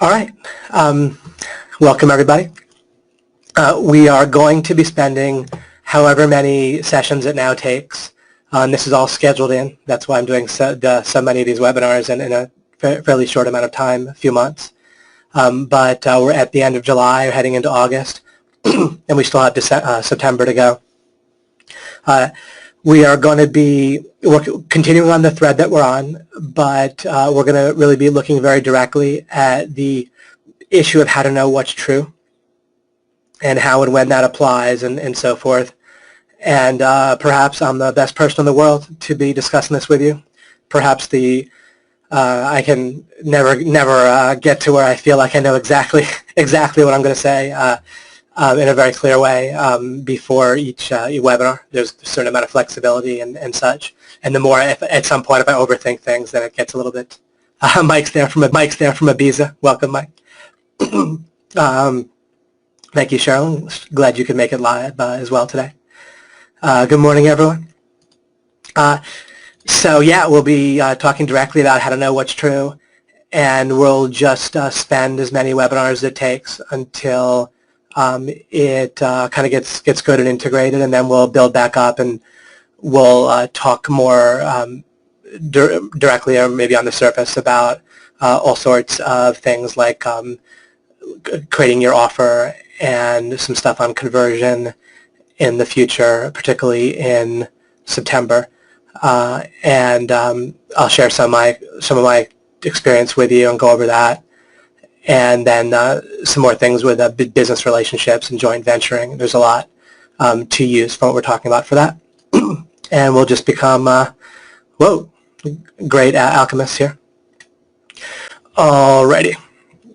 All right. Welcome, everybody. We are going to be spending however many sessions it now takes. And this is all scheduled in. That's why I'm doing so many of these webinars in a fairly short amount of time, a few months. But we're at the end of July, heading into August, and we still have September to go. We are going to be continuing on the thread that we're on, but we're going to really be looking very directly at the issue of how to know what's true and how and when that applies and so forth. And perhaps I'm the best person in the world to be discussing this with you. Perhaps I can never get to where I feel like I know exactly what I'm going to say in a very clear way before each webinar. There's a certain amount of flexibility and such. And the more, at some point, if I overthink things, then it gets a little bit. Mike's there from Ibiza. Welcome, Mike. Thank you, Cheryl. Glad you could make it live as well today. Good morning, everyone. So yeah, we'll be talking directly about how to know what's true, and we'll just spend as many webinars as it takes until it kind of gets good and integrated, and then we'll build back up and we'll talk more directly or maybe on the surface about all sorts of things like creating your offer and some stuff on conversion in the future, particularly in September. And I'll share some of my experience with you and go over that. And then some more things with business relationships and joint venturing. There's a lot to use from what we're talking about for that. And we'll just become, great alchemists here. Alrighty.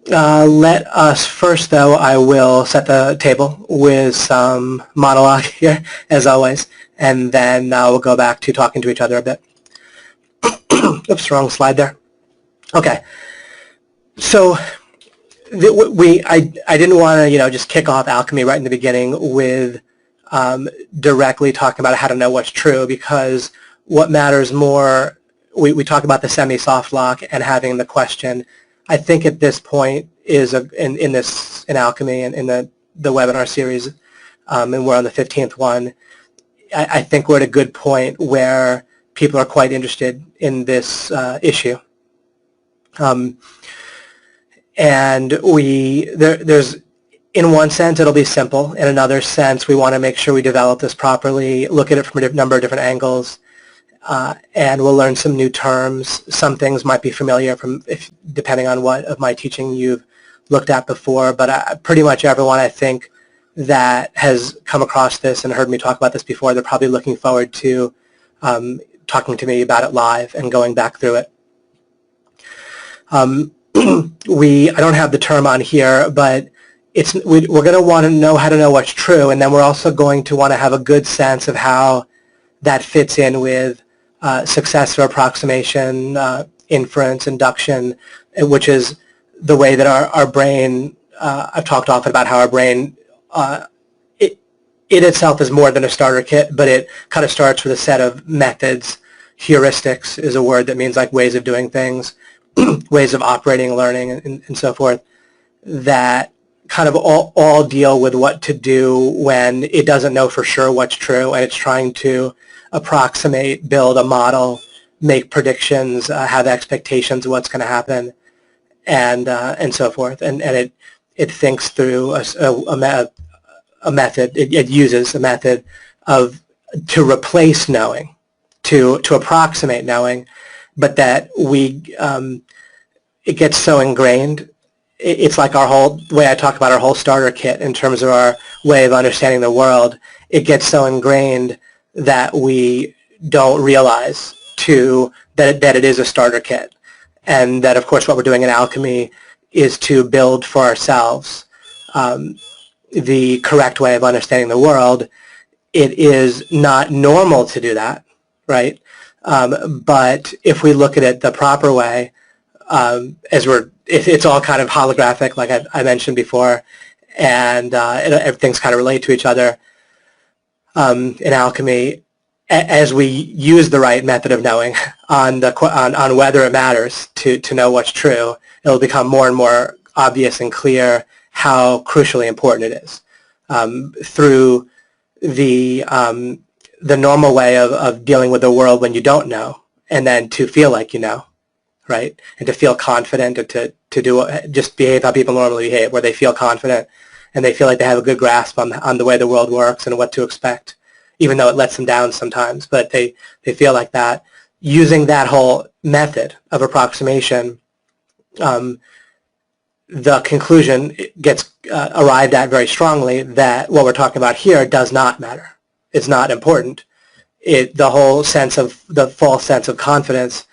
Let us first, though, I will set the table with some monologue here, as always, and then we'll go back to talking to each other a bit. Oops, wrong slide there. Okay. So I didn't want to, just kick off alchemy right in the beginning with directly talking about how to know what's true, because what matters more, we talk about the semi-soft lock and having the question. I think at this point is in alchemy and in the webinar series, and we're on the 15th one. I think we're at a good point where people are quite interested in this issue. And there's, in one sense, it'll be simple. In another sense, we want to make sure we develop this properly, look at it from a number of different angles, and we'll learn some new terms. Some things might be familiar depending on what of my teaching you've looked at before, but pretty much everyone, I think, that has come across this and heard me talk about this before, they're probably looking forward to talking to me about it live and going back through it. I don't have the term on here, but we're going to want to know how to know what's true, and then we're also going to want to have a good sense of how that fits in with successor approximation, inference, induction, which is the way that our brain, I've talked often about how our brain, it itself is more than a starter kit, but it kind of starts with a set of methods. Heuristics is a word that means like ways of doing things, ways of operating, learning, and so forth, that kind of all deal with what to do when it doesn't know for sure what's true, and it's trying to approximate, build a model, make predictions, have expectations of what's going to happen, and so forth. And it thinks through a method. It uses a method to replace knowing, to approximate knowing, but that it gets so ingrained. It's like our whole way I talk about our whole starter kit in terms of our way of understanding the world. It gets so ingrained that we don't realize that it is a starter kit, and that, of course, what we're doing in alchemy is to build for ourselves the correct way of understanding the world. It is not normal to do that, right? But if we look at it the proper way, it's all kind of holographic, like I mentioned before, and everything's kind of related to each other in alchemy. As we use the right method of knowing on whether it matters to know what's true, it'll become more and more obvious and clear how crucially important it is through the normal way of dealing with the world when you don't know, and then to feel like you know, right? And to feel confident, and to do just behave how people normally behave, where they feel confident and they feel like they have a good grasp on the way the world works and what to expect, even though it lets them down sometimes. But they feel like that. Using that whole method of approximation, the conclusion gets arrived at very strongly that what we're talking about here does not matter. It's not important. The whole sense of the false sense of confidence,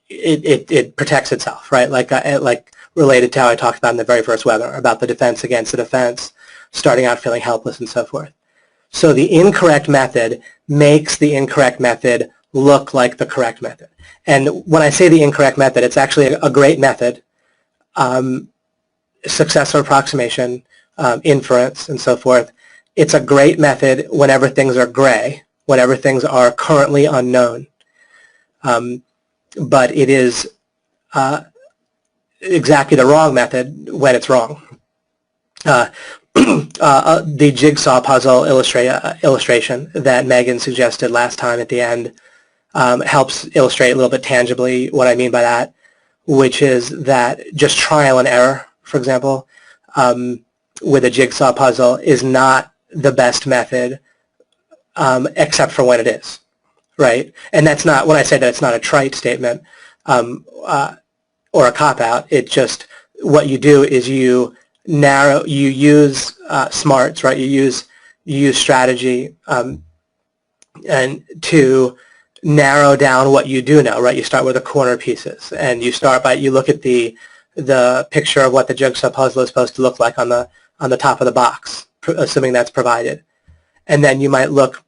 it protects itself, right? Like related to how I talked about in the very first webinar about the defense against the defense, starting out feeling helpless and so forth. So the incorrect method makes the incorrect method look like the correct method. And when I say the incorrect method, it's actually a great method, successor approximation, inference, and so forth. It's a great method whenever things are gray, whenever things are currently unknown. But it is exactly the wrong method when it's wrong. The jigsaw puzzle illustration that Megan suggested last time at the end helps illustrate a little bit tangibly what I mean by that, which is that just trial and error, for example, with a jigsaw puzzle is not the best method except for when it is, right? And that's not, when I say that, it's not a trite statement or a cop-out. It's just what you do is you use smarts, right? You use strategy and to narrow down what you do know, right? You start with the corner pieces, and you look at the picture of what the jigsaw puzzle is supposed to look like on the top of the box, assuming that's provided. And then you might look,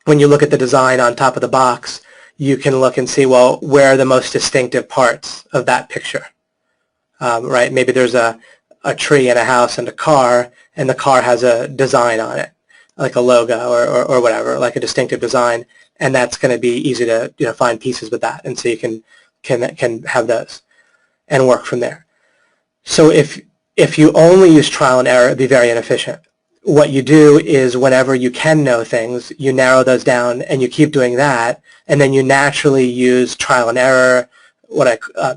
when you look at the design on top of the box, you can look and see, well, where are the most distinctive parts of that picture, right? Maybe there's a tree and a house and a car, and the car has a design on it, like a logo or whatever, like a distinctive design, and that's going to be easy to find pieces with that, and so you can have those and work from there. So if you only use trial and error, it'd be very inefficient. What you do is whenever you can know things, you narrow those down, and you keep doing that, and then you naturally use trial and error,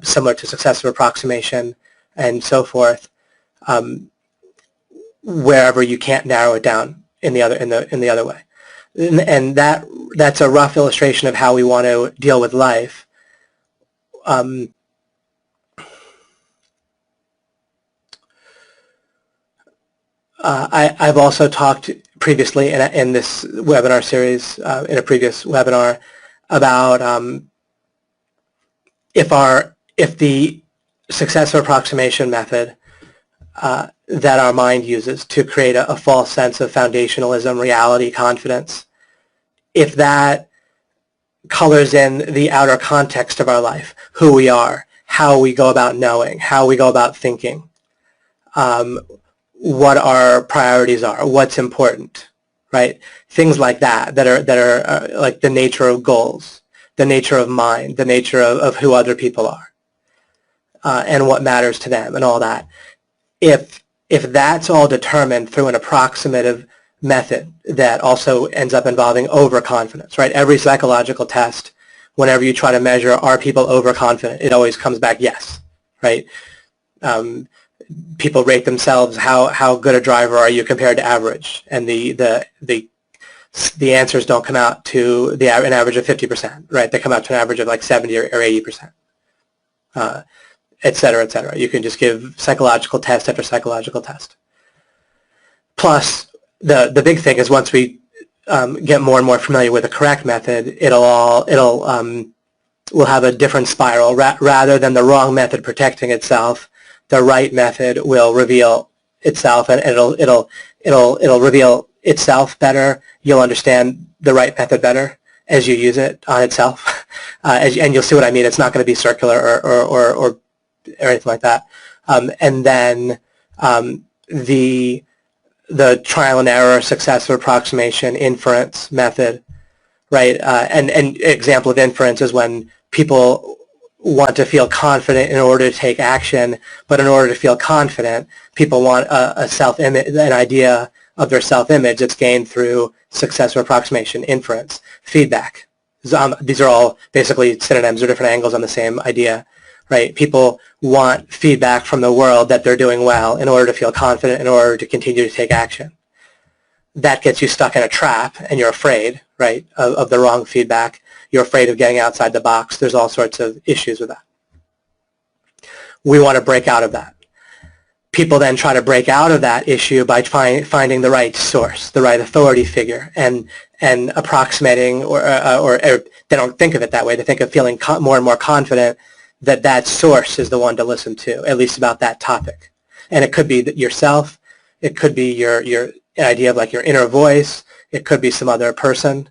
similar to successive approximation and so forth, wherever you can't narrow it down in the other way. And that's a rough illustration of how we want to deal with life. I've also talked previously in this webinar series, in a previous webinar, about if the successive approximation method that our mind uses to create a false sense of foundationalism, reality, confidence, if that colors in the outer context of our life, who we are, how we go about knowing, how we go about thinking, what our priorities are, what's important, right? Things like that are like the nature of goals, the nature of mind, the nature of who other people are, and what matters to them, and all that. If that's all determined through an approximative method that also ends up involving overconfidence, right? Every psychological test, whenever you try to measure are people overconfident, it always comes back yes, right? People rate themselves, how good a driver are you compared to average, and the answers don't come out to an average of 50%, right? They come out to an average of like 70 or 80%, et cetera, et cetera. You can just give psychological test after psychological test. Plus, the big thing is once we get more and more familiar with the correct method, we'll have a different spiral. Rather than the wrong method protecting itself, the right method will reveal itself, and it'll reveal itself better. You'll understand the right method better as you use it on itself, and you'll see what I mean. It's not going to be circular or anything like that. And then the trial and error, successive approximation, inference method, right? And example of inference is when people want to feel confident in order to take action, but in order to feel confident, people want a self-image, an idea of their self-image that's gained through successor approximation, inference, feedback. These are all basically synonyms or different angles on the same idea, right? People want feedback from the world that they're doing well in order to feel confident, in order to continue to take action. That gets you stuck in a trap, and you're afraid, right, of the wrong feedback. You're afraid of getting outside the box. There's all sorts of issues with that. We want to break out of that. People then try to break out of that issue by finding the right source, the right authority figure, and approximating, or they don't think of it that way. They think of feeling more and more confident that that source is the one to listen to, at least about that topic. And it could be yourself. It could be your idea of like your inner voice. It could be some other person.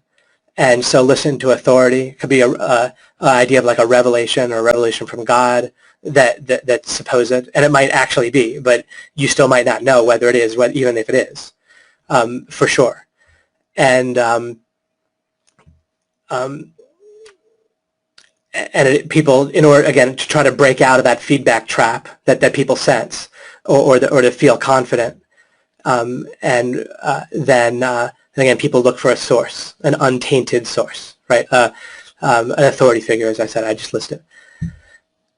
And so listen to authority. It could be an idea of like a revelation or a revelation from God that's supposed, and it might actually be, but you still might not know whether it is, even if it is, for sure. And people, in order, again, to try to break out of that feedback trap that people sense, or to feel confident, then again, people look for a source, an untainted source, right? An authority figure, as I said, I just listed.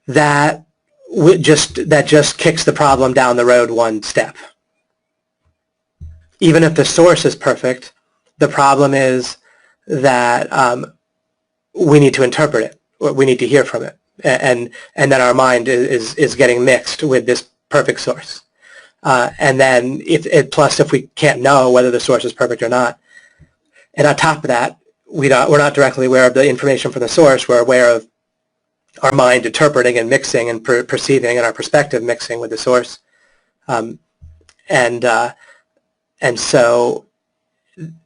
That just kicks the problem down the road one step. Even if the source is perfect, the problem is that we need to interpret it, or we need to hear from it, and then our mind is getting mixed with this perfect source. And then plus if we can't know whether the source is perfect or not, and on top of that, we're not directly aware of the information from the source. We're aware of our mind interpreting and mixing and perceiving, and our perspective mixing with the source, and so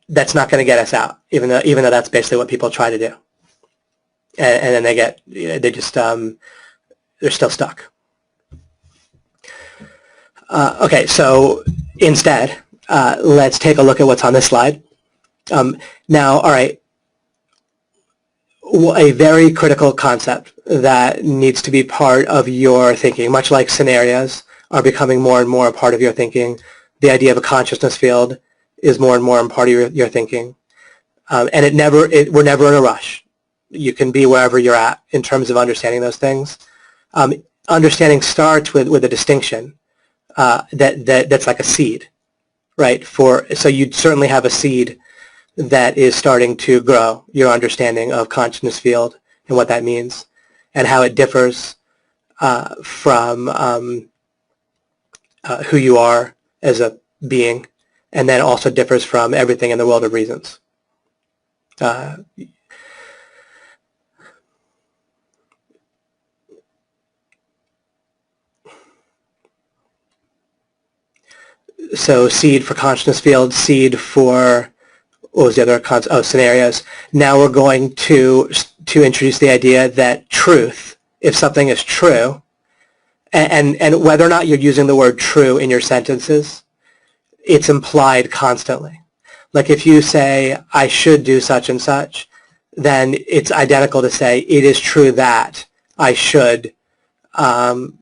that's not going to get us out, even though that's basically what people try to do, and then they're still stuck. Okay, so instead, let's take a look at what's on this slide. Now, all right, a very critical concept that needs to be part of your thinking, much like scenarios are becoming more and more a part of your thinking. The idea of a consciousness field is more and more a part of your thinking. And we're never in a rush. You can be wherever you're at in terms of understanding those things. Understanding starts with a distinction that's like a seed, right? So you'd certainly have a seed that is starting to grow your understanding of consciousness field and what that means, and how it differs from who you are as a being, and then also differs from everything in the world of reasons. So seed for consciousness field, seed for, what was the other scenarios. Now we're going to introduce the idea that truth, if something is true, and whether or not you're using the word true in your sentences, it's implied constantly. Like if you say, I should do such and such, then it's identical to say, it is true that I should do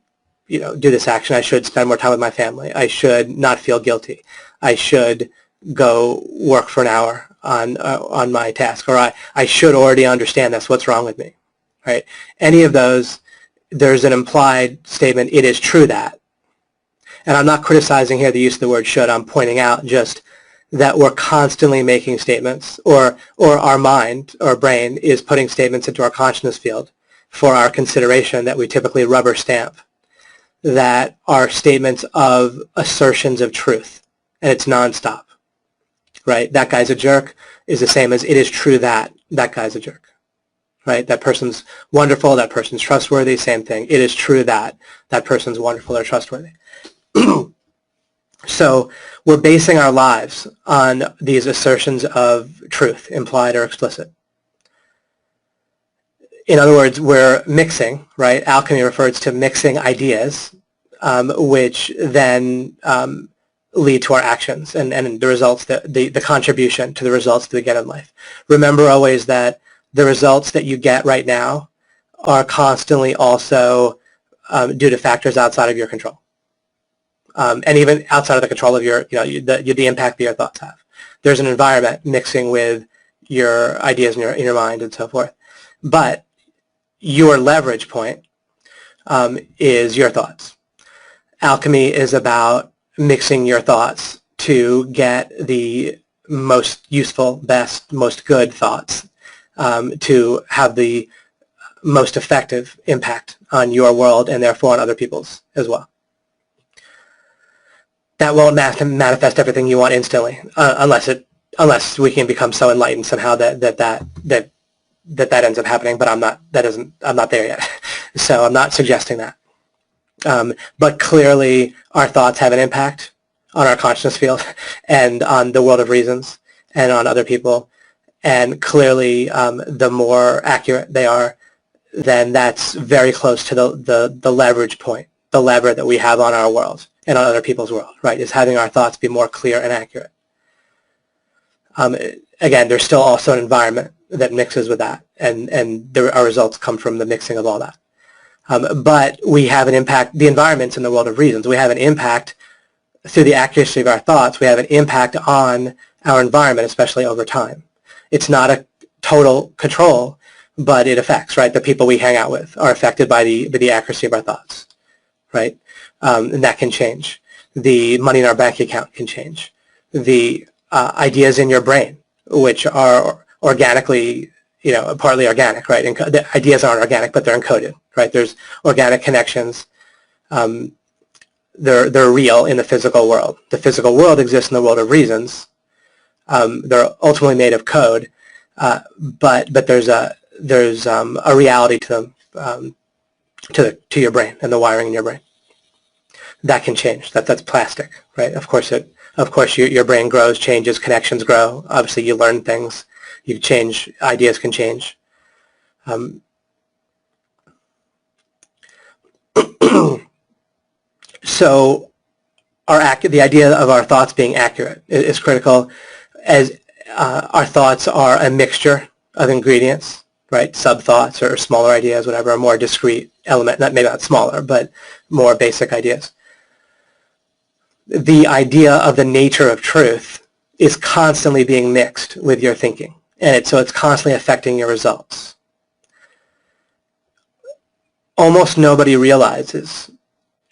this action. I should spend more time with my family. I should not feel guilty. I should go work for an hour on my task, or I should already understand this. What's wrong with me, right? Any of those, there's an implied statement, it is true that. And I'm not criticizing here the use of the word should. I'm pointing out just that we're constantly making statements, or our mind or brain is putting statements into our consciousness field for our consideration that we typically rubber stamp, that are statements of assertions of truth, and it's nonstop, right? That guy's a jerk is the same as it is true that that guy's a jerk, right? That person's wonderful, that person's trustworthy, same thing. It is true that that person's wonderful or trustworthy. So we're basing our lives on these assertions of truth, implied or explicit. In other words, we're mixing, right? Alchemy refers to mixing ideas, which then lead to our actions and the results, the contribution to the results that we get in life. Remember always that the results that you get right now are constantly also due to factors outside of your control. And even outside of the control of your, the impact that your thoughts have. There's an environment mixing with your ideas in your mind and so forth. But your leverage point is your thoughts. Alchemy is about mixing your thoughts to get the most useful, best, most good thoughts to have the most effective impact on your world and therefore on other people's as well. That won't manifest everything you want instantly, unless we can become so enlightened somehow that ends up happening. But I'm not there yet, so I'm not suggesting that. But clearly, our thoughts have an impact on our consciousness field and on the world of reasons and on other people. And clearly, the more accurate they are, then that's very close to the leverage point, the lever that we have on our world and on other people's world, right, is having our thoughts be more clear and accurate. Again, there's still also an environment that mixes with that, and our results come from the mixing of all that. But we have an impact, the environment's in the world of reasons. We have an impact through the accuracy of our thoughts. We have an impact on our environment, especially over time. It's not a total control, but it affects, right? The people we hang out with are affected by the accuracy of our thoughts, right? And that can change. The money in our bank account can change. The ideas in your brain, which are organically, partly organic, right? And the ideas aren't organic, but they're encoded, right? There's organic connections. They're real in the physical world. The physical world exists in the world of reasons. They're ultimately made of code, but there's a reality to them, to your brain and the wiring in your brain. That can change. That's plastic, right? Of course your brain grows, changes, connections grow. Obviously you learn things, you change, ideas can change. So the idea of our thoughts being accurate is critical, as our thoughts are a mixture of ingredients, right? Sub-thoughts or smaller ideas, whatever, a more discrete element, maybe not smaller, but more basic ideas. The idea of the nature of truth is constantly being mixed with your thinking, and so it's constantly affecting your results. Almost nobody realizes,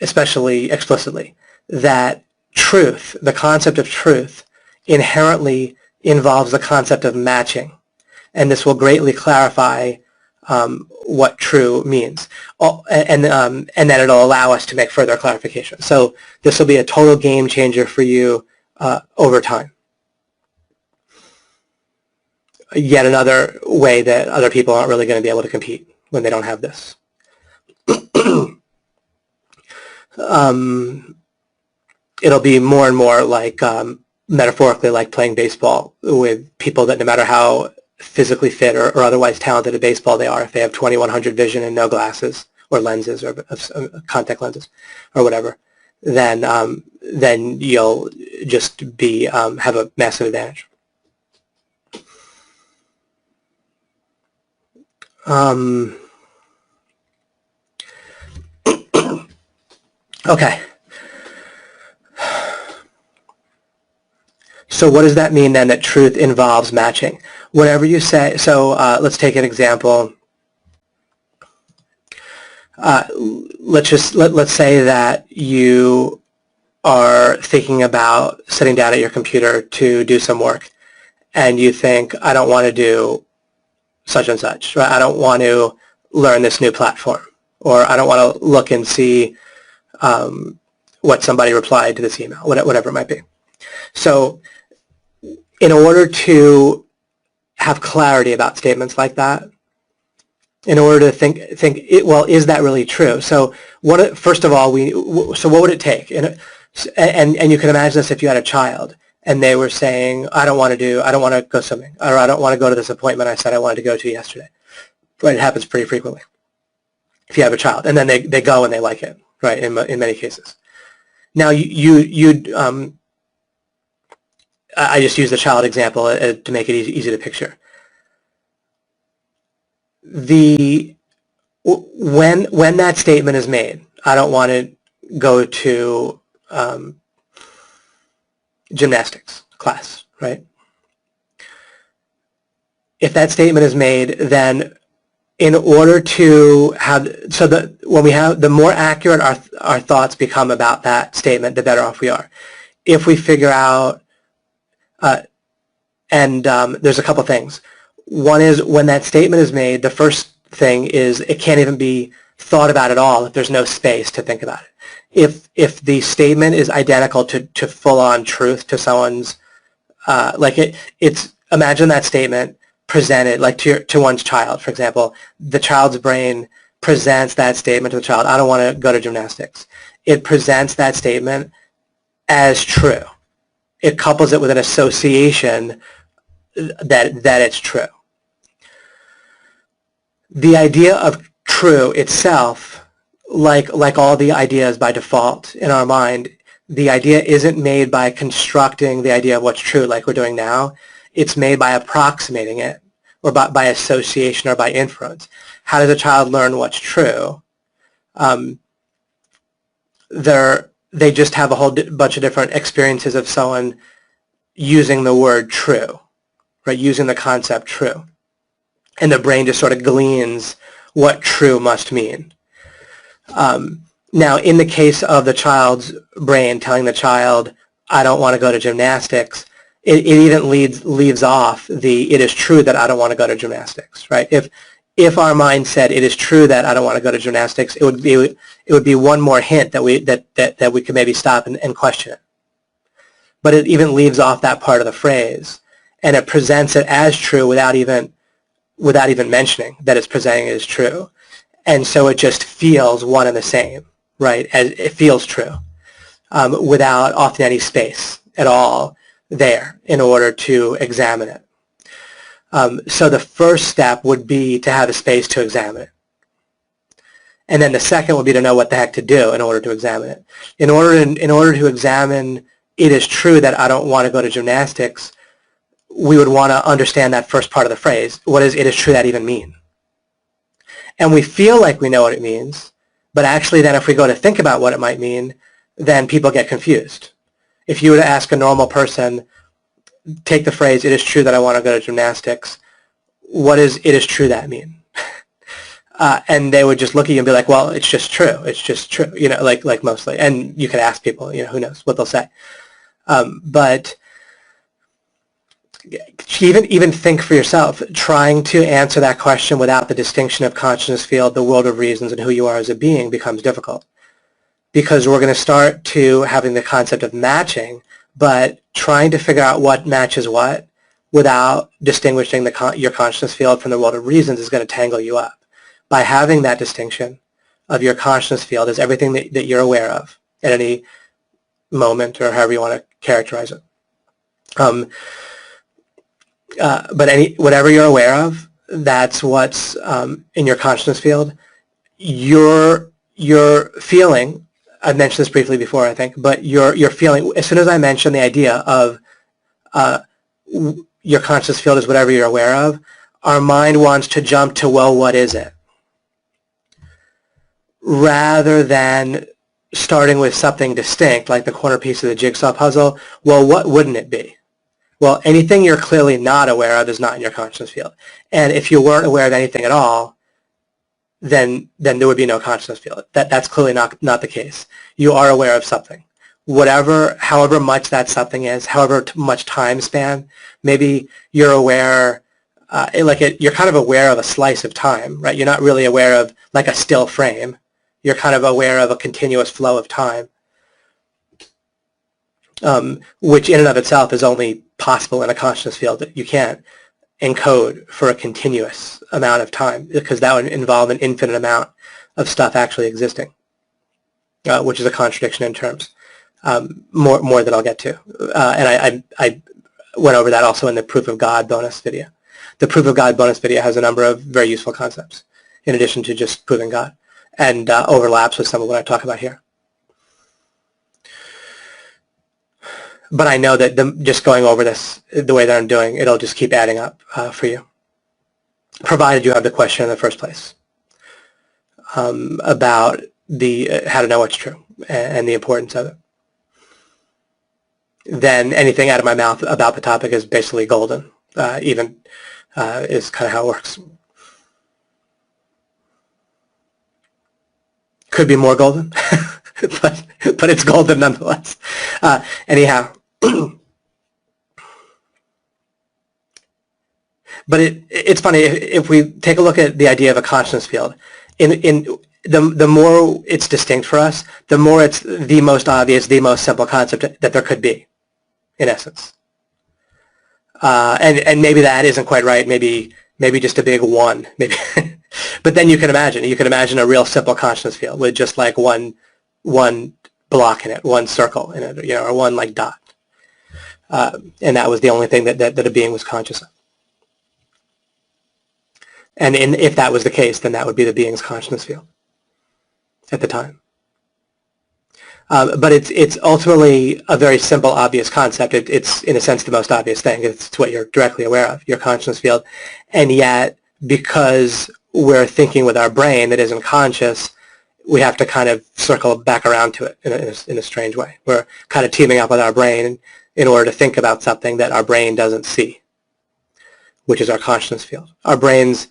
especially explicitly, that truth, the concept of truth, inherently involves the concept of matching, and this will greatly clarify what true means, and then it'll allow us to make further clarification. So this will be a total game changer for you over time. Yet another way that other people aren't really going to be able to compete when they don't have this. It'll be more and more like, metaphorically, like playing baseball with people that no matter how physically fit or otherwise talented at baseball they are, if they have 2100 vision and no glasses or lenses or contact lenses or whatever, then you'll just be have a massive advantage. Okay. So what does that mean then, that truth involves matching? Whatever you say, so let's take an example. Let's say that you are thinking about sitting down at your computer to do some work, and you think, I don't want to do such and such, right? I don't want to learn this new platform, or I don't want to look and see what somebody replied to this email, whatever it might be. So in order to have clarity about statements like that, in order to think, well, is that really true? So first of all, so what would it take? And you can imagine this if you had a child and they were saying, I don't want to go swimming, or I don't want to go to this appointment I said I wanted to go to yesterday. Right? It happens pretty frequently if you have a child, and then they go and they like it, right? In many cases. Now I just use the child example to make it easy to picture. The when that statement is made, I don't want to go to gymnastics class, right? If that statement is made, then in order to have, so that when we have, the more accurate our thoughts become about that statement, the better off we are. If we figure out, there's a couple things. One is when that statement is made, the first thing is it can't even be thought about at all if there's no space to think about it. If the statement is identical to full-on truth to someone's, imagine that statement presented like to one's child, for example. The child's brain presents that statement to the child, I don't want to go to gymnastics. It presents that statement as true. It couples it with an association that it's true. The idea of true itself, like all the ideas by default in our mind, the idea isn't made by constructing the idea of what's true like we're doing now. It's made by approximating it, or by association or by inference. How does a child learn what's true? They just have a whole bunch of different experiences of someone using the word true, right? Using the concept true. And the brain just sort of gleans what true must mean. Now, in the case of the child's brain telling the child, I don't want to go to gymnastics, it even leaves off the, it is true that I don't want to go to gymnastics, right? If our mind said it is true that I don't want to go to gymnastics, it would be one more hint that we could maybe stop and question it. But it even leaves off that part of the phrase, and it presents it as true without even mentioning that it's presenting it as true. And so it just feels one and the same, right? As it feels true, without often any space at all there in order to examine it. So the first step would be to have a space to examine it. And then the second would be to know what the heck to do in order to examine it. In order to examine it is true that I don't want to go to gymnastics, we would want to understand that first part of the phrase. What does it is true that even mean? And we feel like we know what it means, but actually then if we go to think about what it might mean, then people get confused. If you were to ask a normal person, take the phrase, it is true that I want to go to gymnastics, what does it is true that mean? And they would just look at you and be like, well, it's just true. It's just true, you know, like mostly. And you could ask people, you know, who knows what they'll say. But even think for yourself, trying to answer that question without the distinction of consciousness field, the world of reasons, and who you are as a being becomes difficult. Because we're going to start to having the concept of matching, but trying to figure out what matches what without distinguishing your consciousness field from the world of reasons is going to tangle you up. By having that distinction of your consciousness field as everything that you're aware of at any moment, or however you want to characterize it. But whatever you're aware of, that's what's in your consciousness field. Your feeling, I've mentioned this briefly before, I think, but your feeling, as soon as I mention the idea of your conscious field is whatever you're aware of, our mind wants to jump to, well, what is it? Rather than starting with something distinct, like the corner piece of the jigsaw puzzle, well, what wouldn't it be? Well, anything you're clearly not aware of is not in your consciousness field. And if you weren't aware of anything at all, then there would be no consciousness field. That's clearly not the case. You are aware of something. However much that something is, however much time span, maybe you're aware, you're kind of aware of a slice of time, right? You're not really aware of like a still frame. You're kind of aware of a continuous flow of time, which in and of itself is only possible in a consciousness field. That you can't encode for a continuous amount of time, because that would involve an infinite amount of stuff actually existing, which is a contradiction in terms. More that I'll get to. And I went over that also in the Proof of God bonus video. The Proof of God bonus video has a number of very useful concepts in addition to just proving God, and overlaps with some of what I talk about here. But I know that just going over this the way that I'm doing, it'll just keep adding up for you, provided you have the question in the first place. about how to know what's true and the importance of it, then anything out of my mouth about the topic is basically golden, is kind of how it works. Could be more golden, but it's golden nonetheless. Anyhow, but it's funny if we take a look at the idea of a consciousness field. The more it's distinct for us, the more it's the most obvious, the most simple concept that there could be, in essence. And maybe that isn't quite right. Maybe just a big one. Maybe. But then you can imagine a real simple consciousness field with just like one block in it, one circle in it, or one like dot. And that was the only thing that a being was conscious of. And if that was the case, then that would be the being's consciousness field at the time. But it's ultimately a very simple, obvious concept. It's in a sense the most obvious thing. It's what you're directly aware of, your consciousness field. And yet, because we're thinking with our brain that isn't conscious, we have to kind of circle back around to it in a strange way. We're kind of teaming up with our brain in order to think about something that our brain doesn't see, which is our consciousness field. Our brain's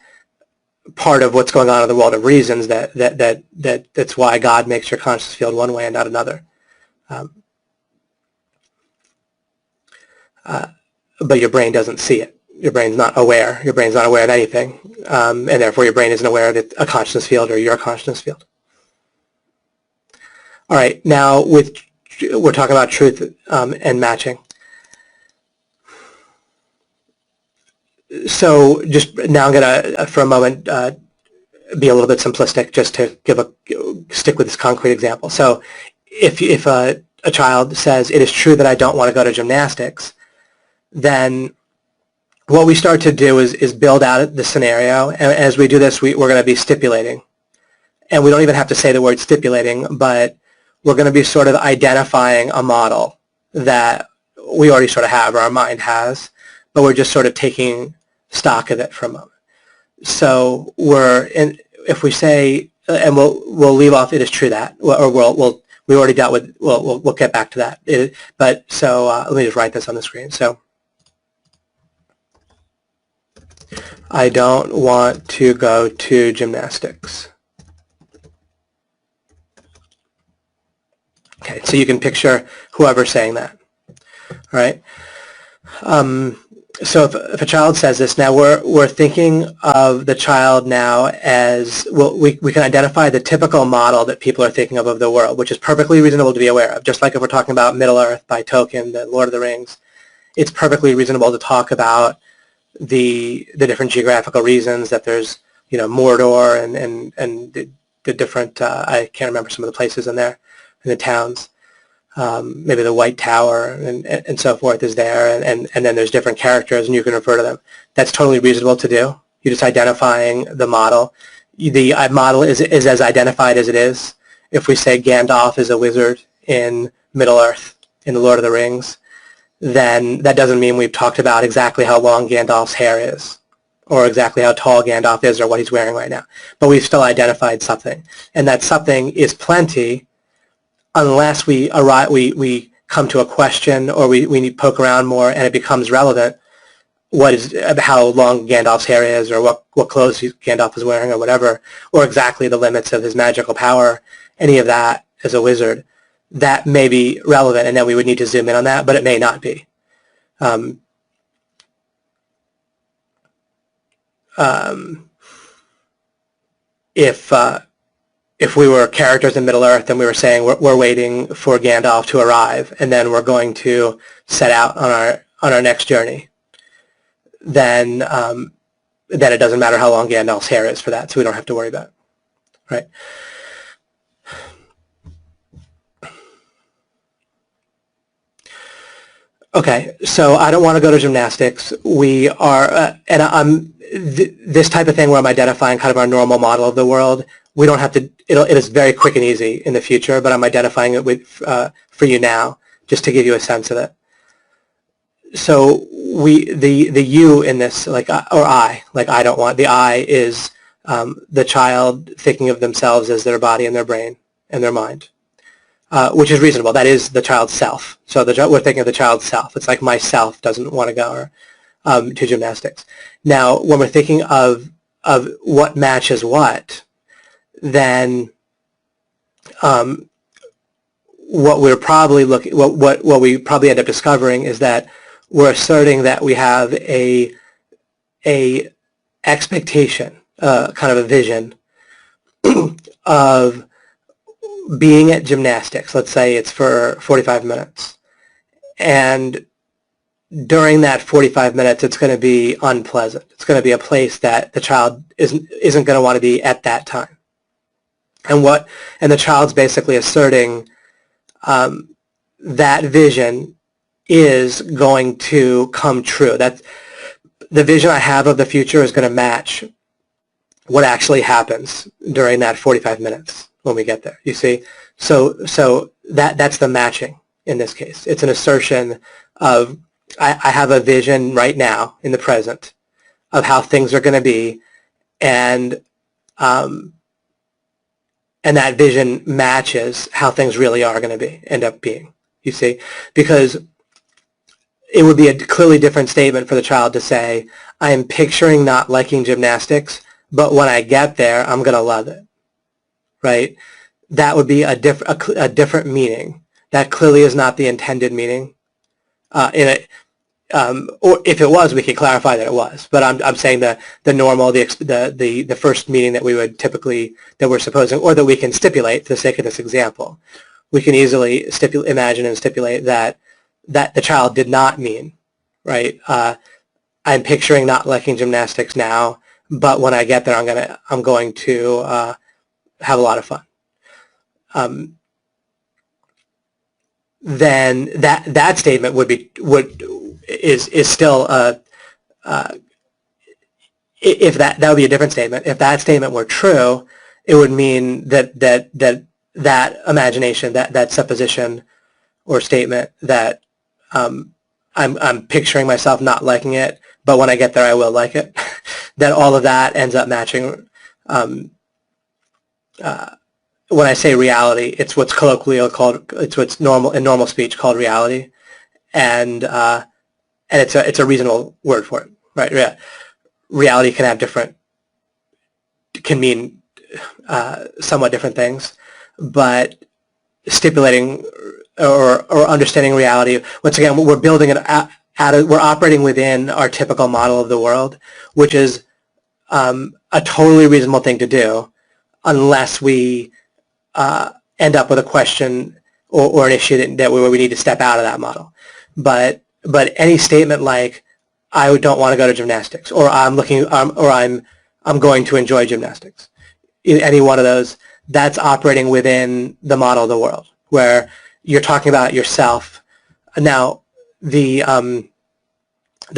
part of what's going on in the world of reasons. That's why God makes your consciousness field one way and not another. But your brain doesn't see it. Your brain's not aware. Your brain's not aware of anything, and therefore your brain isn't aware of a consciousness field or your consciousness field. All right, now we're talking about truth and matching. So just now I'm going to, for a moment, be a little bit simplistic just to stick with this concrete example. So if a child says, it is true that I don't want to go to gymnastics, then what we start to do is build out the scenario. And as we do this, we're going to be stipulating. And we don't even have to say the word stipulating, but we're going to be sort of identifying a model that we already sort of have, or our mind has, but we're just sort of taking stock of it for a moment. So if we say, and we'll leave off, it is true that, or we already dealt with, we'll get back to that. Let me just write this on the screen. So I don't want to go to gymnastics. Okay, so you can picture whoever's saying that. All right. So if a child says this, now we're thinking of the child now as, well, we can identify the typical model that people are thinking of the world, which is perfectly reasonable to be aware of. Just like if we're talking about Middle-earth by Tolkien, the Lord of the Rings, it's perfectly reasonable to talk about the different geographical reasons that there's, Mordor and the different, I can't remember some of the places in there, in the towns. Maybe the White Tower and so forth is there, and then there's different characters, and you can refer to them. That's totally reasonable to do. You're just identifying the model. The model is as identified as it is. If we say Gandalf is a wizard in Middle-earth, in The Lord of the Rings, then that doesn't mean we've talked about exactly how long Gandalf's hair is, or exactly how tall Gandalf is, or what he's wearing right now. But we've still identified something, and that something is plenty unless we come to a question, or we poke around more and it becomes relevant, how long Gandalf's hair is, or what clothes Gandalf is wearing, or whatever, or exactly the limits of his magical power, any of that as a wizard, that may be relevant, and then we would need to zoom in on that, but it may not be. If we were characters in Middle-earth and we were saying we're waiting for Gandalf to arrive, and then we're going to set out on our next journey, then it doesn't matter how long Gandalf's hair is for that, so we don't have to worry about it, right? Okay, so I don't want to go to gymnastics. We are, this type of thing where I'm identifying kind of our normal model of the world. We don't have to. It is very quick and easy in the future, but I'm identifying it for you now, just to give you a sense of it. So the you in this, or I don't want, the I is the child thinking of themselves as their body and their brain and their mind, which is reasonable. That is the child's self. So we're thinking of the child's self. It's like myself doesn't want to go to gymnastics. Now, when we're thinking of what matches what, then what we probably end up discovering is that we're asserting that we have a expectation, kind of a vision of being at gymnastics. Let's say it's for 45 minutes, and during that 45 minutes, it's going to be unpleasant. It's going to be a place that the child isn't going to want to be at that time. And the child's basically asserting that vision is going to come true. That the vision I have of the future is going to match what actually happens during that 45 minutes when we get there. You see, so that's the matching in this case. It's an assertion of I have a vision right now in the present of how things are going to be, and that vision matches how things really are going to end up being. You see, because it would be a clearly different statement for the child to say, I am picturing not liking gymnastics, but when I get there, I'm going to love it, right? That would be a different meaning. That clearly is not the intended meaning. Or if it was, we could clarify that it was. But I'm saying the normal, the first meaning that we would typically, that we're supposing, or that we can stipulate for the sake of this example, we can easily imagine and stipulate that the child did not mean, right? I'm picturing not liking gymnastics now, but when I get there, I'm going to have a lot of fun. Then that statement is still if that would be a different statement. If that statement were true, it would mean that imagination, that supposition or statement that I'm picturing myself not liking it, but when I get there I will like it. That all of that ends up matching. When I say reality, it's what's colloquially called, it's what's normal in normal speech called reality, and it's a reasonable word for it, right? Yeah. Reality can mean somewhat different things, but stipulating or understanding reality, once again, we're building it we're operating within our typical model of the world, which is a totally reasonable thing to do, unless we end up with a question or an issue where we need to step out of that model. But any statement like, I don't want to go to gymnastics, or I'm going to enjoy gymnastics, any one of those, that's operating within the model of the world, where you're talking about yourself. Now, the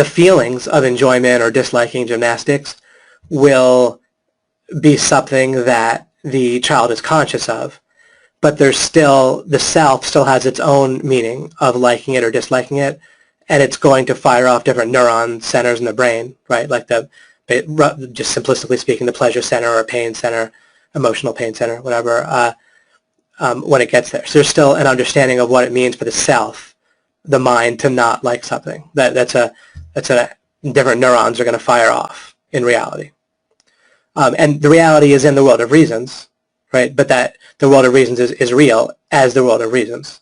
feelings of enjoyment or disliking gymnastics will be something that the child is conscious of, but the self still has its own meaning of liking it or disliking it, and it's going to fire off different neuron centers in the brain, right? Like just simplistically speaking, the pleasure center or pain center, emotional pain center, whatever, when it gets there. So there's still an understanding of what it means for the self, the mind, to not like something. That's a different neurons are going to fire off in reality. And the reality is in the world of reasons, right? But that the world of reasons is real as the world of reasons.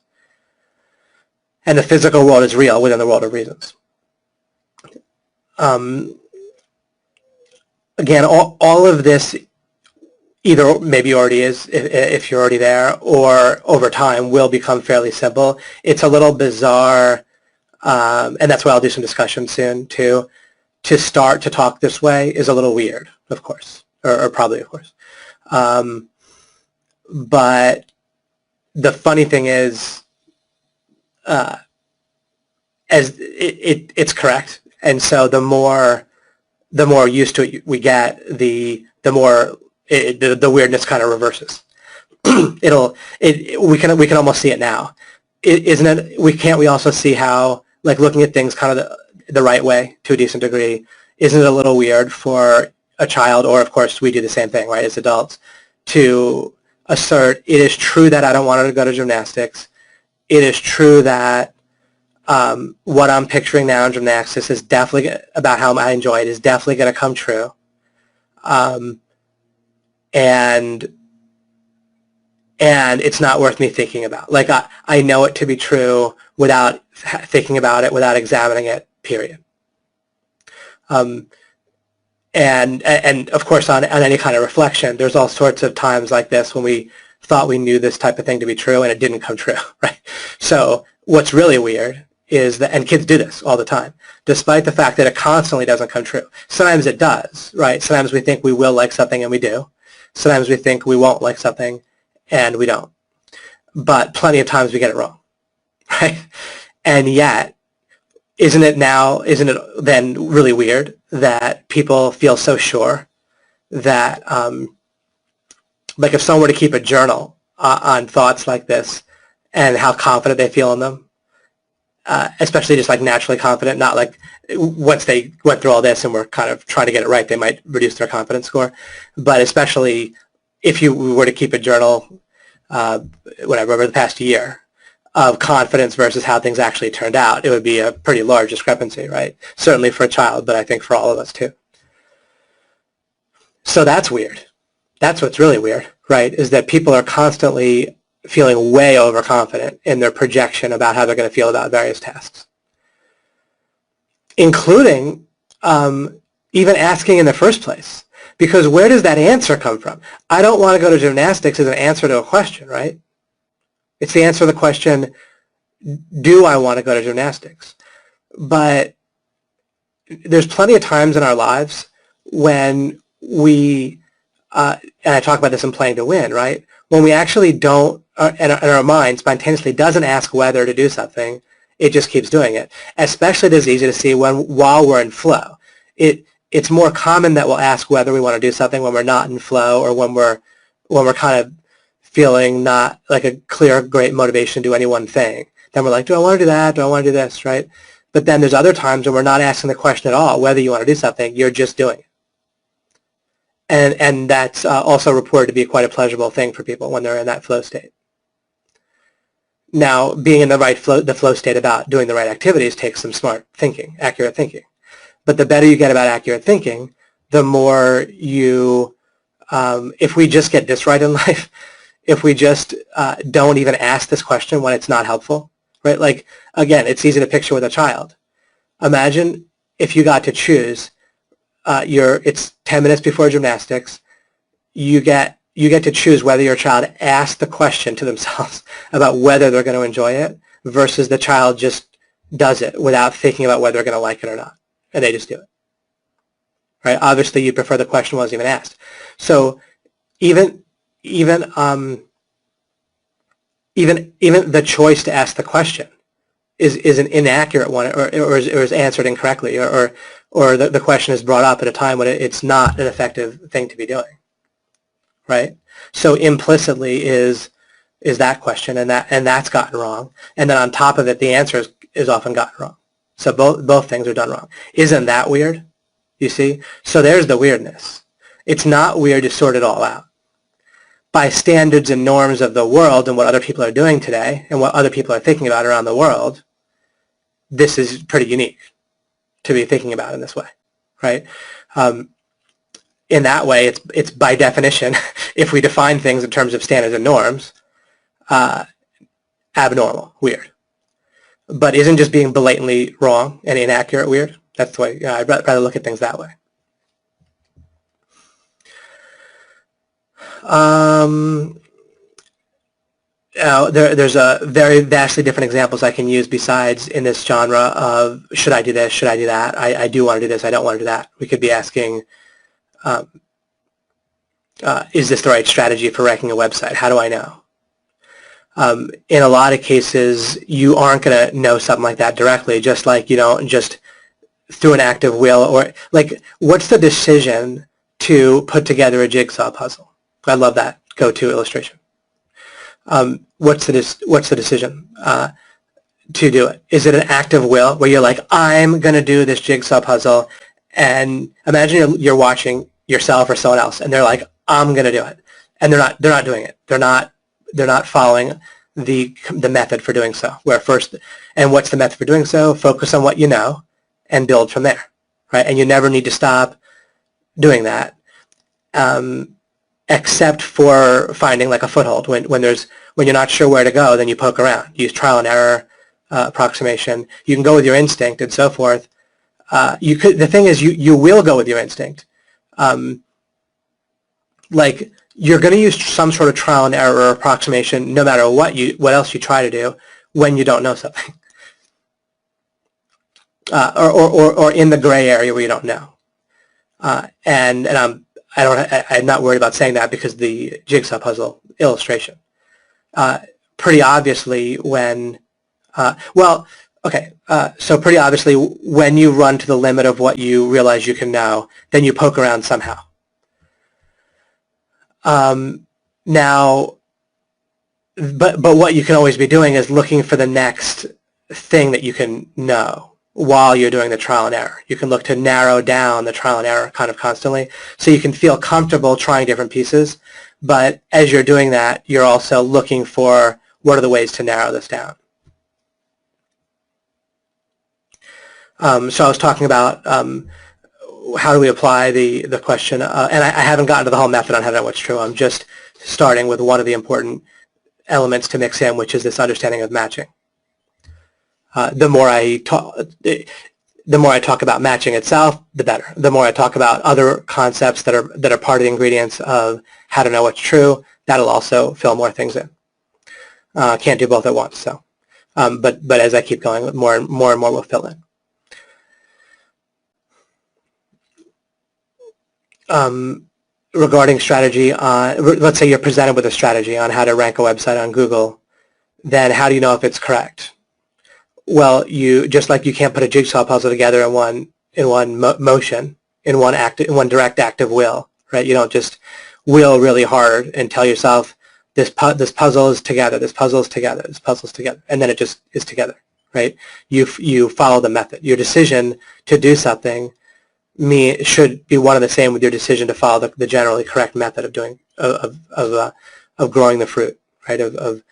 And the physical world is real within the world of reasons. Again, all of this either maybe already is, if you're already there, or over time will become fairly simple. It's a little bizarre, and that's why I'll do some discussion soon too. To start to talk this way is a little weird, of course, or probably, of course. But the funny thing is, it's correct, and so the more used to it we get, the more the weirdness kind of reverses. We can almost see it now, isn't it? We also see how, like, looking at things kind of the right way to a decent degree, isn't it a little weird for a child, or of course we do the same thing, right, as adults, to assert it is true that I don't want her to go to gymnastics. It is true that what I'm picturing now in gymnastics is definitely about how I enjoy it is definitely going to come true. And it's not worth me thinking about. Like I know it to be true without thinking about it, without examining it, period. And of course on any kind of reflection, there's all sorts of times like this when we thought we knew this type of thing to be true and it didn't come true, right? So what's really weird is that, and kids do this all the time, despite the fact that it constantly doesn't come true. Sometimes it does, right? Sometimes we think we will like something and we do. Sometimes we think we won't like something and we don't. But plenty of times we get it wrong, right? And yet, isn't it then really weird that people feel so sure that, like if someone were to keep a journal on thoughts like this and how confident they feel in them, especially just like naturally confident, not like once they went through all this and were kind of trying to get it right, they might reduce their confidence score. But especially if you were to keep a journal, whatever, over the past year of confidence versus how things actually turned out, it would be a pretty large discrepancy, right? Certainly for a child, but I think for all of us too. So that's weird. That's what's really weird, right, is that people are constantly feeling way overconfident in their projection about how they're going to feel about various tasks, including even asking in the first place. Because where does that answer come from? I don't want to go to gymnastics as an answer to a question, right? It's the answer to the question, do I want to go to gymnastics? But there's plenty of times in our lives when we, and I talk about this in Playing to Win, right? When we actually don't, and our mind spontaneously doesn't ask whether to do something, it just keeps doing it. Especially it is easy to see while we're in flow. It's more common that we'll ask whether we want to do something when we're not in flow, or when we're kind of feeling not like a clear, great motivation to do any one thing. Then we're like, do I want to do that? Do I want to do this, right? But then there's other times when we're not asking the question at all, whether you want to do something, you're just doing it. And that's also reported to be quite a pleasurable thing for people when they're in that flow state. Now, being in the flow state about doing the right activities takes some smart thinking, accurate thinking. But the better you get about accurate thinking, the more you, if we just get this right in life, if we just don't even ask this question when it's not helpful, right? Like, again, it's easy to picture with a child. Imagine if you got to choose, it's 10 minutes before gymnastics, you get to choose whether your child asks the question to themselves about whether they're going to enjoy it versus the child just does it without thinking about whether they're going to like it or not, and they just do it, right? Obviously, you prefer the question wasn't even asked. So even the choice to ask the question is an inaccurate one, or is answered incorrectly, or the question is brought up at a time when it's not an effective thing to be doing, right? So implicitly is that question, and that's gotten wrong, and then on top of it, the answer is often gotten wrong. So both things are done wrong. Isn't that weird? You see? So there's the weirdness. It's not weird to sort it all out. By standards and norms of the world and what other people are doing today and what other people are thinking about around the world, this is pretty unique to be thinking about in this way, right? In that way, it's by definition, if we define things in terms of standards and norms, abnormal, weird. But isn't just being blatantly wrong and inaccurate weird? That's the way, I'd rather look at things that way. There's a very vastly different examples I can use besides in this genre of should I do this, should I do that, I do want to do this, I don't want to do that. We could be asking, is this the right strategy for ranking a website? How do I know? In a lot of cases, you aren't going to know something like that directly, just like you don't just through an act of will, or like what's the decision to put together a jigsaw puzzle? I love that go-to illustration. What's the decision to do it? Is it an act of will where you're like, I'm going to do this jigsaw puzzle, and imagine you're watching yourself or someone else, and they're like, I'm going to do it, and they're not doing it. They're not following the method for doing so. Where first, and what's the method for doing so? Focus on what you know and build from there, right? And you never need to stop doing that, except for finding like a foothold. When you're not sure where to go, then you poke around. Use trial and error approximation. You can go with your instinct and so forth. The thing is, you will go with your instinct. Like, you're going to use some sort of trial and error approximation no matter what else you try to do when you don't know something, or in the gray area where you don't know. And I'm not worried about saying that because the jigsaw puzzle illustration. Pretty obviously when, so pretty obviously when you run to the limit of what you realize you can know, then you poke around somehow. Now, but what you can always be doing is looking for the next thing that you can know while you're doing the trial and error. You can look to narrow down the trial and error kind of constantly, so you can feel comfortable trying different pieces, but as you're doing that, you're also looking for what are the ways to narrow this down. So I was talking about how do we apply the question, and I haven't gotten to the whole method on how to know what's true. I'm just starting with one of the important elements to mix in, which is this understanding of matching. The more I talk about matching itself, the better. The more I talk about other concepts that are part of the ingredients of how to know what's true, that'll also fill more things in. Can't do both at once, so. But as I keep going, more and more will fill in. Regarding strategy, let's say you're presented with a strategy on how to rank a website on Google, then how do you know if it's correct? Well, just like you can't put a jigsaw puzzle together in one motion, in one direct act of will, right? You don't just will really hard and tell yourself this puzzle is together, this puzzle is together, this puzzle is together, and then it just is together, right? You follow the method. Your decision to do something should be one and the same with your decision to follow the generally correct method of growing the fruit, right? Of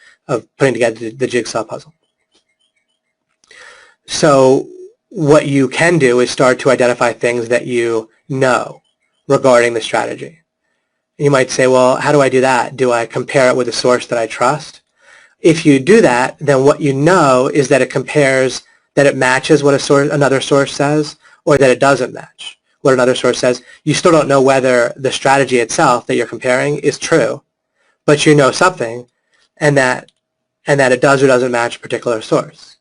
putting together the jigsaw puzzle. So what you can do is start to identify things that you know regarding the strategy. You might say, well, how do I do that? Do I compare it with a source that I trust? If you do that, then what you know is that it compares, that it matches what another source says, or that it doesn't match what another source says. You still don't know whether the strategy itself that you're comparing is true, but you know something, and that it does or doesn't match a particular source.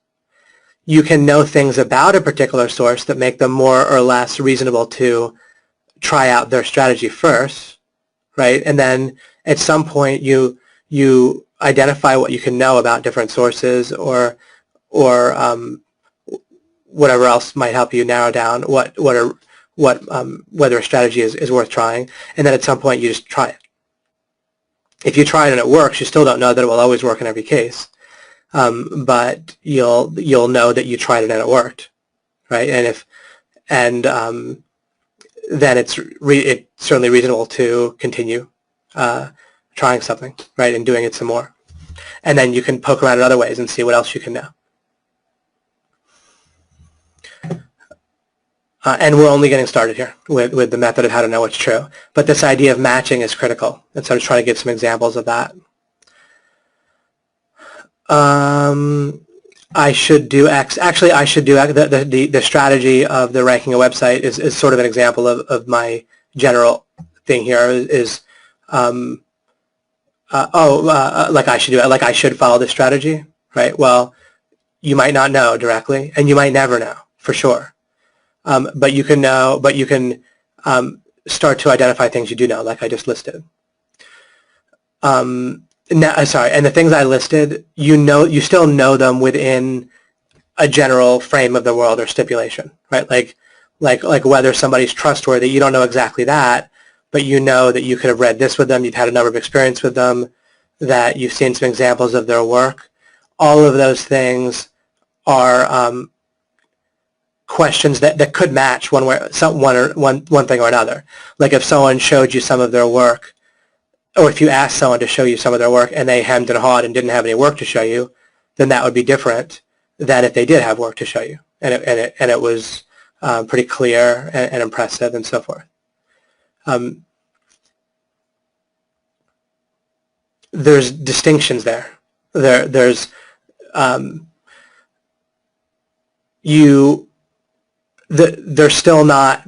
You can know things about a particular source that make them more or less reasonable to try out their strategy first, right? And then at some point you identify what you can know about different sources or whatever else might help you narrow down whether a strategy is worth trying, and then at some point you just try it. If you try it and it works, you still don't know that it will always work in every case, but you'll know that you tried it and it worked, right? And then it's certainly reasonable to continue trying something, right, and doing it some more, and then you can poke around in other ways and see what else you can know. And we're only getting started here with the method of how to know what's true. But this idea of matching is critical. And so I'm just trying to give some examples of that. I should do X. Actually, I should do the strategy of the ranking a website is sort of an example of my general thing here like I should do it. Like I should follow this strategy, right? Well, you might not know directly, and you might never know for sure. But you can know, but you can start to identify things you do know, like I just listed. Sorry, and the things I listed, you still know them within a general frame of the world or stipulation, right? Like whether somebody's trustworthy, you don't know exactly that, but you know that you could have read this with them, you've had a number of experience with them, that you've seen some examples of their work. All of those things are questions that could match one thing or another. Like if someone showed you some of their work, or if you asked someone to show you some of their work and they hemmed and hawed and didn't have any work to show you, then that would be different than if they did have work to show you, and it was pretty clear and impressive and so forth. There's distinctions there. There's they're still not.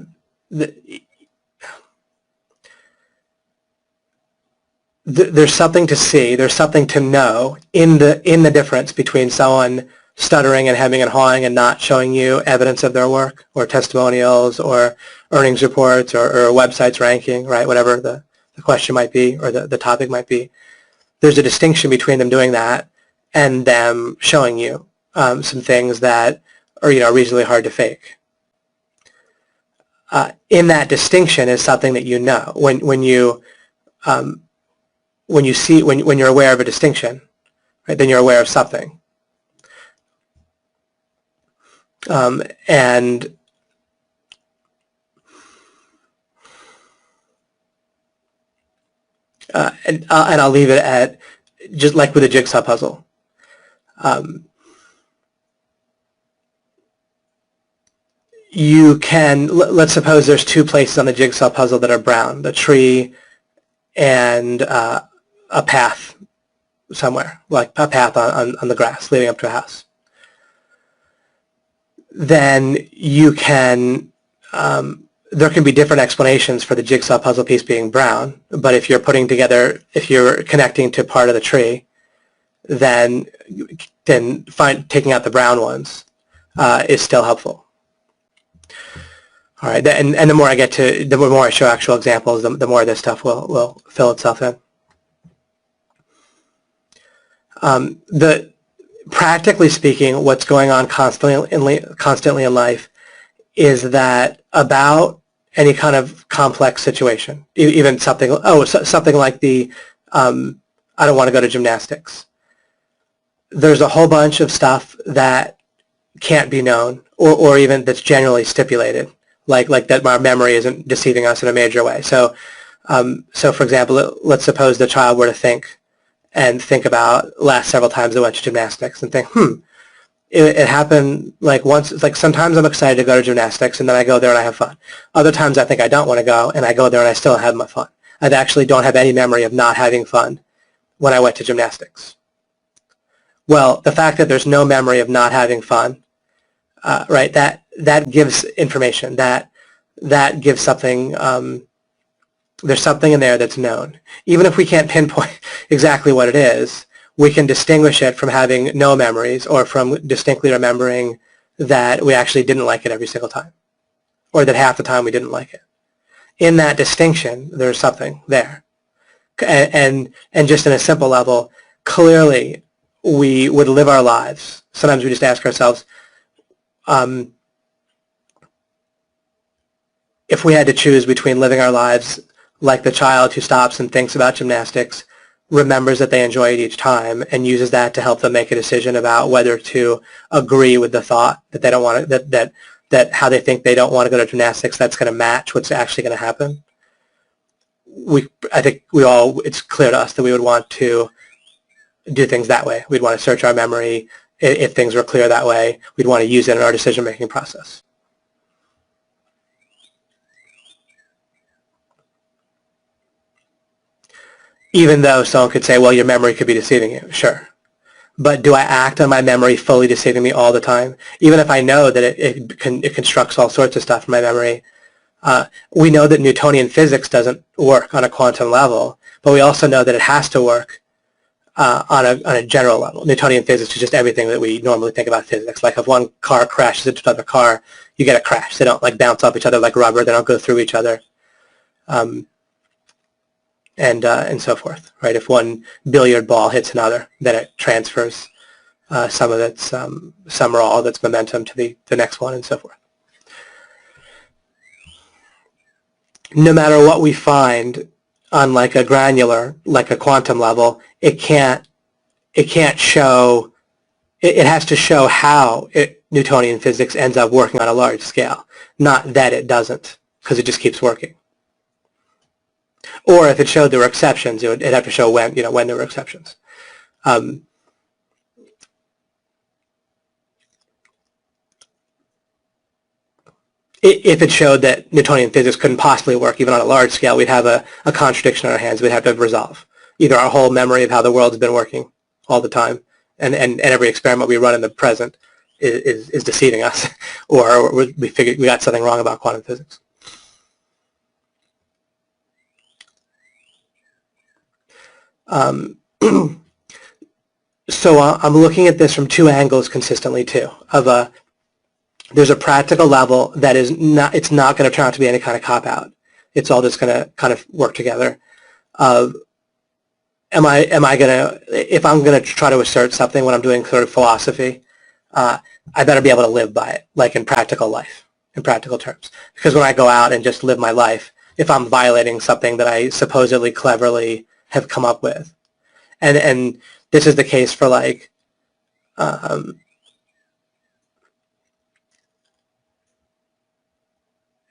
There's something to see. There's something to know in the difference between someone stuttering and hemming and hawing and not showing you evidence of their work or testimonials or earnings reports or websites ranking, right? Whatever the question might be or the topic might be. There's a distinction between them doing that and them showing you some things that are reasonably hard to fake. In that distinction is something that you know when you're aware of a distinction, right? Then you're aware of something. And I'll leave it at just like with a jigsaw puzzle. You can, let's suppose there's two places on the jigsaw puzzle that are brown, the tree and a path somewhere, like a path on the grass leading up to a house. Then you can, there can be different explanations for the jigsaw puzzle piece being brown, but if you're if you're connecting to part of the tree, then taking out the brown ones is still helpful. All right, and the more I show actual examples, the more this stuff will fill itself in. Practically speaking, what's going on constantly in life is that about any kind of complex situation, even something like the I don't want to go to gymnastics. There's a whole bunch of stuff that can't be known, or even that's generally stipulated, like that our memory isn't deceiving us in a major way. So for example, let's suppose the child were to think about last several times I went to gymnastics and think, it happened like once. It's like sometimes I'm excited to go to gymnastics and then I go there and I have fun. Other times I think I don't want to go and I go there and I still have my fun. I actually don't have any memory of not having fun when I went to gymnastics. Well, the fact that there's no memory of not having fun, right, that gives information, that gives something, there's something in there that's known. Even if we can't pinpoint exactly what it is, we can distinguish it from having no memories or from distinctly remembering that we actually didn't like it every single time, or that half the time we didn't like it. In that distinction, there's something there. And just in a simple level, clearly we would live our lives. Sometimes we just ask ourselves, if we had to choose between living our lives like the child who stops and thinks about gymnastics, remembers that they enjoy it each time, and uses that to help them make a decision about whether to agree with the thought that they don't want to, that how they think they don't want to go to gymnastics, that's going to match what's actually going to happen. I think it's clear to us that we would want to do things that way. We'd want to search our memory if things were clear that way. We'd want to use it in our decision-making process. Even though someone could say, well, your memory could be deceiving you. Sure. But do I act on my memory fully deceiving me all the time? Even if I know that it constructs all sorts of stuff in my memory, we know that Newtonian physics doesn't work on a quantum level, but we also know that it has to work on a general level. Newtonian physics is just everything that we normally think about physics. Like if one car crashes into another car, you get a crash. They don't like bounce off each other like rubber. They don't go through each other. And so forth, right? If one billiard ball hits another, then it transfers some of its, some or all of its momentum to the next one, and so forth. No matter what we find on like a granular, like a quantum level, it can't show. It has to show how Newtonian physics ends up working on a large scale, not that it doesn't, because it just keeps working. Or if it showed there were exceptions, it'd have to show when, when there were exceptions. If it showed that Newtonian physics couldn't possibly work even on a large scale, we'd have a contradiction on our hands we'd have to resolve. Either our whole memory of how the world's been working all the time and every experiment we run in the present is deceiving us, or we figured we got something wrong about quantum physics. So I'm looking at this from two angles consistently too. There's a practical level that is not, it's not going to turn out to be any kind of cop-out. It's all just going to kind of work together. Am I going to, if I'm going to try to assert something when I'm doing sort of philosophy, I better be able to live by it, like in practical life, in practical terms. Because when I go out and just live my life, if I'm violating something that I supposedly cleverly have come up with, and this is the case for like,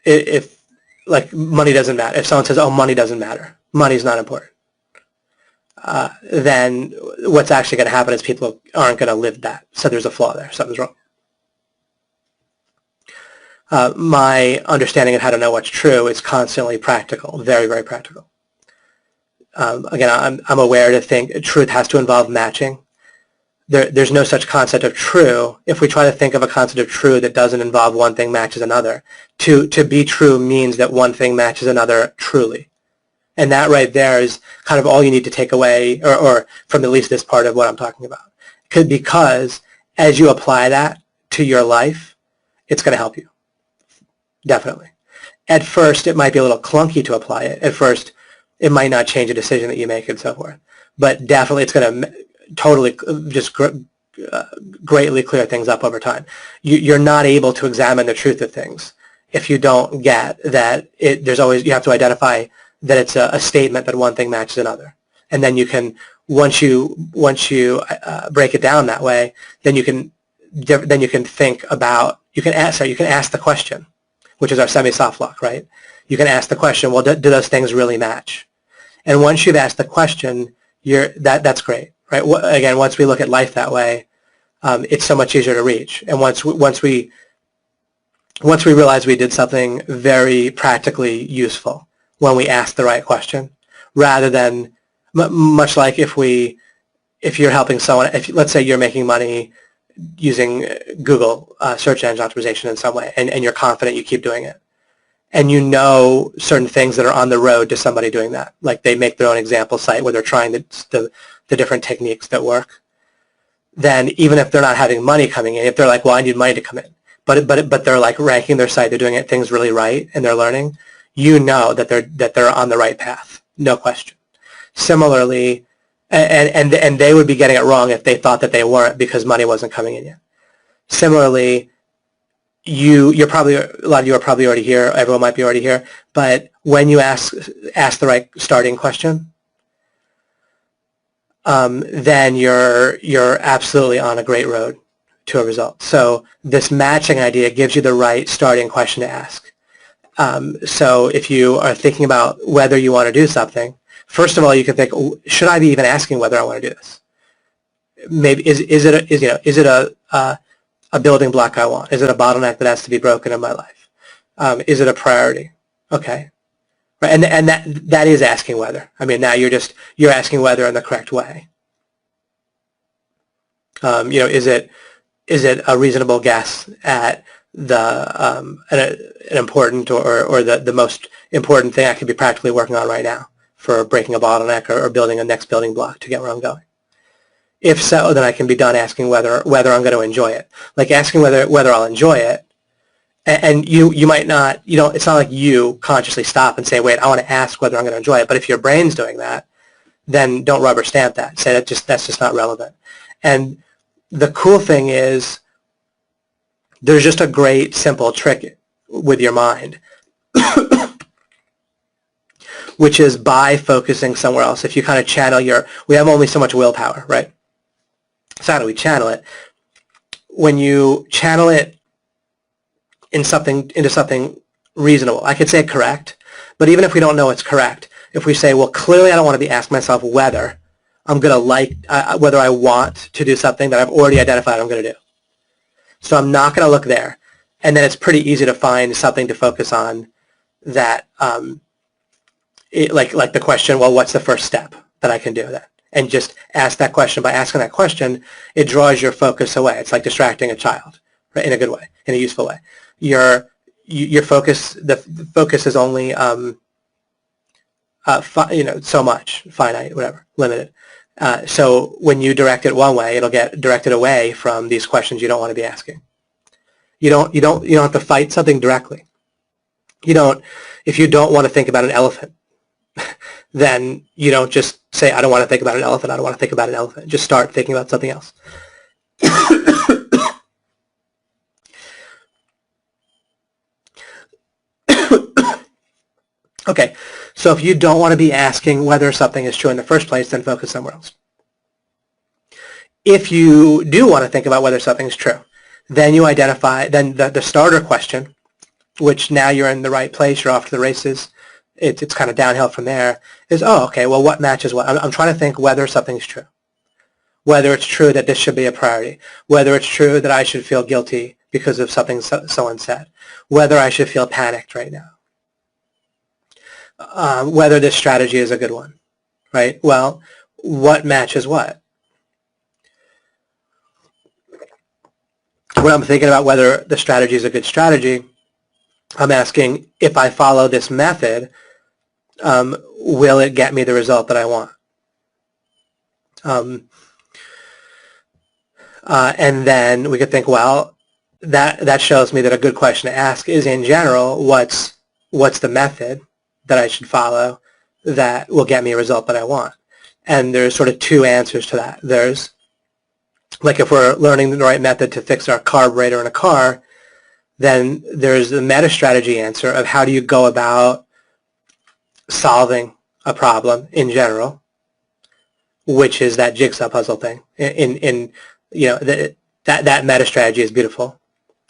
if like money doesn't matter, if someone says, oh, money doesn't matter, money's not important, then what's actually going to happen is people aren't going to live that. So there's a flaw there. Something's wrong. My understanding of how to know what's true is constantly practical, very, very practical. Again, I'm aware to think truth has to involve matching. There's no such concept of true. If we try to think of a concept of true that doesn't involve one thing matches another, to be true means that one thing matches another truly. And that right there is kind of all you need to take away, or from at least this part of what I'm talking about. Because as you apply that to your life, it's going to help you. Definitely. At first, it might be a little clunky to apply it. At first, it might not change a decision that you make and so forth. But definitely it's going to totally just greatly clear things up over time. You're not able to examine the truth of things if you don't get that there's always, you have to identify that it's a statement that one thing matches another. And then you can, once you break it down that way, then you can think about, you can ask the question, which is our semi-soft lock, right? You can ask the question, well, do those things really match? And once you've asked the question, that's great, right? Again, once we look at life that way, it's so much easier to reach. And once we realize we did something very practically useful when we asked the right question, rather than much like if you're helping someone, let's say you're making money using Google search engine optimization in some way, and you're confident you keep doing it, and you know certain things that are on the road to somebody doing that, like they make their own example site where they're trying the different techniques that work, then even if they're not having money coming in, if they're like, well, I need money to come in, but they're like ranking their site, they're doing things really right, and they're learning, you know that they're on the right path, no question. Similarly, and they would be getting it wrong if they thought that they weren't because money wasn't coming in yet. Similarly, you're probably, a lot of you are probably already here, everyone might be already here, but when you ask the right starting question, then you're absolutely on a great road to a result. So this matching idea gives you the right starting question to ask. So if you are thinking about whether you want to do something, first of all, you can think, should I be even asking whether I want to do this? Maybe is it a building block I want? Is it a bottleneck that has to be broken in my life? Is it a priority? Okay, right, and that is asking whether. I mean, now you're asking whether in the correct way. Is it a reasonable guess at an important or the most important thing I could be practically working on right now for breaking a bottleneck or building a next building block to get where I'm going? If so, then I can be done asking whether I'm going to enjoy it. Like asking whether I'll enjoy it, and you might not, it's not like you consciously stop and say, wait, I want to ask whether I'm going to enjoy it. But if your brain's doing that, then don't rubber stamp that. Say that's just not relevant. And the cool thing is, there's just a great simple trick with your mind, which is by focusing somewhere else. If you kind of channel we have only so much willpower, right? So how do we channel it? when you channel it into something reasonable, I could say correct, but even if we don't know it's correct, if we say, well, clearly I don't want to be asking myself whether I'm going to whether I want to do something that I've already identified I'm going to do. So I'm not going to look there. And then it's pretty easy to find something to focus on that, like the question, well, what's the first step that I can do that? And just ask that question. By asking that question, it draws your focus away. It's like distracting a child, right? In a good way, in a useful way. Your focus, the focus is only, so much, finite, whatever, limited. So when you direct it one way, it'll get directed away from these questions you don't want to be asking. You don't have to fight something directly. If you don't want to think about an elephant, then you don't just say, I don't want to think about an elephant, I don't want to think about an elephant. Just start thinking about something else. Okay, so if you don't want to be asking whether something is true in the first place, then focus somewhere else. If you do want to think about whether something is true, then you identify, then the starter question, which now you're in the right place, you're off to the races, it's kind of downhill from there, is, oh, okay, well, what matches what? I'm trying to think whether something's true. Whether it's true that this should be a priority. Whether it's true that I should feel guilty because of something someone said. Whether I should feel panicked right now. Whether this strategy is a good one, right? Well, what matches what? When I'm thinking about whether the strategy is a good strategy, I'm asking, if I follow this method, will it get me the result that I want? And then we could think, well, that shows me that a good question to ask is, in general, what's the method that I should follow that will get me a result that I want? And there's sort of two answers to that. There's, like, if we're learning the right method to fix our carburetor in a car, then there's the meta-strategy answer of how do you go about solving a problem in general, which is that jigsaw puzzle thing. That meta-strategy is beautiful.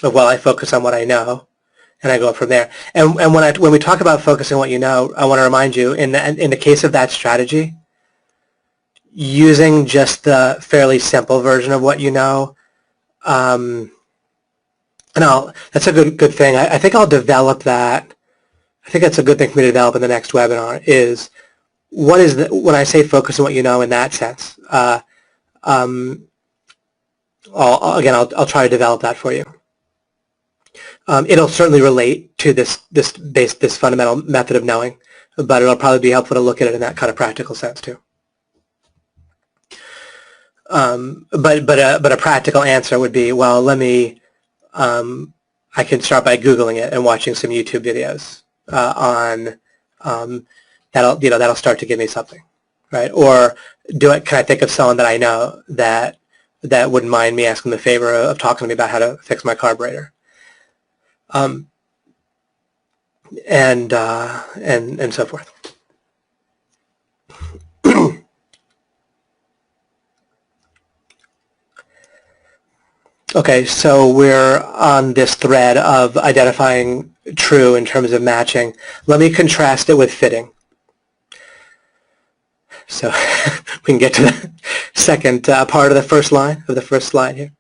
Of, well, I focus on what I know, and I go from there. And when we talk about focusing on what you know, I want to remind you, in the case of that strategy, using just the fairly simple version of what you know, that's a good thing. I think I'll develop that. I think that's a good thing for me to develop in the next webinar, is what is when I say focus on what you know in that sense. I'll try to develop that for you. It'll certainly relate to this fundamental method of knowing, but it'll probably be helpful to look at it in that kind of practical sense too. But a practical answer would be, well, let me. I can start by Googling it and watching some YouTube videos that'll start to give me something, right? Or can I think of someone that I know that wouldn't mind me asking the favor of talking to me about how to fix my carburetor, and so forth. Okay, so we're on this thread of identifying true in terms of matching. Let me contrast it with fitting. So we can get to the second part of the first line, of the first slide here.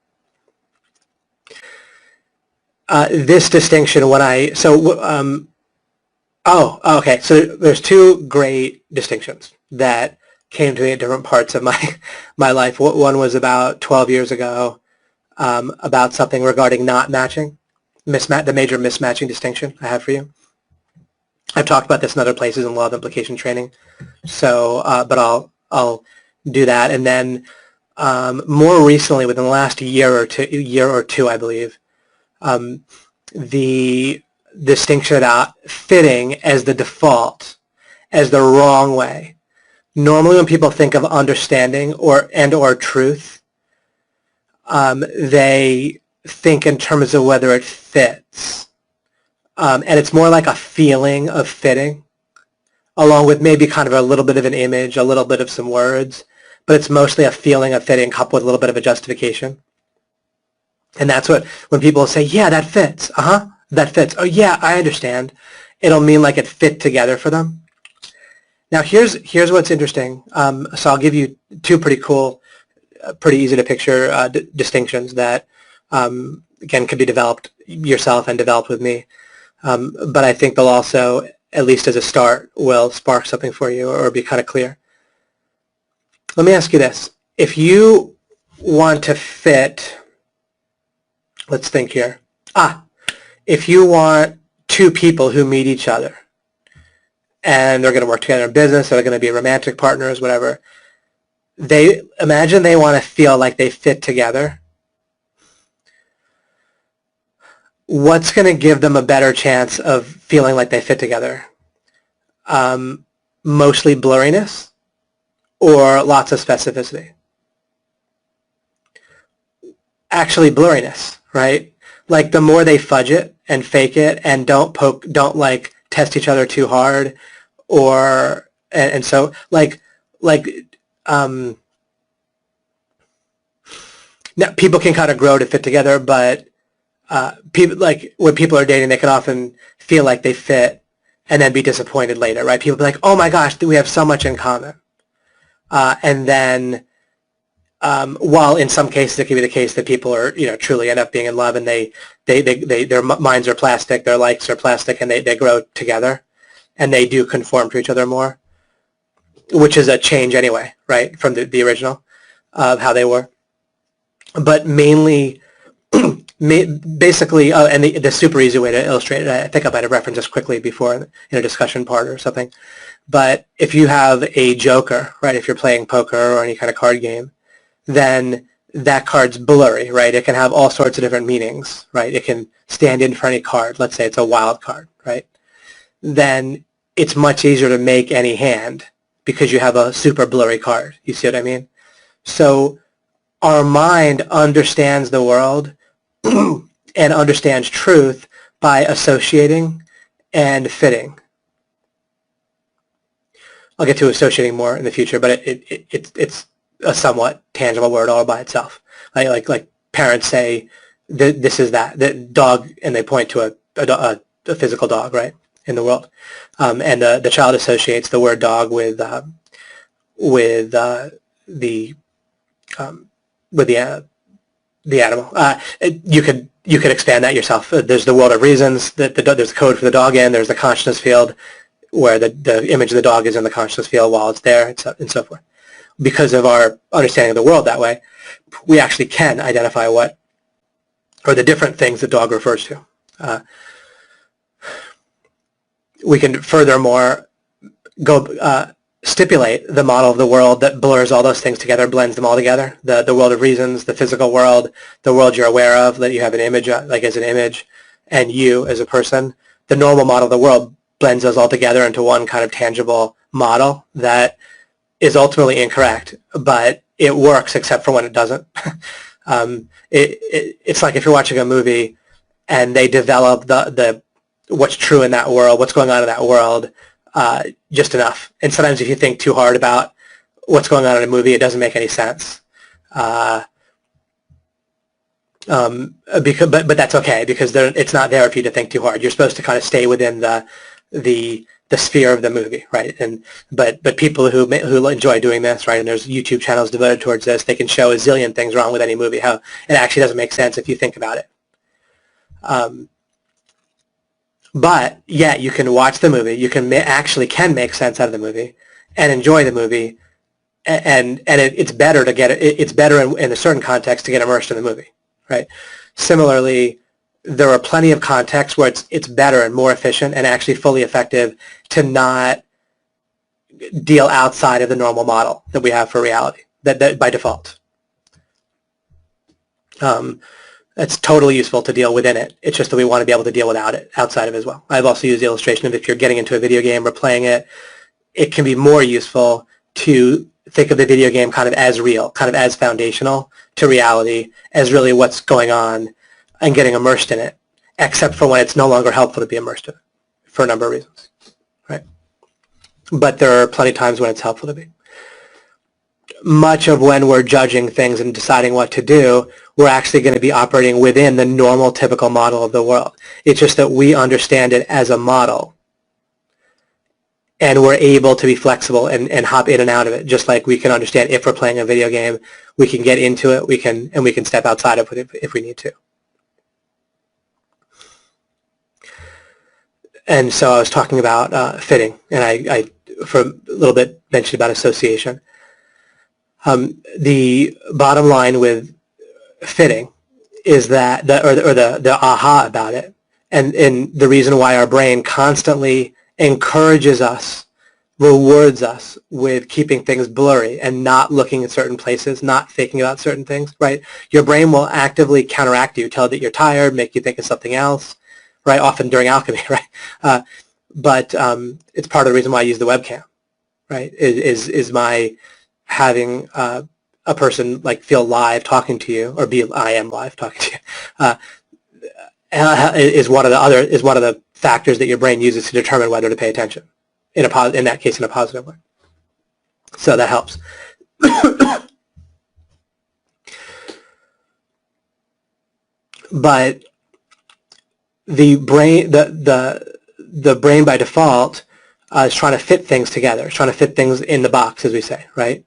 This distinction, okay, so there's two great distinctions that came to me at different parts of my life. One was about 12 years ago, about something regarding not matching, the major mismatching distinction I have for you. I've talked about this in other places in law of implication training, so but I'll do that. And then more recently, within the last year or two, I believe, the distinction about fitting as the default, as the wrong way. Normally, when people think of understanding or truth, they think in terms of whether it fits. And it's more like a feeling of fitting, along with maybe kind of a little bit of an image, a little bit of some words, but it's mostly a feeling of fitting coupled with a little bit of a justification. And that's what, when people say, yeah, that fits, that fits, oh yeah, I understand, it'll mean like it fit together for them. Now here's what's interesting. So I'll give you two pretty cool, pretty easy to picture distinctions that, again, could be developed yourself and developed with me. But I think they'll also, at least as a start, will spark something for you or be kind of clear. Let me ask you this. If you want to fit, let's think here. If you want two people who meet each other and they're going to work together in business, or they're going to be romantic partners, whatever, imagine they want to feel like they fit together. What's going to give them a better chance of feeling like they fit together? Mostly blurriness or lots of specificity? Actually blurriness, right? Like the more they fudge it and fake it and don't like test each other too hard, and so now people can kind of grow to fit together, but people, like when people are dating, they can often feel like they fit and then be disappointed later, right? People be like, oh my gosh, we have so much in common. And then, while in some cases it can be the case that people are, truly end up being in love, and their minds are plastic, their likes are plastic, and they grow together, and they do conform to each other more, which is a change anyway, right, from the original of how they were. But mainly, basically, and the super easy way to illustrate it, I think I might have referenced this quickly before in a discussion part or something, but if you have a joker, right, if you're playing poker or any kind of card game, then that card's blurry, right? It can have all sorts of different meanings, right? It can stand in for any card. Let's say it's a wild card, right? Then it's much easier to make any hand because you have a super blurry card. You see what I mean? So our mind understands the world and understands truth by associating and fitting. I'll get to associating more in the future, but it's a somewhat tangible word all by itself. Like parents say, this is that dog, and they point to a physical dog, right, in the world, and the child associates the word dog with the animal. You could expand that yourself. There's the world of reasons. There's code for the dog in. There's the consciousness field, where the image of the dog is in the consciousness field while it's there, and so forth. Because of our understanding of the world that way, we actually can identify what are the different things the dog refers to. We can furthermore stipulate the model of the world that blurs all those things together, blends them all together. The world of reasons, the physical world, the world you're aware of, that you have an image, like as an image, and you as a person. The normal model of the world blends those all together into one kind of tangible model that is ultimately incorrect, but it works except for when it doesn't. It's like if you're watching a movie and they develop the what's true in that world, what's going on in that world, just enough. And sometimes if you think too hard about what's going on in a movie, it doesn't make any sense. But that's okay, because it's not there for you to think too hard. You're supposed to kind of stay within the sphere of the movie, right? But people who enjoy doing this, right? And there's YouTube channels devoted towards this. They can show a zillion things wrong with any movie. How it actually doesn't make sense if you think about it. But yeah, you can watch the movie. You can actually make sense out of the movie and enjoy the movie, and it's better to get it. It's better in a certain context to get immersed in the movie, right? Similarly, there are plenty of contexts where it's better and more efficient and actually fully effective to not deal outside of the normal model that we have for reality, that by default. It's totally useful to deal within it. It's just that we want to be able to deal without it, outside of it as well. I've also used the illustration of if you're getting into a video game or playing it, it can be more useful to think of the video game kind of as real, kind of as foundational to reality, as really what's going on and getting immersed in it, except for when it's no longer helpful to be immersed in it for a number of reasons, right? But there are plenty of times when it's helpful to be. much of when we're judging things and deciding what to do, we're actually going to be operating within the normal, typical model of the world. It's just that we understand it as a model, and we're able to be flexible and hop in and out of it, just like we can understand if we're playing a video game, we can get into it, we can step outside of it if we need to. And so I was talking about fitting, and I for a little bit mentioned about association. The bottom line with fitting is that, the aha about it, and the reason why our brain constantly encourages us, rewards us with keeping things blurry and not looking at certain places, not thinking about certain things, right? Your brain will actively counteract you, tell you that you're tired, make you think of something else, right? Often during alchemy, right? But it's part of the reason why I use the webcam, right? Is my having a person like feel live talking to you, or I am live talking to you, is one of the factors that your brain uses to determine whether to pay attention. In that case, in a positive way. So that helps. But the brain, the brain by default is trying to fit things together. It's trying to fit things in the box, as we say, right?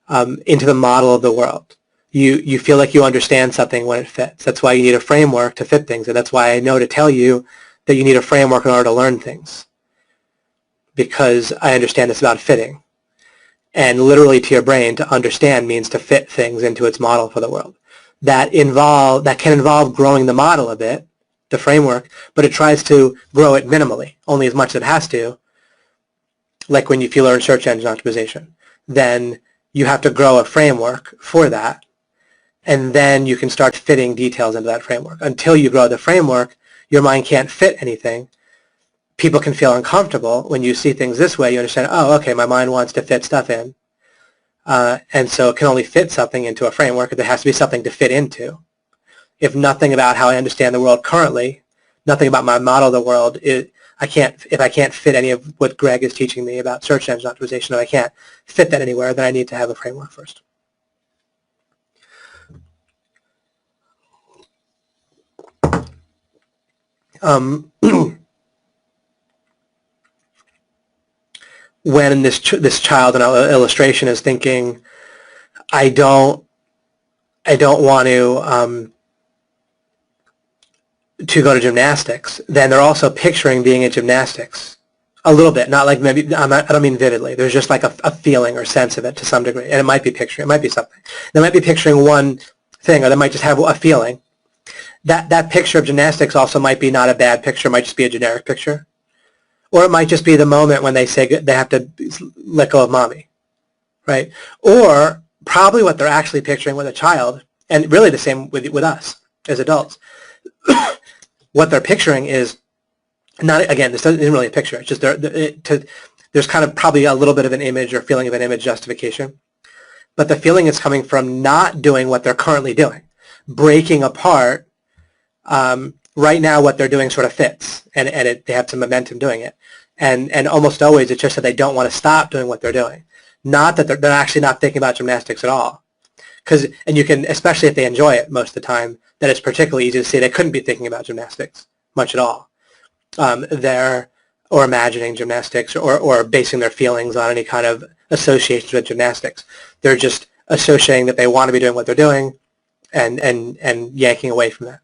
Into the model of the world. You feel like you understand something when it fits. That's why you need a framework to fit things, and that's why I know to tell you that you need a framework in order to learn things, because I understand it's about fitting. And literally to your brain, to understand means to fit things into its model for the world. That can involve growing the model a bit, the framework, but it tries to grow it minimally, only as much as it has to. Like when you learn search engine optimization, then you have to grow a framework for that, and then you can start fitting details into that framework. Until you grow the framework, your mind can't fit anything. People can feel uncomfortable when you see things this way. You understand, oh, okay, my mind wants to fit stuff in, and so it can only fit something into a framework. There has to be something to fit into. If nothing about how I understand the world currently, nothing about my model of the world, if I can't fit any of what Greg is teaching me about search engine optimization, if I can't fit that anywhere, then I need to have a framework first. When this child in our illustration is thinking, I don't want to go to gymnastics, then they're also picturing being in gymnastics a little bit, not like maybe, I don't mean vividly. There's just like a feeling or sense of it to some degree, and it might be picturing, it might be something. They might be picturing one thing, or they might just have a feeling. That picture of gymnastics also might be not a bad picture, it might just be a generic picture. Or it might just be the moment when they say they have to let go of mommy, right? Or probably what they're actually picturing with a child, and really the same with us as adults. What they're picturing is not, again, this isn't really a picture. It's just there's kind of probably a little bit of an image or feeling of an image justification. But the feeling is coming from not doing what they're currently doing, breaking apart. Right now what they're doing sort of fits, and they have some momentum doing it. And almost always it's just that they don't want to stop doing what they're doing. Not that they're actually not thinking about gymnastics at all. And you can, especially if they enjoy it most of the time, then it's particularly easy to see they couldn't be thinking about gymnastics much at all. Or imagining gymnastics, or basing their feelings on any kind of associations with gymnastics. They're just associating that they want to be doing what they're doing and yanking away from that.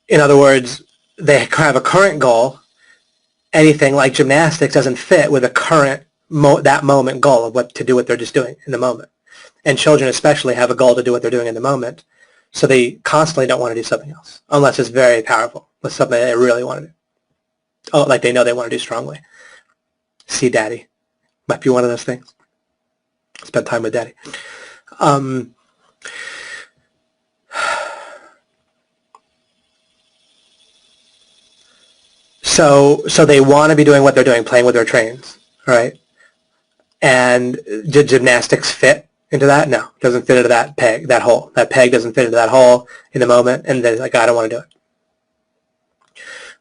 In other words, they have a current goal. Anything like gymnastics doesn't fit with a current that moment goal of what they're just doing in the moment. And children especially have a goal to do what they're doing in the moment, so they constantly don't want to do something else unless it's very powerful, with something they really want to do. Oh, like they know they want to do strongly. See daddy. Might be one of those things. Spend time with daddy. So they want to be doing what they're doing, playing with their trains, right? And did gymnastics fit into that? No, it doesn't fit into that peg, that hole. That peg doesn't fit into that hole in the moment, and they're like, I don't want to do it.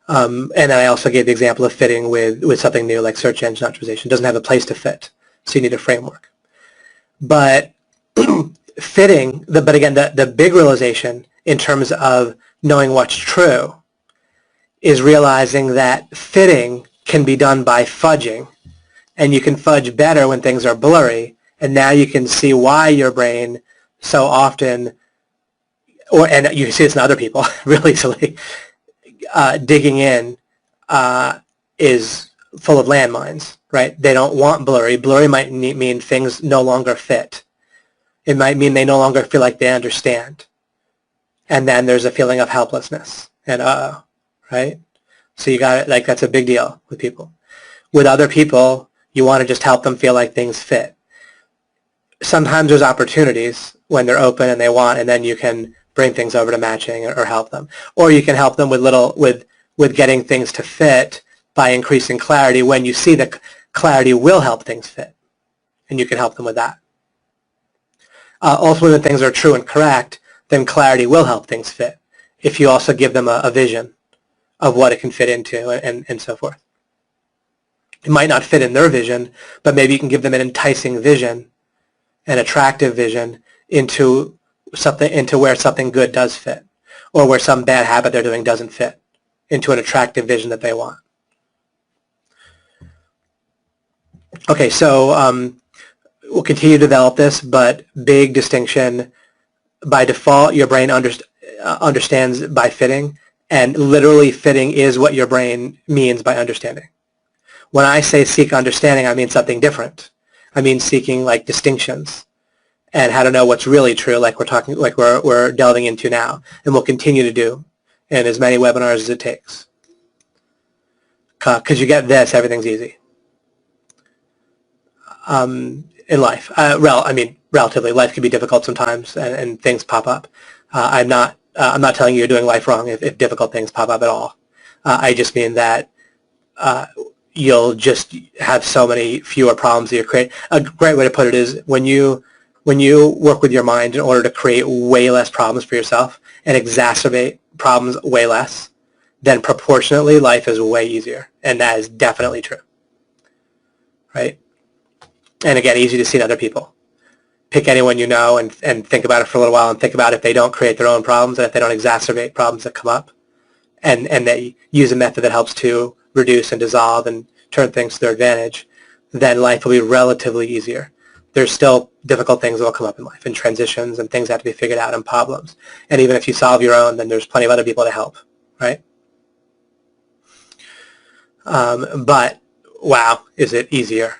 And then I also gave the example of fitting with something new like search engine optimization. It doesn't have a place to fit, so you need a framework. But fitting, but again, the big realization in terms of knowing what's true is realizing that fitting can be done by fudging, and you can fudge better when things are blurry, and now you can see why your brain so often, and you can see this in other people really easily, digging in is full of landmines, right? They don't want blurry. Blurry might mean things no longer fit. It might mean they no longer feel like they understand. And then there's a feeling of helplessness and right? So you got it, like that's a big deal with people. With other people, you want to just help them feel like things fit. Sometimes there's opportunities when they're open and they want, and then you can bring things over to matching or help them. Or you can help them with getting things to fit by increasing clarity when you see that clarity will help things fit. And you can help them with that. Ultimately, when things are true and correct, then clarity will help things fit if you also give them a vision of what it can fit into and so forth. It might not fit in their vision, but maybe you can give them an enticing vision, an attractive vision into where something good does fit, or where some bad habit they're doing doesn't fit, into an attractive vision that they want. Okay, so we'll continue to develop this, but big distinction. By default, your brain understands by fitting, and literally fitting is what your brain means by understanding. When I say seek understanding, I mean something different. I mean seeking like distinctions and how to know what's really true, like we're delving into now, and we'll continue to do in as many webinars as it takes. Because you get this, everything's easy. In life, relatively, life can be difficult sometimes, and things pop up. I'm not telling you you're doing life wrong if difficult things pop up at all. I just mean that you'll just have so many fewer problems that you create. A great way to put it is when you work with your mind in order to create way less problems for yourself and exacerbate problems way less, then proportionately life is way easier, and that is definitely true, right? And again, easy to see in other people. Pick anyone you know and think about it for a little while and think about if they don't create their own problems and if they don't exacerbate problems that come up, and they use a method that helps to reduce and dissolve and turn things to their advantage, then life will be relatively easier. There's still difficult things that will come up in life, and transitions and things that have to be figured out and problems. And even if you solve your own, then there's plenty of other people to help, right? But, wow, is it easier?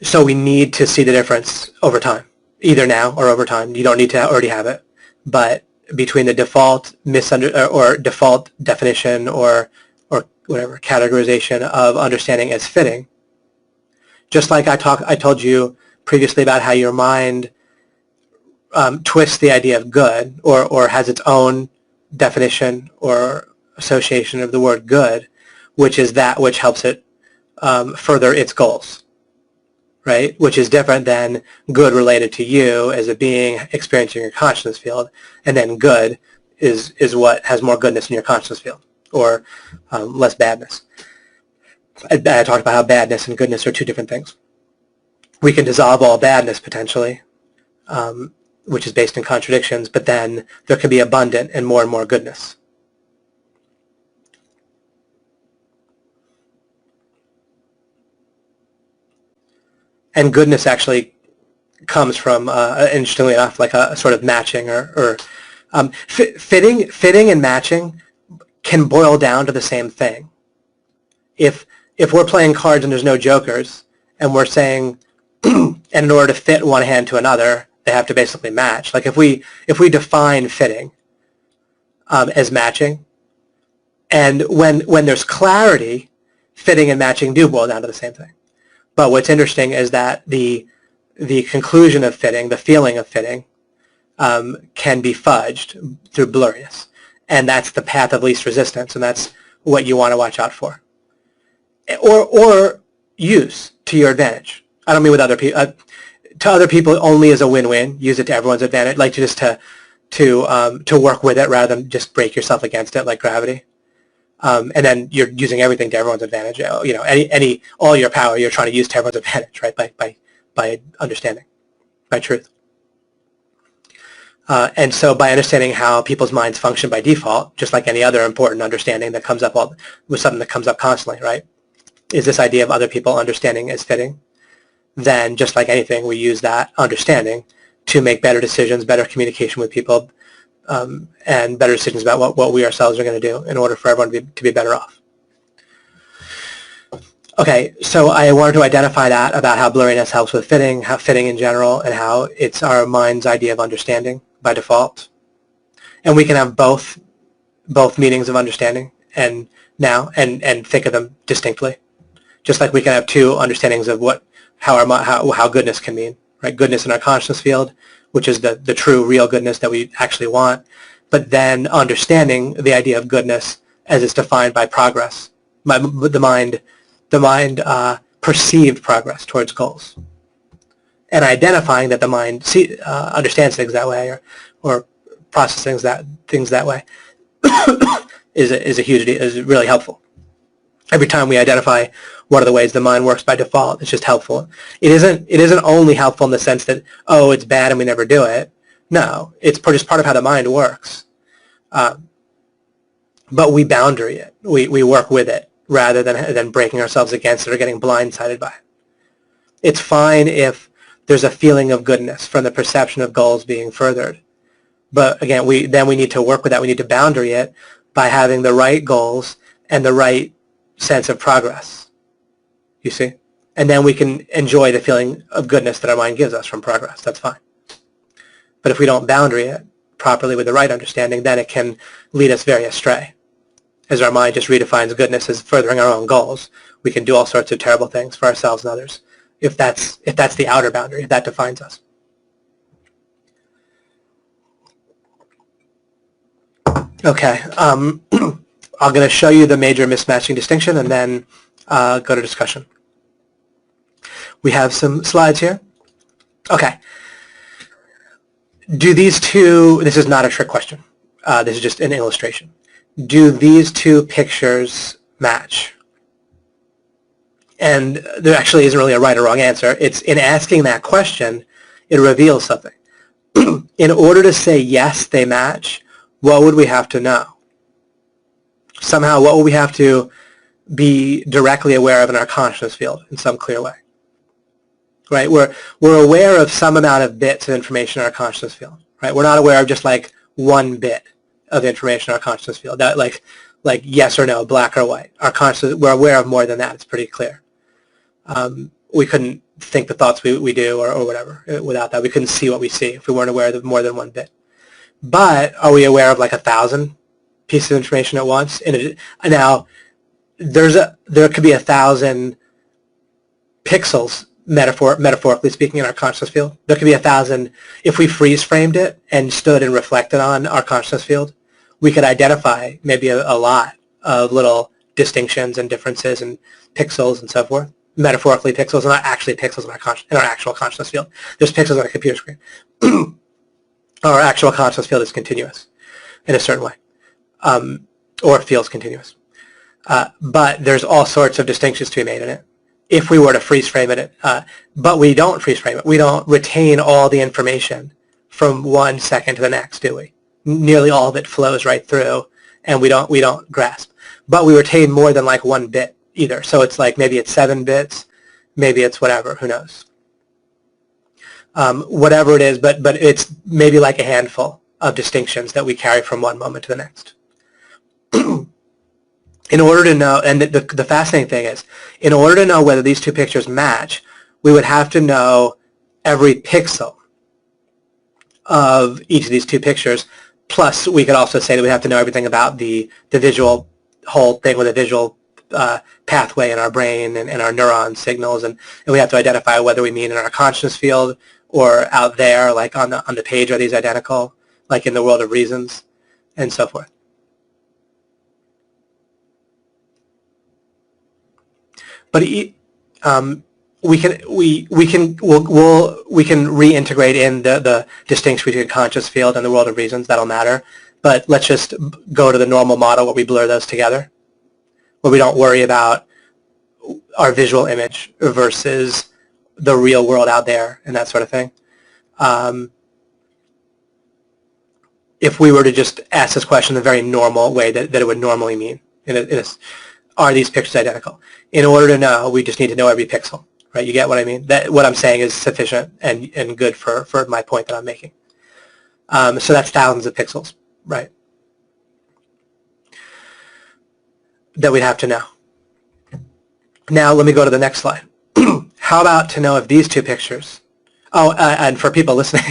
So we need to see the difference over time, either now or over time. You don't need to already have it, but between the default or default definition or whatever categorization of understanding as fitting, just like I told you previously about how your mind twists the idea of good or has its own definition or association of the word good, which is that which helps it further its goals, right? Which is different than good related to you as a being experiencing your consciousness field, and then good is what has more goodness in your consciousness field, or less badness. I talked about how badness and goodness are two different things. We can dissolve all badness potentially, which is based in contradictions, but then there can be abundant and more goodness. And goodness actually comes from, interestingly enough, like a sort of matching or fitting and matching can boil down to the same thing. If we're playing cards and there's no jokers, and we're saying, and in order to fit one hand to another, they have to basically match. Like if we define fitting as matching, and when there's clarity, fitting and matching do boil down to the same thing. But what's interesting is that the conclusion of fitting, the feeling of fitting, can be fudged through blurriness. And that's the path of least resistance, and that's what you want to watch out for. Or use to your advantage. I don't mean with other people. To other people only as a win-win. Use it to everyone's advantage, like to work with it rather than just break yourself against it like gravity. And then you're using everything to everyone's advantage. You know, all your power you're trying to use to everyone's advantage, right? By understanding, by truth. And so by understanding how people's minds function by default, just like any other important understanding that comes up with something that comes up constantly, right? Is this idea of other people understanding as fitting? Then just like anything, we use that understanding to make better decisions, better communication with people, and better decisions about what we ourselves are going to do in order for everyone to be better off. Okay, so I wanted to identify that about how blurriness helps with fitting, how fitting in general, and how it's our mind's idea of understanding by default. And we can have both meanings of understanding and think of them distinctly. Just like we can have two understandings of how goodness can mean, right? Goodness in our consciousness field, which is the true, real goodness that we actually want, but then understanding the idea of goodness as it's defined by progress, the mind perceived progress towards goals, and identifying that the mind understands things that way or processes things that way is really helpful. Every time we identify what are the ways the mind works by default, it's just helpful. It isn't only helpful in the sense that, oh, it's bad and we never do it. No, it's just part of how the mind works. But we boundary it. We work with it rather than breaking ourselves against it or getting blindsided by it. It's fine if there's a feeling of goodness from the perception of goals being furthered. But again, we need to work with that. We need to boundary it by having the right goals and the right sense of progress, you see? And then we can enjoy the feeling of goodness that our mind gives us from progress. That's fine. But if we don't boundary it properly with the right understanding, then it can lead us very astray. As our mind just redefines goodness as furthering our own goals, we can do all sorts of terrible things for ourselves and others if that's the outer boundary, if that defines us. Okay. I'm going to show you the major mismatching distinction and then go to discussion. We have some slides here. Okay. Do these two, this is not a trick question. This is just an illustration. Do these two pictures match? And there actually isn't really a right or wrong answer. It's in asking that question, it reveals something. In order to say yes, they match, what would we have to know? Somehow, what would we have to be directly aware of in our consciousness field in some clear way? Right? We're aware of some amount of bits of information in our consciousness field. Right? We're not aware of just like one bit of information in our consciousness field. That like yes or no, black or white. Our consciousness, we're aware of more than that. It's pretty clear. We couldn't think the thoughts we do or whatever without that. We couldn't see what we see if we weren't aware of more than one bit. But are we aware of like 1,000 pieces of information at once? Now, there could be 1,000 pixels, metaphorically speaking, in our consciousness field. There could be 1,000, if we freeze framed it and stood and reflected on our consciousness field, we could identify maybe a lot of little distinctions and differences and pixels and so forth. Metaphorically pixels, and not actually pixels in our actual consciousness field. There's pixels on a computer screen. Our actual consciousness field is continuous in a certain way, or feels continuous. But there's all sorts of distinctions to be made in it if we were to freeze frame it. But we don't freeze frame it. We don't retain all the information from 1 second to the next, do we? Nearly all of it flows right through, and we don't grasp. But we retain more than like one bit either. So it's like maybe it's 7 bits, maybe it's whatever. Who knows? Whatever it is, but it's maybe like a handful of distinctions that we carry from one moment to the next. In order to know, and the fascinating thing is, in order to know whether these two pictures match, we would have to know every pixel of each of these two pictures. Plus, we could also say that we have to know everything about the visual whole thing with a visual pathway in our brain and our neuron signals, and we have to identify whether we mean in our consciousness field or out there, like on the page, are these identical, like in the world of reasons, and so forth. But we can reintegrate in the distinction between conscious field and the world of reasons. That'll matter. But let's just go to the normal model where we blur those together. where we don't worry about our visual image versus the real world out there and that sort of thing. If we were to just ask this question the very normal way that it would normally mean, are these pictures identical? In order to know, we just need to know every pixel, right? You get what I mean? That what I'm saying is sufficient and good for my point that I'm making. So that's thousands of pixels, right? That we'd have to know. Now let me go to the next slide. How about to know if these two pictures, and for people listening,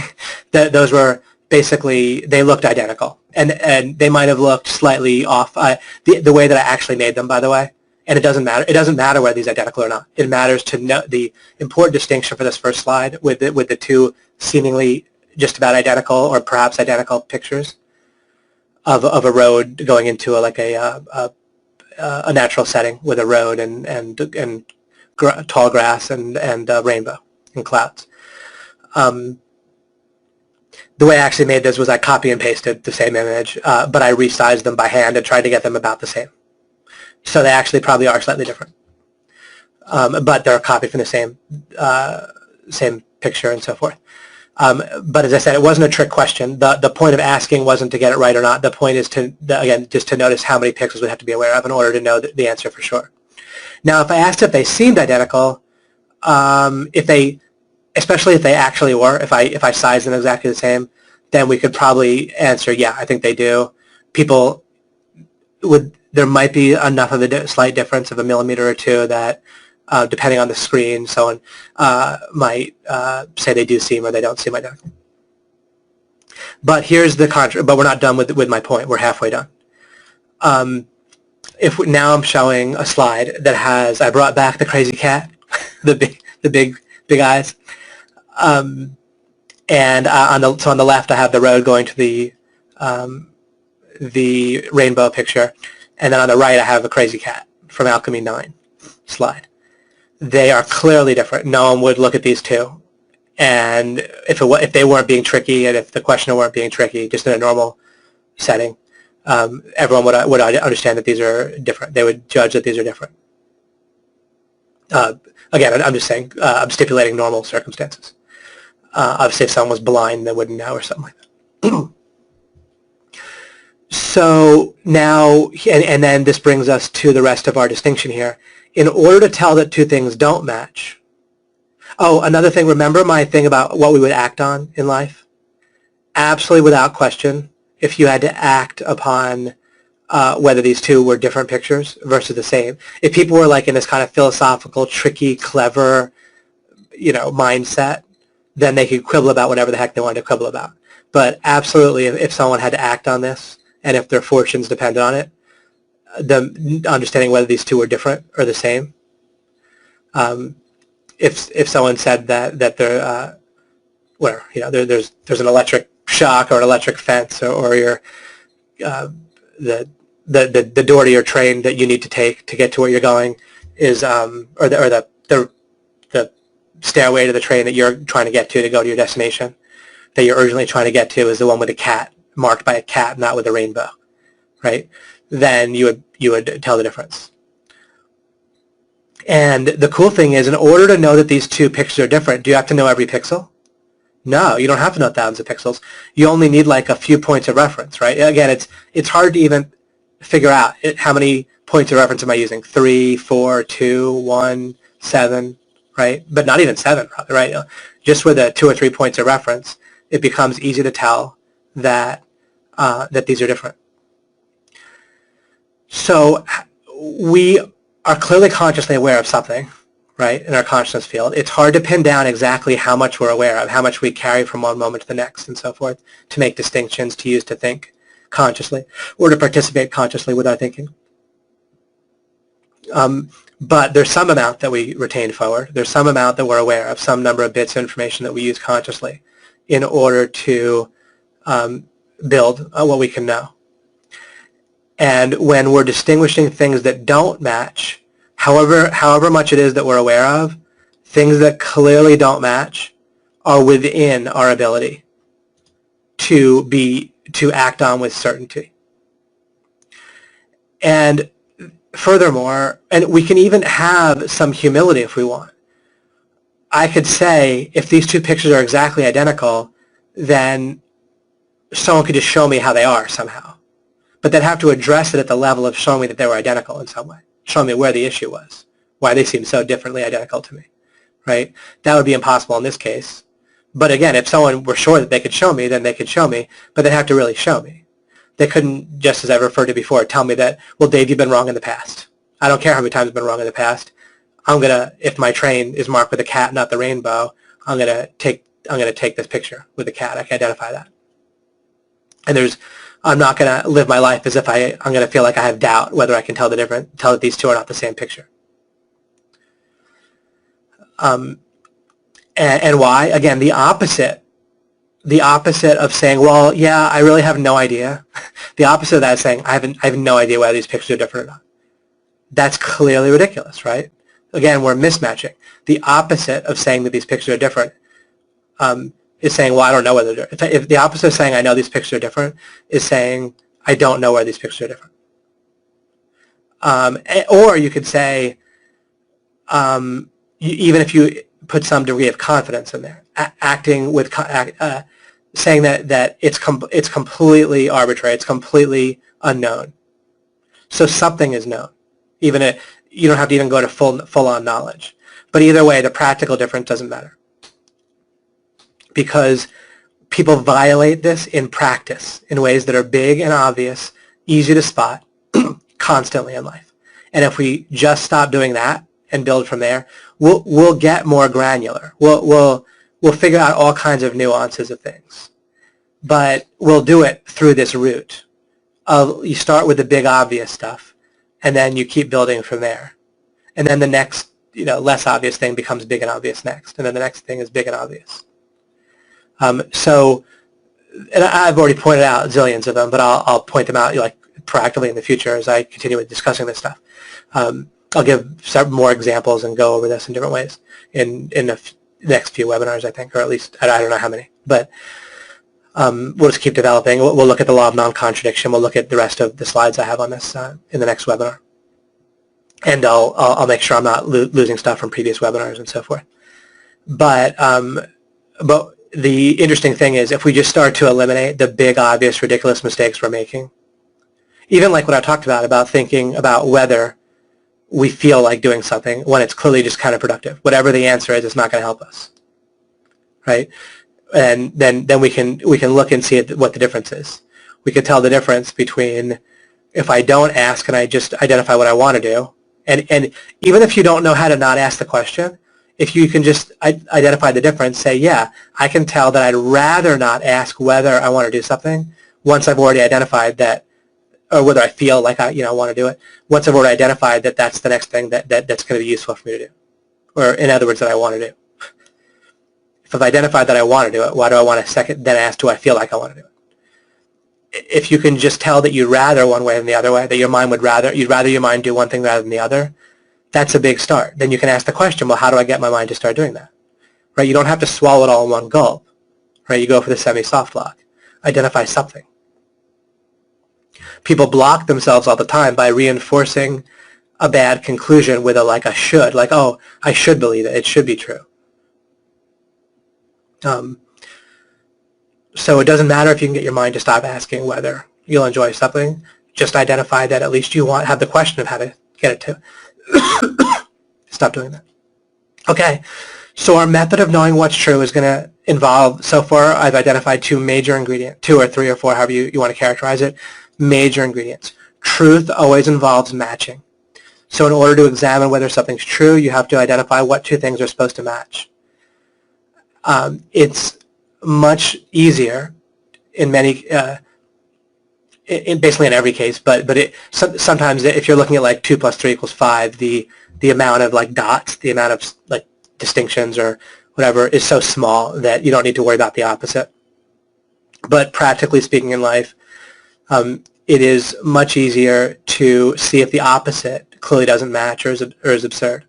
those were basically, they looked identical, and they might have looked slightly off. The way that I actually made them, by the way, and it doesn't matter. It doesn't matter whether these are identical or not. It matters to know the important distinction for this first slide with the two seemingly just about identical or perhaps identical pictures of a road going into a natural setting with a road and tall grass and rainbow and clouds. The way I actually made this was I copy and pasted the same image, but I resized them by hand and tried to get them about the same. So they actually probably are slightly different, but they're copied from the same picture and so forth. But as I said, it wasn't a trick question. The point of asking wasn't to get it right or not. The point is again, just to notice how many pixels we have to be aware of in order to know the answer for sure. Now, if I asked if they seemed identical, especially if they actually were, if I sized them exactly the same, then we could probably answer, yeah, I think they do. There might be enough of a slight difference of a millimeter or two that, depending on the screen, someone might say they do seem or they don't seem identical. But here's the but we're not done with my point. We're halfway done. Now I'm showing a slide that has, I brought back the crazy cat, the big eyes. And so on the left, I have the road going to the rainbow picture, and then on the right, I have a crazy cat from Alchemy 9 slide. They are clearly different. No one would look at these two, and if they weren't being tricky, and if the questioner weren't being tricky, just in a normal setting, everyone would understand that these are different. They would judge that these are different. Again, I'm just saying, I'm stipulating normal circumstances. Obviously, if someone was blind, they wouldn't know or something like that. So now, and then this brings us to the rest of our distinction here. In order to tell that two things don't match, another thing, remember my thing about what we would act on in life? Absolutely without question, if you had to act upon whether these two were different pictures versus the same. If people were like in this kind of philosophical, tricky, clever, mindset, then they could quibble about whatever the heck they wanted to quibble about. But absolutely, if someone had to act on this, and if their fortunes depended on it, the understanding whether these two were different or the same. If someone said that they're there's an electric shock or an electric fence or your the door to your train that you need to take to get to where you're going is or the stairway to the train that you're trying to get to go to your destination that you're urgently trying to get to is the one with a cat, marked by a cat, not with a rainbow, right? Then you would tell the difference. And the cool thing is, in order to know that these two pictures are different, do you have to know every pixel? No, you don't have to know thousands of pixels. You only need like a few points of reference, right? Again, it's hard to even figure out how many points of reference am I using? 3, 4, 2, 1, 7, right? But not even 7, right? Just with 2 or 3 points of reference, it becomes easy to tell that that these are different. So we are clearly consciously aware of something, right, in our consciousness field. It's hard to pin down exactly how much we're aware of, how much we carry from one moment to the next and so forth, to make distinctions, to use to think consciously, or to participate consciously with our thinking. But there's some amount that we retain forward. There's some amount that we're aware of, some number of bits of information that we use consciously in order to build what we can know. And when we're distinguishing things that don't match, however much it is that we're aware of, things that clearly don't match are within our ability to act on with certainty. And furthermore, and we can even have some humility if we want. I could say, if these two pictures are exactly identical, then someone could just show me how they are somehow. But they'd have to address it at the level of showing me that they were identical in some way, showing me where the issue was, why they seem so differently identical to me, right? That would be impossible in this case. But again, if someone were sure that they could show me, then they could show me, but they'd have to really show me. They couldn't, just as I referred to before, tell me that, well, Dave, you've been wrong in the past. I don't care how many times I've been wrong in the past. I'm going to, if my train is marked with a cat, not the rainbow, I'm going to take this picture with a cat. I can identify that. And I'm not going to live my life as if I'm going to feel like I have doubt whether I can tell that these two are not the same picture. And why? Again, the opposite of saying, well, yeah, I really have no idea. The opposite of that is saying, I have no idea whether these pictures are different or not. That's clearly ridiculous, right? Again, we're mismatching. The opposite of saying that these pictures are different is saying, well, I don't know whether they're different. If the opposite of saying I know these pictures are different is saying I don't know where these pictures are different. Or you could say, even if you put some degree of confidence in there, acting with saying that it's completely arbitrary, it's completely unknown. So something is known, even if you don't have to even go to full-on knowledge. But either way, the practical difference doesn't matter, because people violate this in practice in ways that are big and obvious, easy to spot, constantly in life. And if we just stop doing that and build from there, we'll get more granular. We'll figure out all kinds of nuances of things, but we'll do it through this route of you start with the big obvious stuff, and then you keep building from there, and then the next less obvious thing becomes big and obvious next, and then the next thing is big and obvious. So, and I've already pointed out zillions of them, but I'll point them out proactively in the future as I continue with discussing this stuff. I'll give several more examples and go over this in different ways in the next few webinars, I think, or at least I don't know how many, but we'll just keep developing. We'll look at the law of non-contradiction. We'll look at the rest of the slides I have on this in the next webinar, and I'll make sure I'm not losing stuff from previous webinars and so forth. But the interesting thing is, if we just start to eliminate the big, obvious, ridiculous mistakes we're making, even like what I talked about thinking about whether we feel like doing something when it's clearly just counterproductive. Whatever the answer is, it's not going to help us, right? And then we can look and see what the difference is. We can tell the difference between if I don't ask and I just identify what I want to do, and even if you don't know how to not ask the question, if you can just identify the difference, say, yeah, I can tell that I'd rather not ask whether I want to do something once I've already identified that, or whether I feel like I want to do it. Once I've already identified that that's the next thing that's going to be useful for me to do, or in other words, that I want to do. If I've identified that I want to do it, why do I want to then ask, do I feel like I want to do it? If you can just tell that you'd rather one way than the other way, that your mind you'd rather your mind do one thing rather than the other, that's a big start. Then you can ask the question, well, how do I get my mind to start doing that? Right? You don't have to swallow it all in one gulp. Right? You go for the semi-soft block. Identify something. People block themselves all the time by reinforcing a bad conclusion with a should, like, oh, I should believe it. It should be true. So it doesn't matter if you can get your mind to stop asking whether you'll enjoy something. Just identify that at least you have the question of how to get it to. Stop doing that. Okay, so our method of knowing what's true is going to involve, so far I've identified two major ingredients, 2 or 3 or 4, however you want to characterize it, major ingredients. Truth always involves matching. So in order to examine whether something's true, you have to identify what two things are supposed to match. It's much easier in many, basically in every case, but sometimes if you're looking at 2 + 3 = 5, the amount of dots, the amount of distinctions or whatever is so small that you don't need to worry about the opposite. But practically speaking in life, it is much easier to see if the opposite clearly doesn't match or is absurd.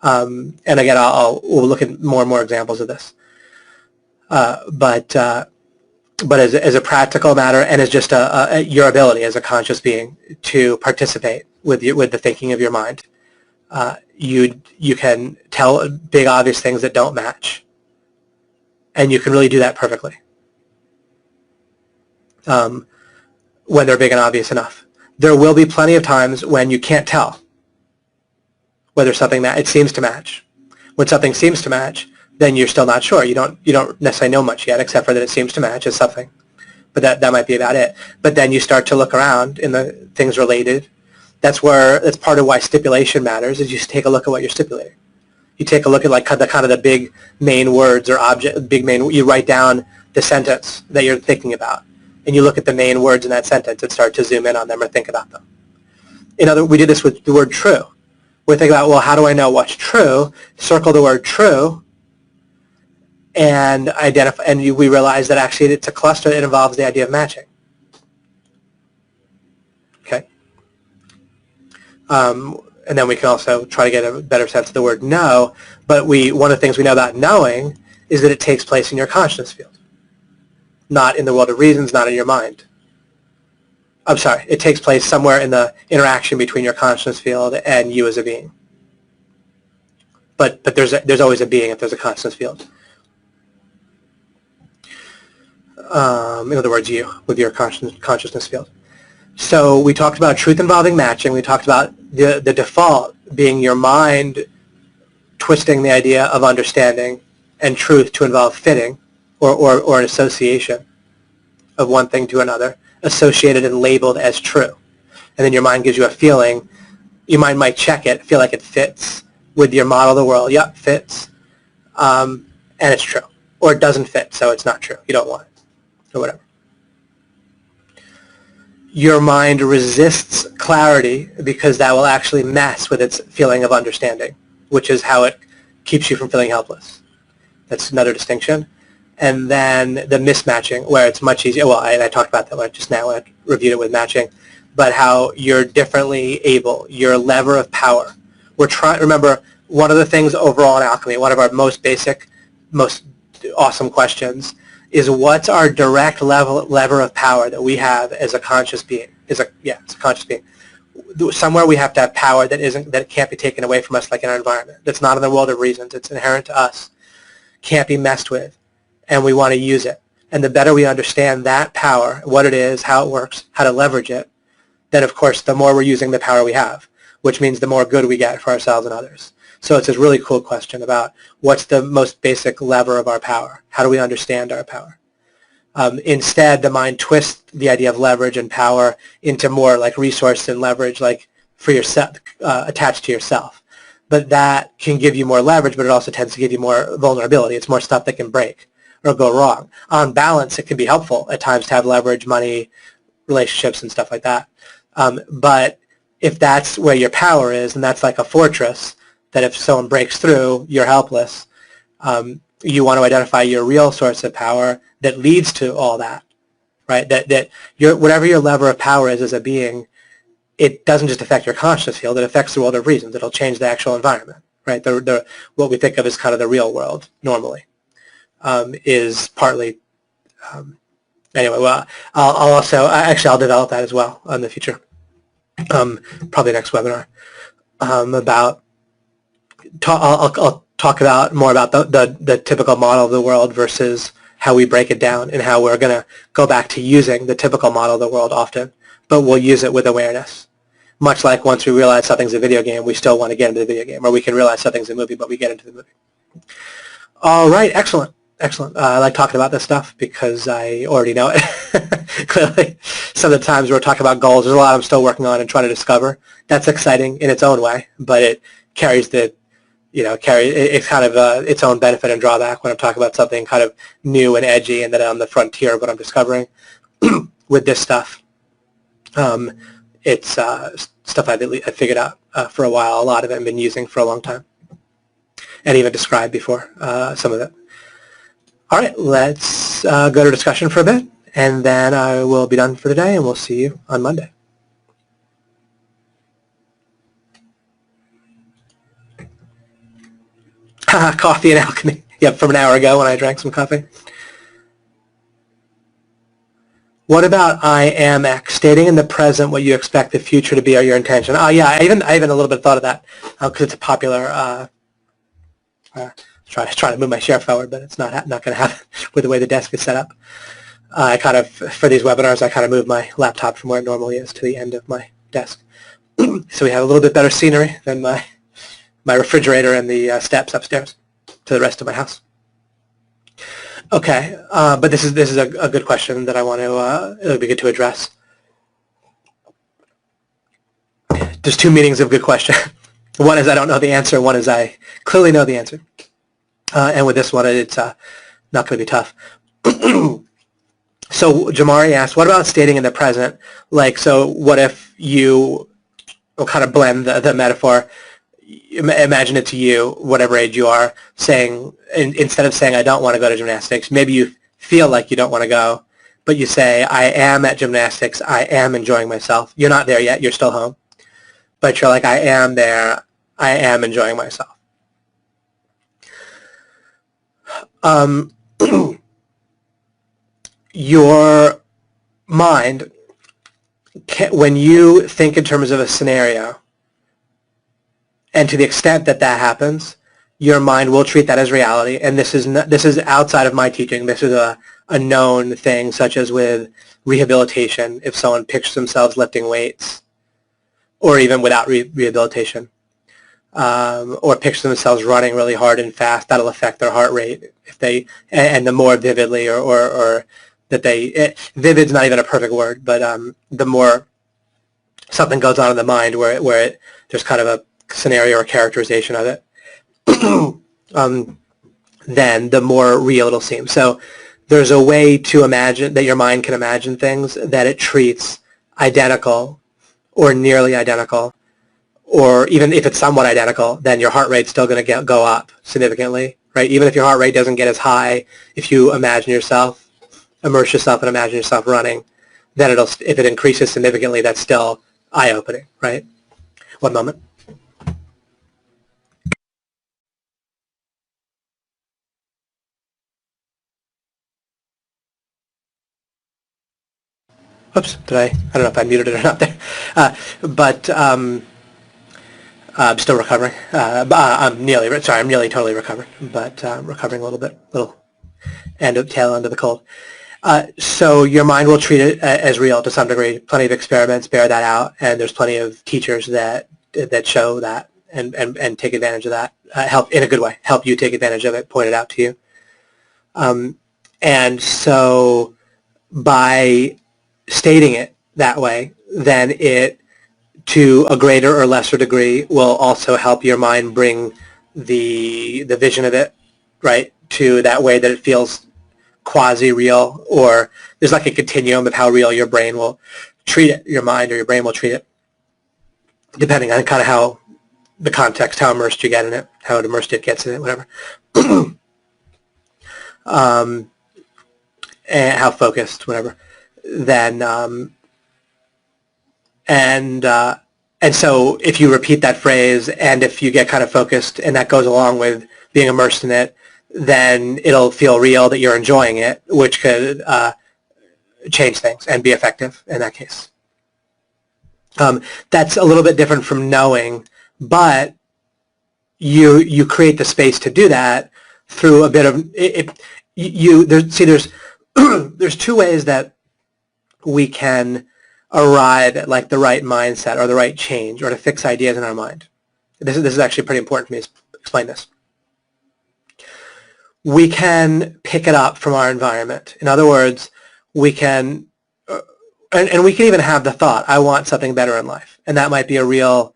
And again, we'll look at more and more examples of this. But as a practical matter, and as just your ability as a conscious being to participate with the thinking of your mind. You can tell big obvious things that don't match, and you can really do that perfectly when they're big and obvious enough. There will be plenty of times when you can't tell whether something it seems to match. When something seems to match, then you're still not sure. You don't necessarily know much yet, except for that it seems to match as something. But that might be about it. But then you start to look around in the things related. That's part of why stipulation matters. Is you take a look at what you're stipulating. You take a look at like the big main words or you write down the sentence that you're thinking about, and you look at the main words in that sentence and start to zoom in on them or think about them. We did this with the word true. We think about, well, how do I know what's true? Circle the word true, and identify. And we realize that actually it's a cluster that involves the idea of matching. Okay. And then we can also try to get a better sense of the word know. But one of the things we know about knowing is that it takes place in your consciousness field, not in the world of reasons, not in your mind. I'm sorry, it takes place somewhere in the interaction between your consciousness field and you as a being. But there's always a being if there's a consciousness field. In other words, you with your consciousness field. So we talked about truth involving matching. We talked about the default being your mind twisting the idea of understanding and truth to involve fitting or an association of one thing to another, associated and labeled as true. And then your mind gives you a feeling. Your mind might check it, feel like it fits with your model of the world. Yep, fits, and it's true. Or it doesn't fit, so it's not true. You don't want it, or whatever. Your mind resists clarity because that will actually mess with its feeling of understanding, which is how it keeps you from feeling helpless. That's another distinction. And then the mismatching, where it's much easier. Well, I talked about that just now. I reviewed it with matching. But how you're differently able, your lever of power. Remember, one of the things overall in alchemy, one of our most basic, most awesome questions is what's our direct lever of power that we have as a conscious being? It's a conscious being. Somewhere we have to have power that can't be taken away from us, like in our environment. That's not in the world of reasons. It's inherent to us. Can't be messed with, and we want to use it. And the better we understand that power, what it is, how it works, how to leverage it, then of course the more we're using the power we have, which means the more good we get for ourselves and others. So it's a really cool question about what's the most basic lever of our power? How do we understand our power? Instead, the mind twists the idea of leverage and power into more like resource and leverage, like for yourself, attached to yourself. But that can give you more leverage, but it also tends to give you more vulnerability. It's more stuff that can break or go wrong. On balance, it can be helpful at times to have leverage, money, relationships, and stuff like that. But if that's where your power is, and that's like a fortress, that if someone breaks through, you're helpless. You want to identify your real source of power that leads to all that, right? Whatever your lever of power is as a being, it doesn't just affect your consciousness field, it affects the world of reasons. It'll change the actual environment, right? What we think of as kind of the real world normally is partly, anyway, well, I'll develop that as well in the future, probably next webinar, I'll talk more about the typical model of the world versus how we break it down and how we're going to go back to using the typical model of the world often, but we'll use it with awareness. Much like once we realize something's a video game, we still want to get into the video game, or we can realize something's a movie, but we get into the movie. All right, excellent. Excellent. I like talking about this stuff because I already know it. Clearly, some of the times we're talking about goals, there's a lot I'm still working on and trying to discover. That's exciting in its own way, but it carries it's kind of its own benefit and drawback when I'm talking about something kind of new and edgy and then on the frontier of what I'm discovering. With this stuff, it's stuff I figured out for a while. A lot of it I've been using for a long time and even described before, some of it. All right, let's go to discussion for a bit, and then I will be done for the day, and we'll see you on Monday. Coffee and alchemy. Yep, from an hour ago when I drank some coffee. What about I am X, stating in the present what you expect the future to be or your intention? Oh yeah, I even a little bit thought of that because it's a popular. Trying to move my chair forward, but it's not going to happen with the way the desk is set up. I kind of, for these webinars, I kind of move my laptop from where it normally is to the end of my desk. So we have a little bit better scenery than my refrigerator and the steps upstairs to the rest of my house. Okay, but this is a good question that I want to, it would be good to address. There's two meanings of good question. One is I don't know the answer, one is I clearly know the answer. And with this one, it's not going to be tough. So Jamari asked, what about stating in the present? Like, so what if you will kind of blend the metaphor? Imagine it's you, whatever age you are, saying, instead of saying, I don't want to go to gymnastics, maybe you feel like you don't want to go, but you say, I am at gymnastics, I am enjoying myself. You're not there yet, you're still home. But you're like, I am there, I am enjoying myself. Your mind, when you think in terms of a scenario, and to the extent that that happens, your mind will treat that as reality. And this is outside of my teaching. This is a known thing, such as with rehabilitation. If someone pictures themselves lifting weights, or even without rehabilitation, or picture themselves running really hard and fast, that'll affect their heart rate if they, and the more vividly, or that they, vivid's not even a perfect word, but the more something goes on in the mind where there's kind of a scenario or characterization of it, then the more real it'll seem. So there's a way to imagine, that your mind can imagine things that it treats identical or nearly identical, or even if it's somewhat identical, then your heart rate's still going to go up significantly, right? Even if your heart rate doesn't get as high, if you imagine yourself, immerse yourself and imagine yourself running, then if it increases significantly, that's still eye-opening, right? One moment. Oops, I don't know if I muted it or not there. I'm still recovering. I'm nearly totally recovered, but recovering a little bit, tail end of the cold. So your mind will treat it as real to some degree. Plenty of experiments bear that out, and there's plenty of teachers that show that and take advantage of that, help in a good way, help you take advantage of it, point it out to you. And so by stating it that way, then it, to a greater or lesser degree, will also help your mind bring the vision of it, right, to that way that it feels quasi-real, or there's like a continuum of how real your brain will treat it, your mind or your brain will treat it, depending on kind of how the context, how immersed you get in it, how immersed it gets in it, whatever. And how focused, whatever. Then, and so if you repeat that phrase, and if you get kind of focused, and that goes along with being immersed in it, then it'll feel real that you're enjoying it, which could change things and be effective in that case. That's a little bit different from knowing, but you create the space to do that through a bit of there's two ways that we can arrive at like the right mindset or the right change, or to fix ideas in our mind. This is actually pretty important for me to explain this. We can pick it up from our environment. In other words, we can, and we can even have the thought, I want something better in life. And that might be a real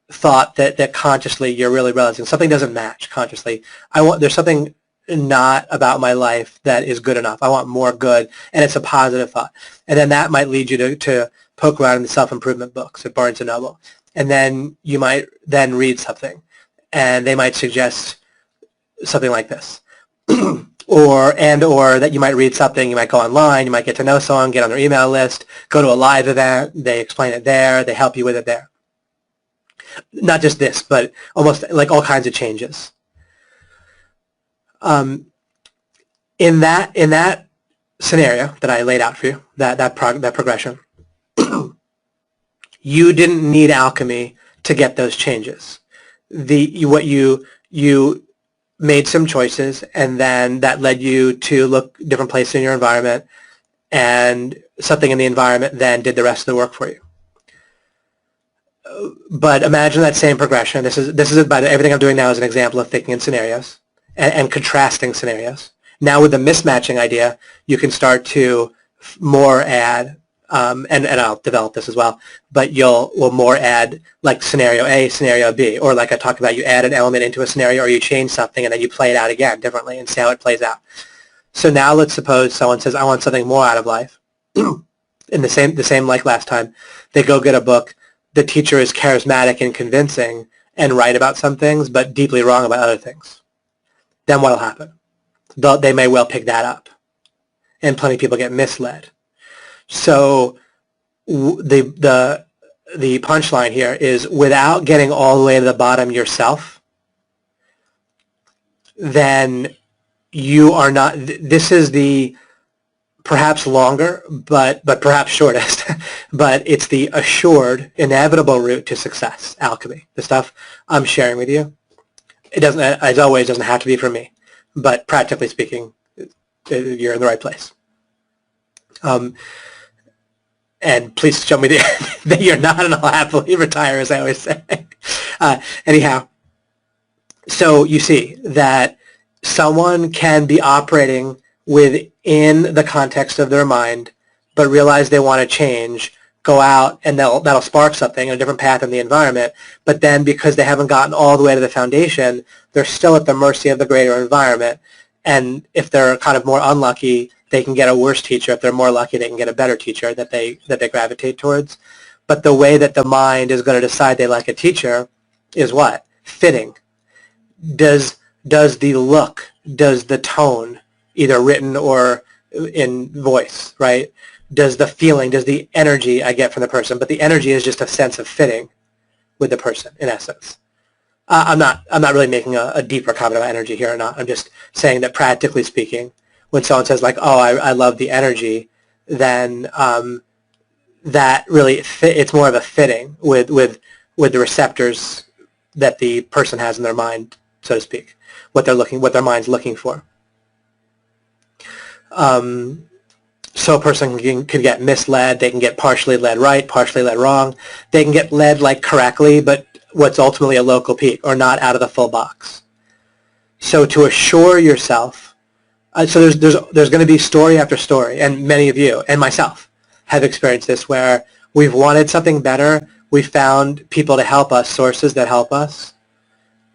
thought that consciously you're really realizing something doesn't match consciously. There's something not about my life that is good enough. I want more good, and it's a positive thought. And then that might lead you to poke around in the self-improvement books at Barnes & Noble. And then you might then read something, and they might suggest something like this. or that you might read something, you might go online, you might get to know someone, get on their email list, go to a live event, they explain it there, they help you with it there. Not just this, but almost like all kinds of changes. In that scenario that I laid out for you, that progression, you didn't need alchemy to get those changes. You made some choices, and then that led you to look different places in your environment, and something in the environment then did the rest of the work for you. But imagine that same progression. This is about everything I'm doing now is an example of thinking in scenarios and contrasting scenarios. Now with the mismatching idea, you can start to more add, and I'll develop this as well, but will more add like scenario A, scenario B, or like I talked about, you add an element into a scenario or you change something and then you play it out again differently and see how it plays out. So now let's suppose someone says, I want something more out of life. In the same like last time, they go get a book. The teacher is charismatic and convincing and right about some things, but deeply wrong about other things. Then what will happen? They may well pick that up, and plenty of people get misled. So the punchline here is, without getting all the way to the bottom yourself, then you are not. This is the perhaps longer, but perhaps shortest, but it's the assured, inevitable route to success, alchemy. The stuff I'm sharing with you, it doesn't, as always, doesn't have to be from me, but practically speaking, you're in the right place. And please show me that you're not, and I'll happily retire, as I always say. Anyhow, so you see that someone can be operating within the context of their mind, but realize they want to change, go out, and that'll spark something in a different path in the environment. But then because they haven't gotten all the way to the foundation, they're still at the mercy of the greater environment. And if they're kind of more unlucky, they can get a worse teacher. If they're more lucky, they can get a better teacher that they gravitate towards. But the way that the mind is going to decide they like a teacher is what? Fitting. Does the look, does the tone, either written or in voice, right? Does the feeling, does the energy I get from the person, but the energy is just a sense of fitting with the person, in essence. I'm not really making a deeper comment about energy here or not. I'm just saying that practically speaking, when someone says like, oh, I love the energy, then that really, it's more of a fitting with the receptors that the person has in their mind, so to speak, what their mind's looking for. So a person can get misled. They can get partially led right, partially led wrong. They can get led like correctly, but what's ultimately a local peak, or not out of the full box. So to assure yourself, so there's going to be story after story, and many of you and myself have experienced this, where we've wanted something better. We found people to help us, sources that help us.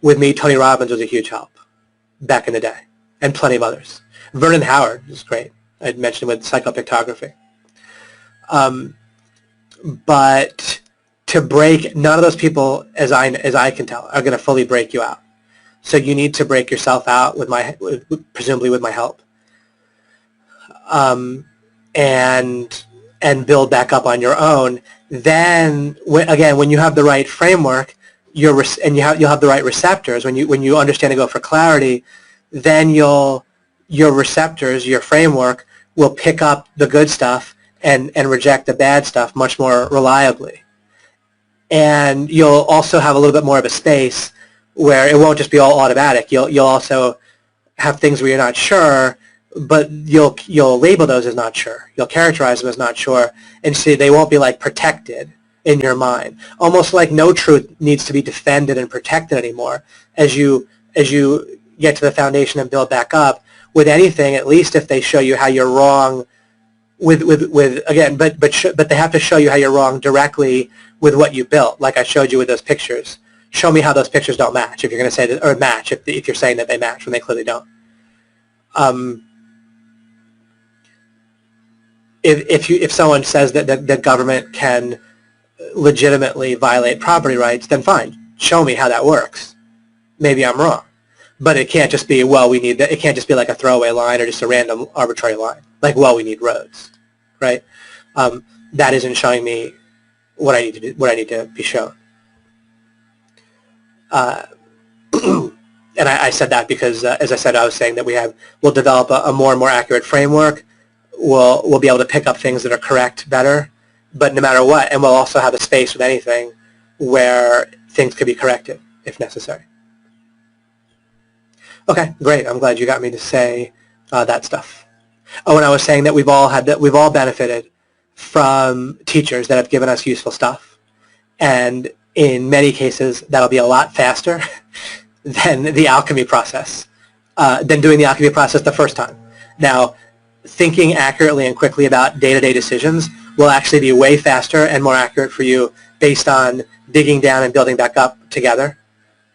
With me, Tony Robbins was a huge help back in the day, and plenty of others. Vernon Howard is great. I'd mentioned with psychopictography. But to break, none of those people, as I can tell, are going to fully break you out. So you need to break yourself out presumably with my help, and build back up on your own. Then again, when you have the right framework, you'll have the right receptors. When you understand to go for clarity, then your receptors, your framework, will pick up the good stuff and reject the bad stuff much more reliably. And you'll also have a little bit more of a space where it won't just be all automatic. You'll also have things where you're not sure, but you'll label those as not sure. You'll characterize them as not sure, and see they won't be like protected in your mind. Almost like no truth needs to be defended and protected anymore. As you get to the foundation and build back up, with anything, at least if they show you how you're wrong, but they have to show you how you're wrong directly with what you built, like I showed you with those pictures. Show me how those pictures don't match, if you're going to say that, or match if you're saying that they match when they clearly don't. If someone says that government can legitimately violate property rights, then fine, show me how that works. Maybe I'm wrong. But it can't just be, well, we need that. It can't just be like a throwaway line or just a random arbitrary line. Like, well, we need roads, right? That isn't showing me what I need to do, what I need to be shown. And I said that because, as I said, I was saying that we'll develop a more and more accurate framework we'll be able to pick up things that are correct better, but no matter what, and we'll also have a space with anything where things could be corrected if necessary. Okay, great. I'm glad you got me to say that stuff. Oh, and I was saying that we've all benefited from teachers that have given us useful stuff, and in many cases that'll be a lot faster than the alchemy process, than doing the alchemy process the first time. Now, thinking accurately and quickly about day-to-day decisions will actually be way faster and more accurate for you based on digging down and building back up together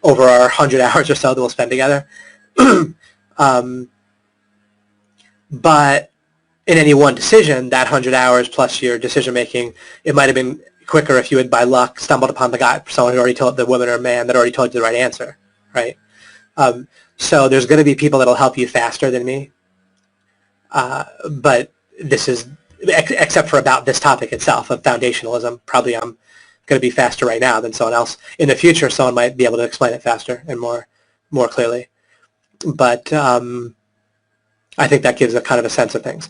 over our 100 hours or so that we'll spend together. But in any one decision, that 100 hours plus your decision making, it might have been quicker if you had by luck stumbled upon the guy, someone who already told the woman or man that already told you the right answer, right? So there's going to be people that will help you faster than me. But this is, except for about this topic itself of foundationalism, probably I'm going to be faster right now than someone else. In the future, someone might be able to explain it faster and more clearly. But I think that gives a kind of a sense of things.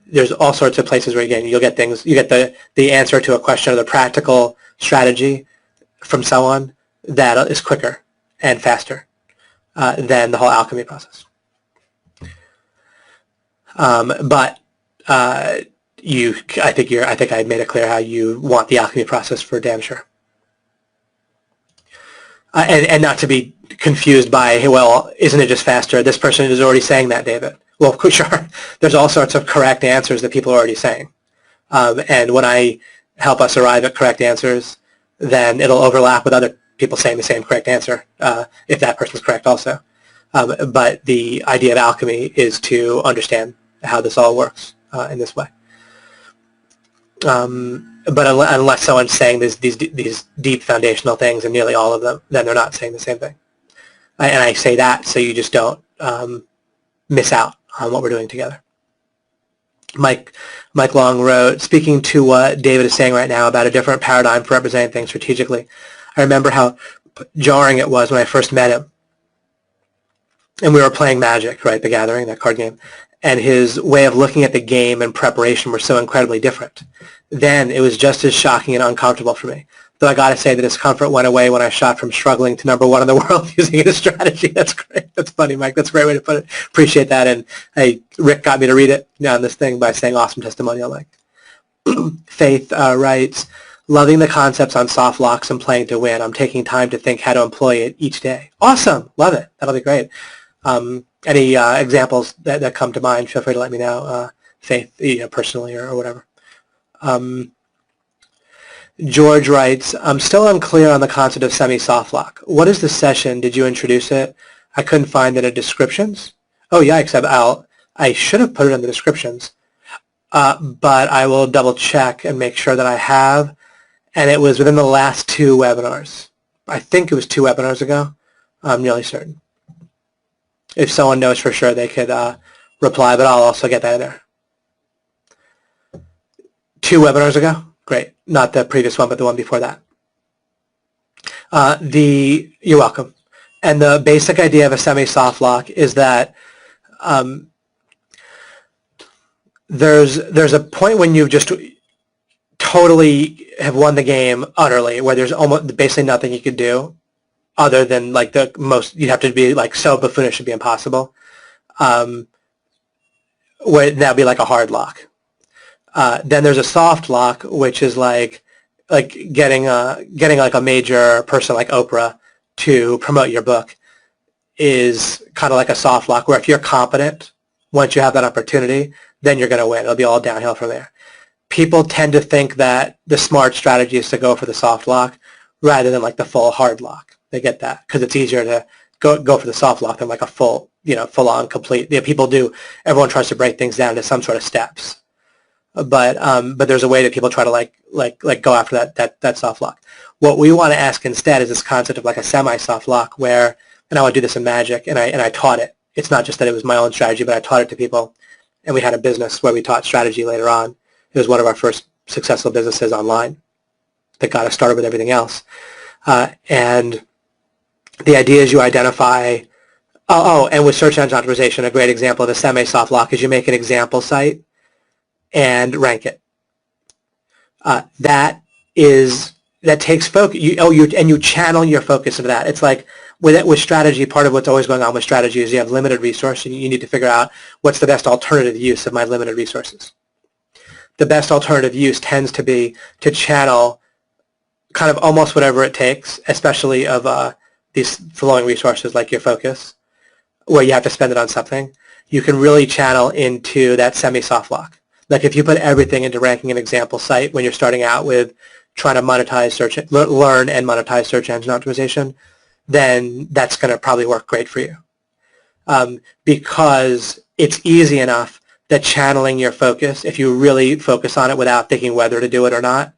There's all sorts of places where, again, you'll get things, you get the answer to a question or the practical strategy from someone that is quicker and faster than the whole alchemy process. But I think I made it clear how you want the alchemy process for damn sure. And not to be confused by, hey, well, isn't it just faster? This person is already saying that, David. Well, sure. There's all sorts of correct answers that people are already saying. And when I help us arrive at correct answers, then it'll overlap with other people saying the same correct answer, if that person's correct also. But the idea of alchemy is to understand how this all works in this way. But unless someone's saying these deep foundational things, and nearly all of them, then they're not saying the same thing. And I say that so you just don't miss out on what we're doing together. Mike Long wrote, speaking to what David is saying right now about a different paradigm for representing things strategically, I remember how jarring it was when I first met him. And we were playing Magic, right, the Gathering, that card game. And his way of looking at the game and preparation were so incredibly different. Then it was just as shocking and uncomfortable for me. Though I got to say the discomfort went away when I shot from struggling to #1 in the world using it as strategy. That's great. That's funny, Mike. That's a great way to put it. Appreciate that. And hey, Rick got me to read it on this thing by saying awesome testimonial, Mike. Faith writes, loving the concepts on soft locks and playing to win. I'm taking time to think how to employ it each day. Awesome. Love it. That'll be great. Any examples that come to mind, feel free to let me know, Faith, personally or whatever. George writes, I'm still unclear on the concept of semi-soft lock. What is the session? Did you introduce it? I couldn't find it in descriptions. Oh, yikes. I should have put it in the descriptions, but I will double check and make sure that I have. And it was within the last 2 webinars. I think it was 2 webinars ago. I'm nearly certain. If someone knows for sure, they could reply, but I'll also get that in there. 2 webinars ago? Great. Not the previous one, but the one before that. You're welcome. And the basic idea of a semi-soft lock is that there's a point when you've just totally have won the game utterly, where there's almost basically nothing you could do other than like the most, you'd have to be like so buffoonish it'd be impossible. Where that'd be like a hard lock. Then there's a soft lock, which is like getting like a major person like Oprah to promote your book is kind of like a soft lock, where if you're competent, once you have that opportunity, then you're going to win. It'll be all downhill from there. People tend to think that the smart strategy is to go for the soft lock rather than like the full hard lock. They get that because it's easier to go for the soft lock than like a full on complete. People do. Everyone tries to break things down to some sort of steps. But there's a way that people try to like go after that soft lock. What we want to ask instead is this concept of like a semi-soft lock, where, and I want to do this in Magic, and I taught it. It's not just that it was my own strategy, but I taught it to people, and we had a business where we taught strategy later on. It was one of our first successful businesses online that got us started with everything else. And the idea is you identify. And with search engine optimization, a great example of a semi-soft lock is you make an example site and rank it. That takes focus. You channel your focus into that. It's like with strategy, part of what's always going on with strategy is you have limited resource, and you need to figure out what's the best alternative use of my limited resources. The best alternative use tends to be to channel kind of almost whatever it takes, especially of these flowing resources like your focus, where you have to spend it on something. You can really channel into that semi-soft lock. Like if you put everything into ranking an example site when you're starting out with trying to monetize learn and monetize search engine optimization, then that's going to probably work great for you. Because it's easy enough that channeling your focus, if you really focus on it without thinking whether to do it or not,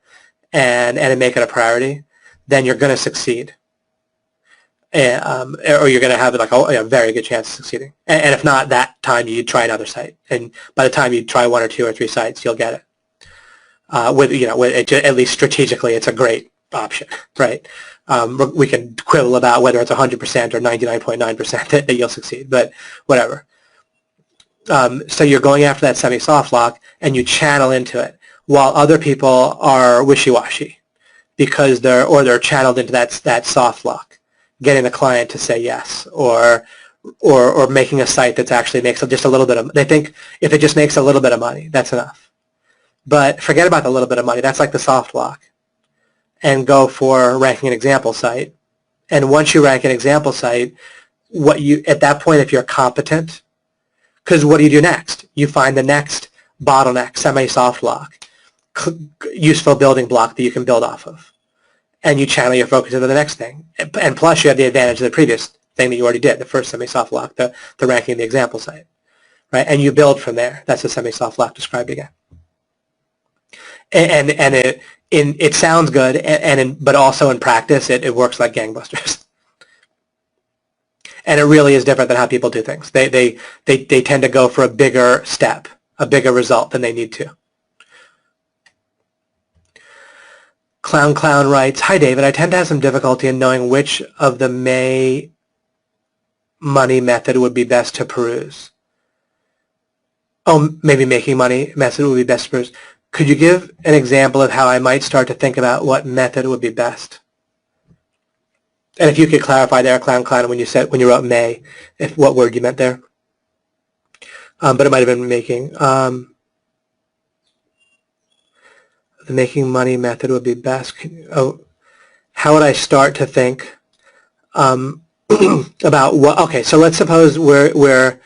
and make it a priority, then you're going to succeed. Or you're going to have like a very good chance of succeeding. And if not, that time you try another site. And by the time you try 1 or 2 or 3 sites, you'll get it. At least strategically, it's a great option, right? We can quibble about whether it's 100% or 99.9% that you'll succeed, but whatever. So you're going after that semi-soft lock, and you channel into it, while other people are wishy-washy because they're channeled into that soft lock, getting the client to say yes, or making a site that actually makes just a little bit of. They think if it just makes a little bit of money, that's enough. But forget about the little bit of money. That's like the soft lock, and go for ranking an example site. And once you rank an example site, at that point, if you're competent, because what do you do next? You find the next bottleneck, semi-soft lock, useful building block that you can build off of, and you channel your focus into the next thing. And plus, you have the advantage of the previous thing that you already did, the first semi-soft lock, the ranking the example site, right? And you build from there. That's the semi-soft lock described again. And it sounds good, but also in practice, it works like gangbusters. And it really is different than how people do things. They tend to go for a bigger step, a bigger result than they need to. Clown writes, "Hi David, I tend to have some difficulty in knowing which of the May money method would be best to peruse." Oh, maybe making money method would be best to peruse. Could you give an example of how I might start to think about what method would be best? And if you could clarify there, Clown, when you wrote May, what word you meant there. But it might have been making. The making money method would be best. How would I start to think about what? Okay, so let's suppose we're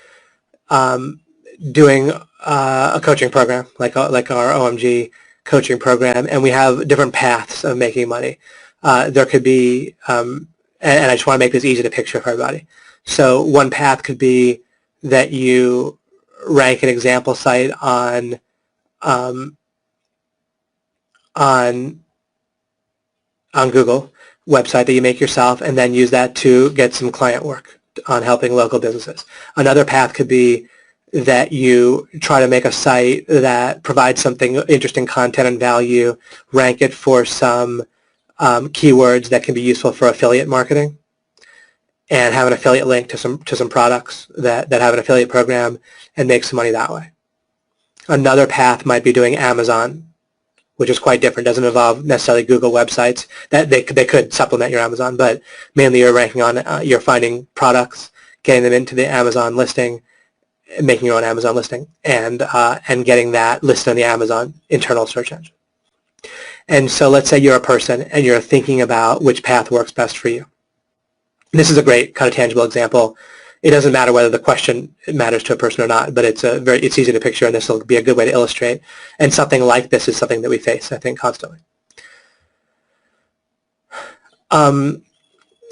doing a coaching program, like our OMG coaching program, and we have different paths of making money. There could be, and I just want to make this easy to picture for everybody. So one path could be that you rank an example site on Google website that you make yourself, and then use that to get some client work on helping local businesses. Another path could be that you try to make a site that provides something interesting content and value, rank it for some keywords that can be useful for affiliate marketing, and have an affiliate link to some products that have an affiliate program, and make some money that way. Another path might be doing Amazon, which is quite different. Doesn't involve necessarily Google websites. That they could supplement your Amazon, but mainly you're ranking on you're finding products, getting them into the Amazon listing, making your own Amazon listing, and getting that listed on the Amazon internal search engine. And so let's say you're a person and you're thinking about which path works best for you. And this is a great kind of tangible example. It doesn't matter whether the question matters to a person or not, but it's easy to picture, and this will be a good way to illustrate. And something like this is something that we face, I think, constantly.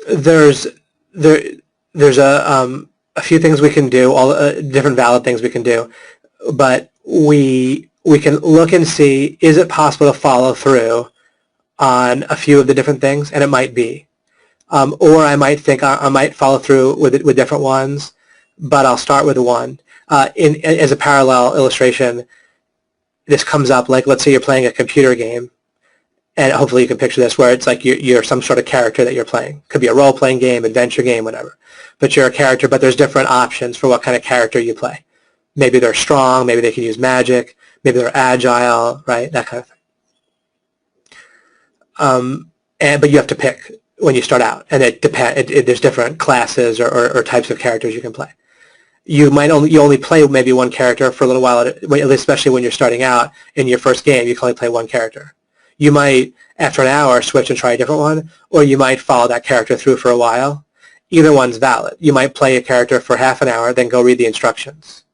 There's a few things we can do, all different valid things we can do, but we can look and see, is it possible to follow through on a few of the different things? And it might be. Or I might think I might follow through with different ones, but I'll start with one. As a parallel illustration, this comes up like, let's say you're playing a computer game, and hopefully you can picture this, where it's like you're some sort of character that you're playing. Could be a role-playing game, adventure game, whatever. But you're a character, but there's different options for what kind of character you play. Maybe they're strong, maybe they can use magic, maybe they're agile, right? That kind of thing. But you have to pick when you start out, and there's different classes or types of characters you can play. You only play maybe one character for a little while, especially when you're starting out in your first game. You can only play one character. You might, after an hour, switch and try a different one, or you might follow that character through for a while. Either one's valid. You might play a character for half an hour, then go read the instructions.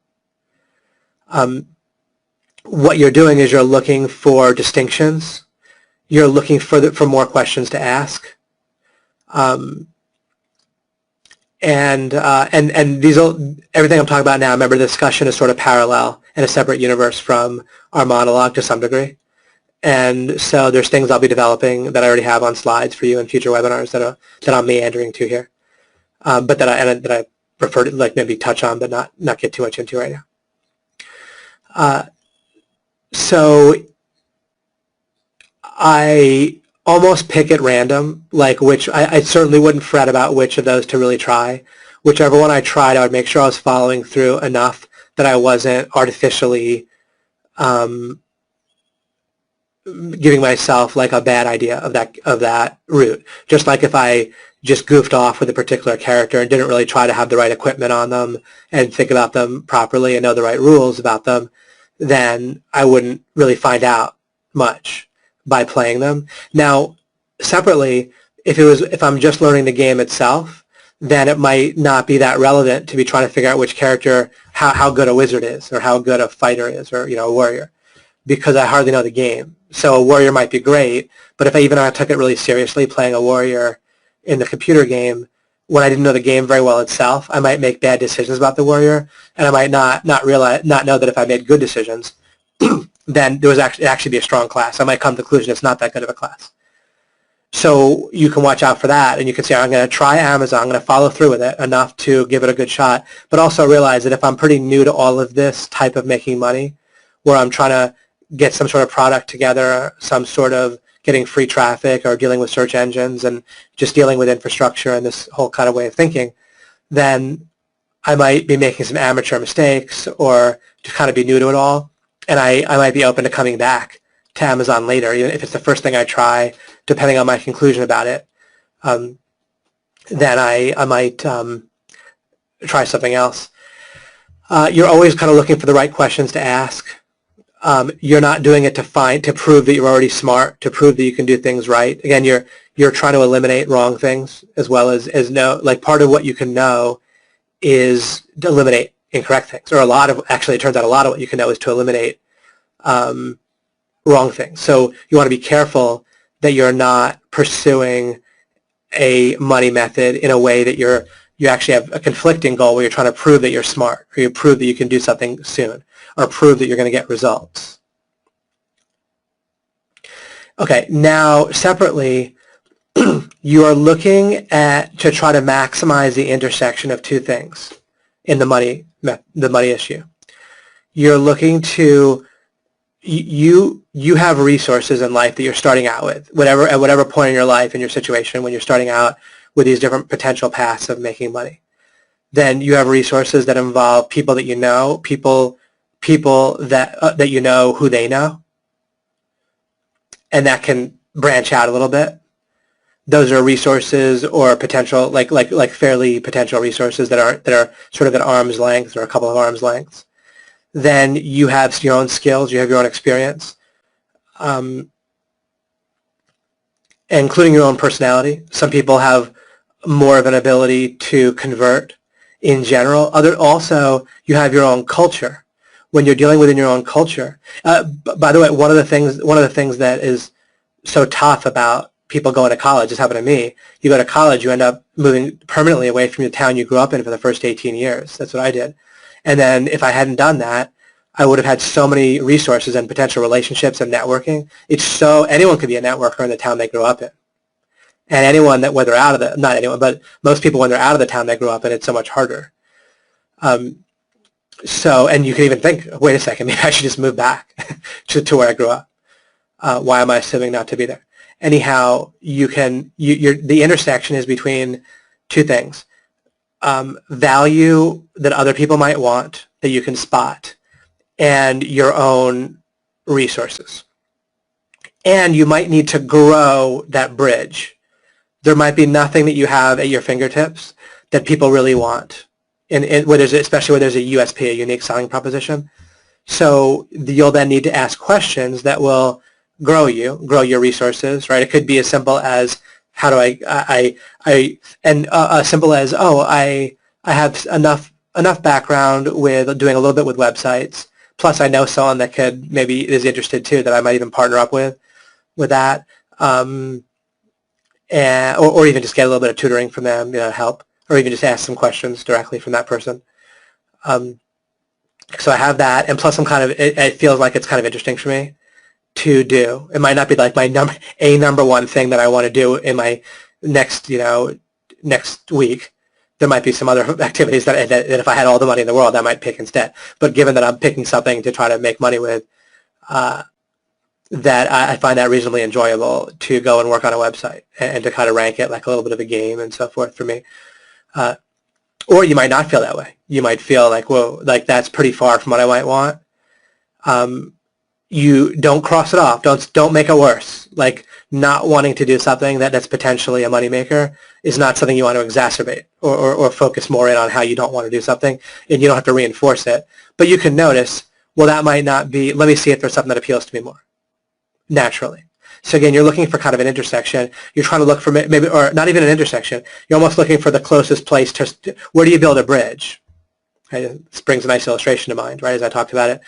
What you're doing is you're looking for distinctions. You're looking for more questions to ask. And everything I'm talking about now, remember, the discussion is sort of parallel in a separate universe from our monologue to some degree. And so there's things I'll be developing that I already have on slides for you in future webinars that I'm meandering to here, but that I prefer to maybe touch on, but not get too much into right now. So I almost pick at random, which I certainly wouldn't fret about which of those to really try. Whichever one I tried, I would make sure I was following through enough that I wasn't artificially giving myself a bad idea of that route. Just like if I just goofed off with a particular character and didn't really try to have the right equipment on them and think about them properly and know the right rules about them, then I wouldn't really find out much by playing them. Now, separately, if I'm just learning the game itself, then it might not be that relevant to be trying to figure out which character, how good a wizard is, or how good a fighter is, or a warrior, because I hardly know the game. So a warrior might be great, but if I took it really seriously, playing a warrior in the computer game, when I didn't know the game very well itself, I might make bad decisions about the warrior, and I might not know that if I made good decisions, then there was actually be a strong class. I might come to the conclusion it's not that good of a class. So you can watch out for that, and you can say, I'm going to try Amazon, I'm going to follow through with it enough to give it a good shot, but also realize that if I'm pretty new to all of this type of making money, where I'm trying to get some sort of product together, some sort of getting free traffic or dealing with search engines and just dealing with infrastructure and this whole kind of way of thinking, then I might be making some amateur mistakes or just kind of be new to it all. And I might be open to coming back to Amazon later, even if it's the first thing I try, depending on my conclusion about it. Then I might try something else. You're always kind of looking for the right questions to ask. You're not doing it to prove that you're already smart, to prove that you can do things right. Again, you're trying to eliminate wrong things as well as know. Part of what you can know is to eliminate incorrect things, or actually it turns out a lot of what you can know is to eliminate wrong things. So you want to be careful that you're not pursuing a money method in a way that you actually have a conflicting goal where you're trying to prove that you're smart, or you prove that you can do something soon, or prove that you're going to get results. Okay, now separately, you are looking to try to maximize the intersection of two things in the money issue. You're looking to, you have resources in life that you're starting out with, at whatever point in your life, in your situation, when you're starting out with these different potential paths of making money. Then you have resources that involve people that you know, people that you know who they know, and that can branch out a little bit. Those are resources or potential, like fairly potential resources that are sort of at arm's length or a couple of arm's lengths. Then you have your own skills, you have your own experience, including your own personality. Some people have more of an ability to convert in general. Also, you have your own culture. When you're dealing within your own culture, by the way, one of the things that is so tough about people going to college, this happened to me. You go to college, you end up moving permanently away from the town you grew up in for the first 18 years. That's what I did. And then if I hadn't done that, I would have had so many resources and potential relationships and networking. Anyone could be a networker in the town they grew up in. And anyone that, whether out of the, not anyone, but most people when they're out of the town they grew up in, it's so much harder. And you can even think, wait a second, maybe I should just move back to where I grew up. Why am I assuming not to be there? Anyhow, the intersection is between two things. Value that other people might want that you can spot, and your own resources. And you might need to grow that bridge. There might be nothing that you have at your fingertips that people really want, especially where there's a USP, a unique selling proposition. So you'll then need to ask questions that will grow your resources, right? It could be as simple as, how do as simple as, I have enough background with doing a little bit with websites, plus I know someone that maybe is interested too, that I might even partner up with that, or even just get a little bit of tutoring from them, help, or even just ask some questions directly from that person. So I have that, and plus it feels like it's kind of interesting for me to do. It might not be like my number one thing that I want to do in my next week. There might be some other activities that if I had all the money in the world, I might pick instead. But given that I'm picking something to try to make money with, that I find that reasonably enjoyable to go and work on a website and to kind of rank it like a little bit of a game and so forth for me. Or you might not feel that way. You might feel like, whoa, like that's pretty far from what I might want. You don't cross it off. Don't make it worse. Like not wanting to do something that's potentially a moneymaker is not something you want to exacerbate or focus more in on how you don't want to do something, and you don't have to reinforce it. But you can notice, well, that might not be, let me see if there's something that appeals to me more naturally. So again, you're looking for kind of an intersection. You're trying to look for maybe, or not even an intersection. You're almost looking for the closest place to, where do you build a bridge? Right? This brings a nice illustration to mind, right, as I talked about it.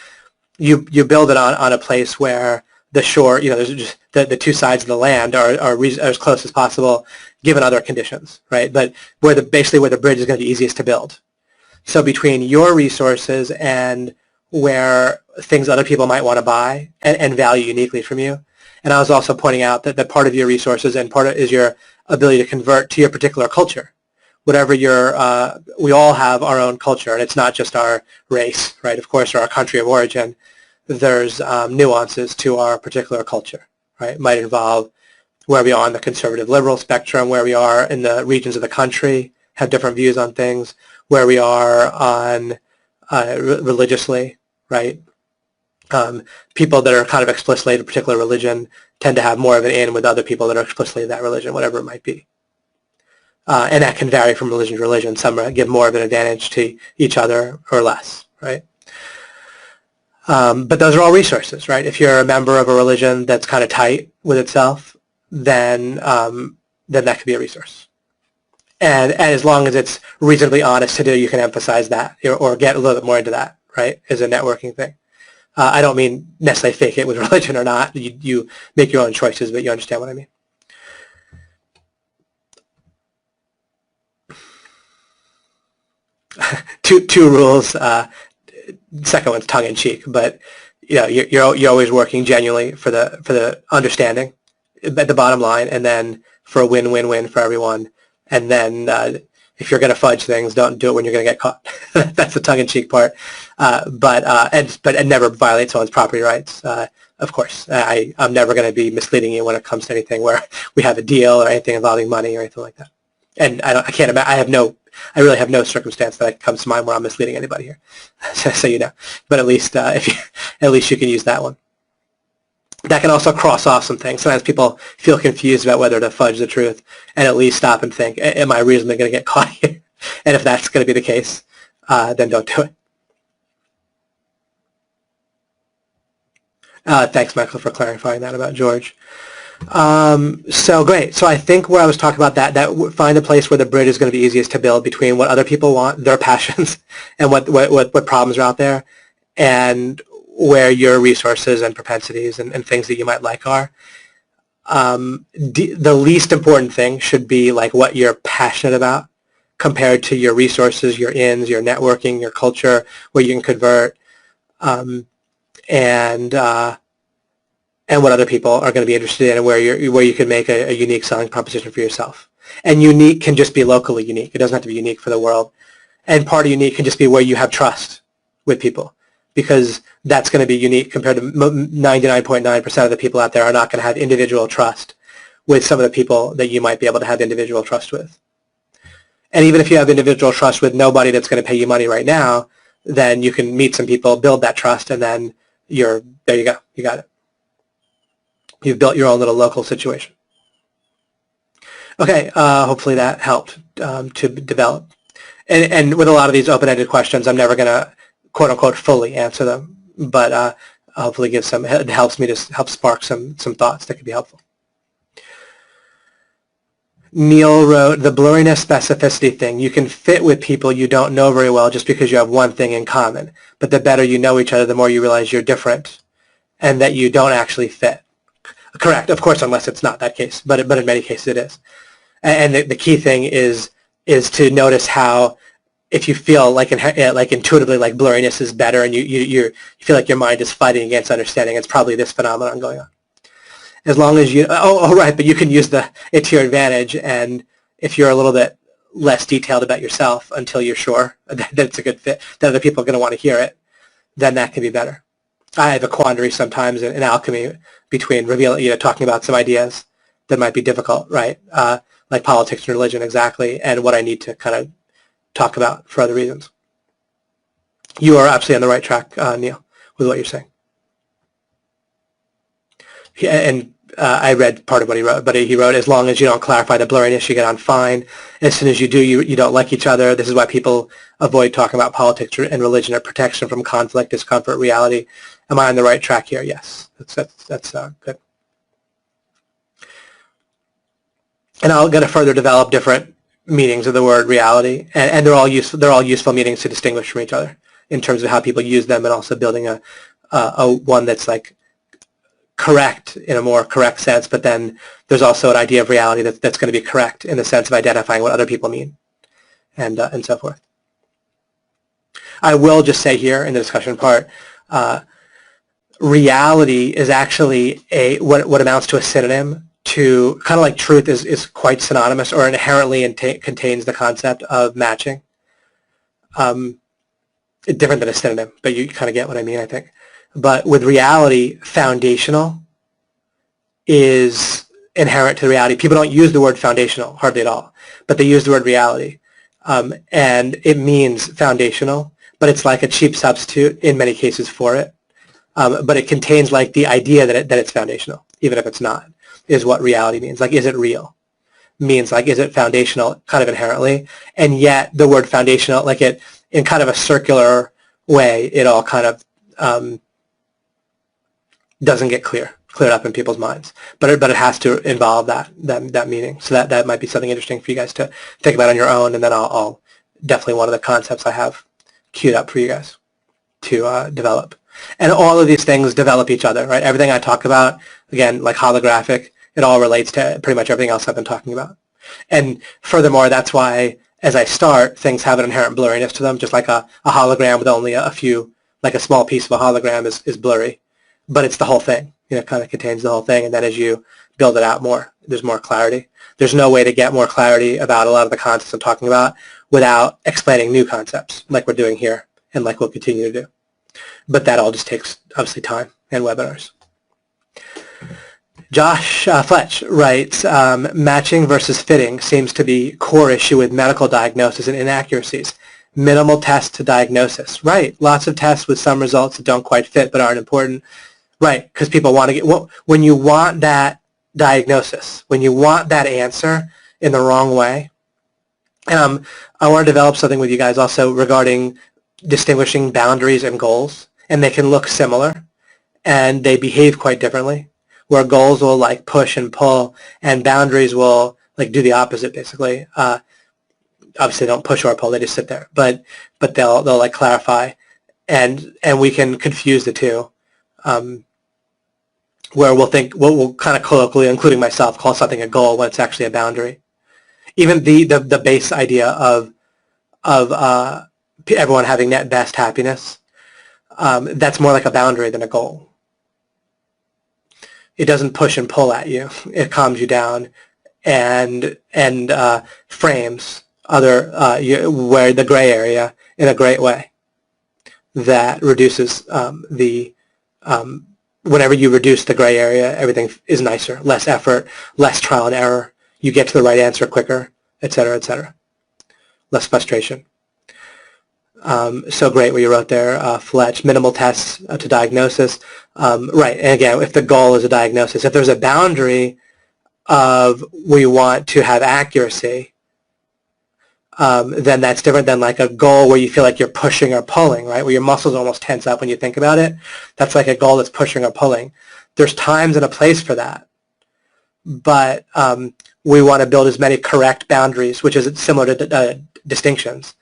You build it on a place where the shore, there's just the two sides of the land are as close as possible given other conditions, right? But basically where the bridge is going to be easiest to build. So between your resources and where things other people might want to buy and value uniquely from you. And I was also pointing out that part of your resources and part of is your ability to convert to your particular culture. Whatever we all have our own culture, and it's not just our race, right? Of course, or our country of origin. There's nuances to our particular culture, right? It might involve where we are on the conservative liberal spectrum, where we are in the regions of the country, have different views on things, where we are on religiously, right? People that are kind of explicitly in a particular religion tend to have more of an in with other people that are explicitly in that religion, whatever it might be. And that can vary from religion to religion. Some give more of an advantage to each other or less, right? But those are all resources, right? If you're a member of a religion that's kind of tight with itself, then that could be a resource. And as long as it's reasonably honest to do, you can emphasize that or get a little bit more into that, right, as a networking thing. I don't mean necessarily fake it with religion or not. You make your own choices, but you understand what I mean. Two rules. Second one's tongue in cheek, but you're always working genuinely for the understanding at the bottom line, and then for a win-win-win for everyone. And then if you're going to fudge things, don't do it when you're going to get caught. That's the tongue in cheek part. But never violate someone's property rights. Of course, I'm never going to be misleading you when it comes to anything where we have a deal or anything involving money or anything like that. And I really have no circumstance that comes to mind where I'm misleading anybody here, so you know. But at least at least you can use that one. That can also cross off some things. Sometimes people feel confused about whether to fudge the truth, and at least stop and think, am I reasonably going to get caught here? And if that's going to be the case, then don't do it. Thanks, Michael, for clarifying that about George. So great. So I think where I was talking about that find a place where the bridge is going to be easiest to build between what other people want, their passions, and what problems are out there, and where your resources and propensities and things that you might like are. The least important thing should be like what you're passionate about compared to your resources, your ins, your networking, your culture, where you can convert, and what other people are going to be interested in, and where you can make a unique selling proposition for yourself. And unique can just be locally unique. It doesn't have to be unique for the world. And part of unique can just be where you have trust with people, because that's going to be unique compared to 99.9% of the people out there are not going to have individual trust with some of the people that you might be able to have individual trust with. And even if you have individual trust with nobody that's going to pay you money right now, then you can meet some people, build that trust, and then there you go. You got it. You've built your own little local situation. Okay, hopefully that helped to develop. And with a lot of these open-ended questions, I'm never going to, quote-unquote, fully answer them, but hopefully it helps me to help spark some thoughts that could be helpful. Neil wrote, the blurriness specificity thing, you can fit with people you don't know very well just because you have one thing in common. But the better you know each other, the more you realize you're different and that you don't actually fit. Correct, of course, unless it's not that case, but in many cases it is. And the key thing is to notice how if you feel like intuitively like blurriness is better and you feel like your mind is fighting against understanding, it's probably this phenomenon going on. As long as you, right, but you can use it to your advantage, and if you're a little bit less detailed about yourself until you're sure that it's a good fit, that other people are going to want to hear it, then that can be better. I have a quandary sometimes in alchemy between talking about some ideas that might be difficult, right, like politics and religion exactly, and what I need to kind of talk about for other reasons. You are absolutely on the right track, Neil, with what you're saying. And I read part of what he wrote, but he wrote, as long as you don't clarify the blurriness, you get on fine. As soon as you do, you don't like each other. This is why people avoid talking about politics and religion or protection from conflict, discomfort, reality. Am I on the right track here? Yes, that's good. And I'm going to further develop different meanings of the word reality, and they're all useful meanings to distinguish from each other in terms of how people use them, and also building a one that's like correct in a more correct sense, but then there's also an idea of reality that's going to be correct in the sense of identifying what other people mean, and so forth. I will just say here in the discussion part, reality is actually what amounts to a synonym to, kind of like truth is quite synonymous or inherently contains the concept of matching. Different than a synonym, but you kind of get what I mean, I think. But with reality, foundational is inherent to reality. People don't use the word foundational hardly at all, but they use the word reality. And it means foundational, but it's like a cheap substitute in many cases for it. But it contains like the idea that it's foundational, even if it's not, is what reality means. Like, is it real? Means like, is it foundational kind of inherently? And yet the word foundational, like it, in kind of a circular way, it all kind of doesn't get cleared up in people's minds, but it has to involve that meaning. So that might be something interesting for you guys to think about on your own, and then I'll definitely one of the concepts I have queued up for you guys to develop. And all of these things develop each other, right? Everything I talk about, again, like holographic, it all relates to pretty much everything else I've been talking about. And furthermore, that's why as I start, things have an inherent blurriness to them, just like a hologram with only a few, like a small piece of a hologram is blurry. But it's the whole thing, it kind of contains the whole thing, and then as you build it out more, there's more clarity. There's no way to get more clarity about a lot of the concepts I'm talking about without explaining new concepts, like we're doing here, and like we'll continue to do. But that all just takes, obviously, time and webinars. Josh Fletch writes, matching versus fitting seems to be core issue with medical diagnosis and inaccuracies. Minimal tests to diagnosis. Right, lots of tests with some results that don't quite fit but aren't important. Right, because people want to get, when you want that diagnosis, when you want that answer in the wrong way, I want to develop something with you guys also regarding distinguishing boundaries and goals, and they can look similar, and they behave quite differently, where goals will like push and pull, and boundaries will like do the opposite, basically. Obviously, they don't push or pull; they just sit there. But they'll like clarify, and we can confuse the two. Where we'll kind of colloquially, including myself, call something a goal when it's actually a boundary. Even the base idea of everyone having net best happiness, that's more like a boundary than a goal. It doesn't push and pull at you. It calms you down and frames where the gray area in a great way that reduces whenever you reduce the gray area, everything is nicer, less effort, less trial and error. You get to the right answer quicker, et cetera, et cetera. Less frustration. So great what you wrote there, Fletch. Minimal tests to diagnosis. Right, and again, if the goal is a diagnosis, if there's a boundary of we want to have accuracy, then that's different than like a goal where you feel like you're pushing or pulling, right, where your muscles almost tense up when you think about it. That's like a goal that's pushing or pulling. There's times and a place for that, but we want to build as many correct boundaries, which is similar to distinctions,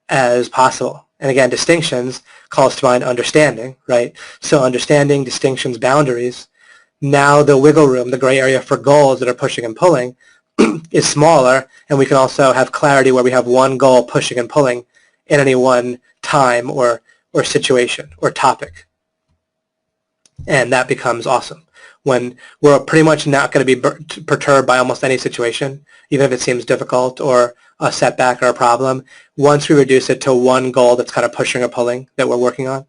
as possible. And again, distinctions calls to mind understanding, right? So understanding, distinctions, boundaries. Now the wiggle room, the gray area for goals that are pushing and pulling is smaller, and we can also have clarity where we have one goal pushing and pulling in any one time or situation or topic. And that becomes awesome when we're pretty much not going to be perturbed by almost any situation, even if it seems difficult or a setback or a problem. Once we reduce it to one goal that's kind of pushing or pulling that we're working on,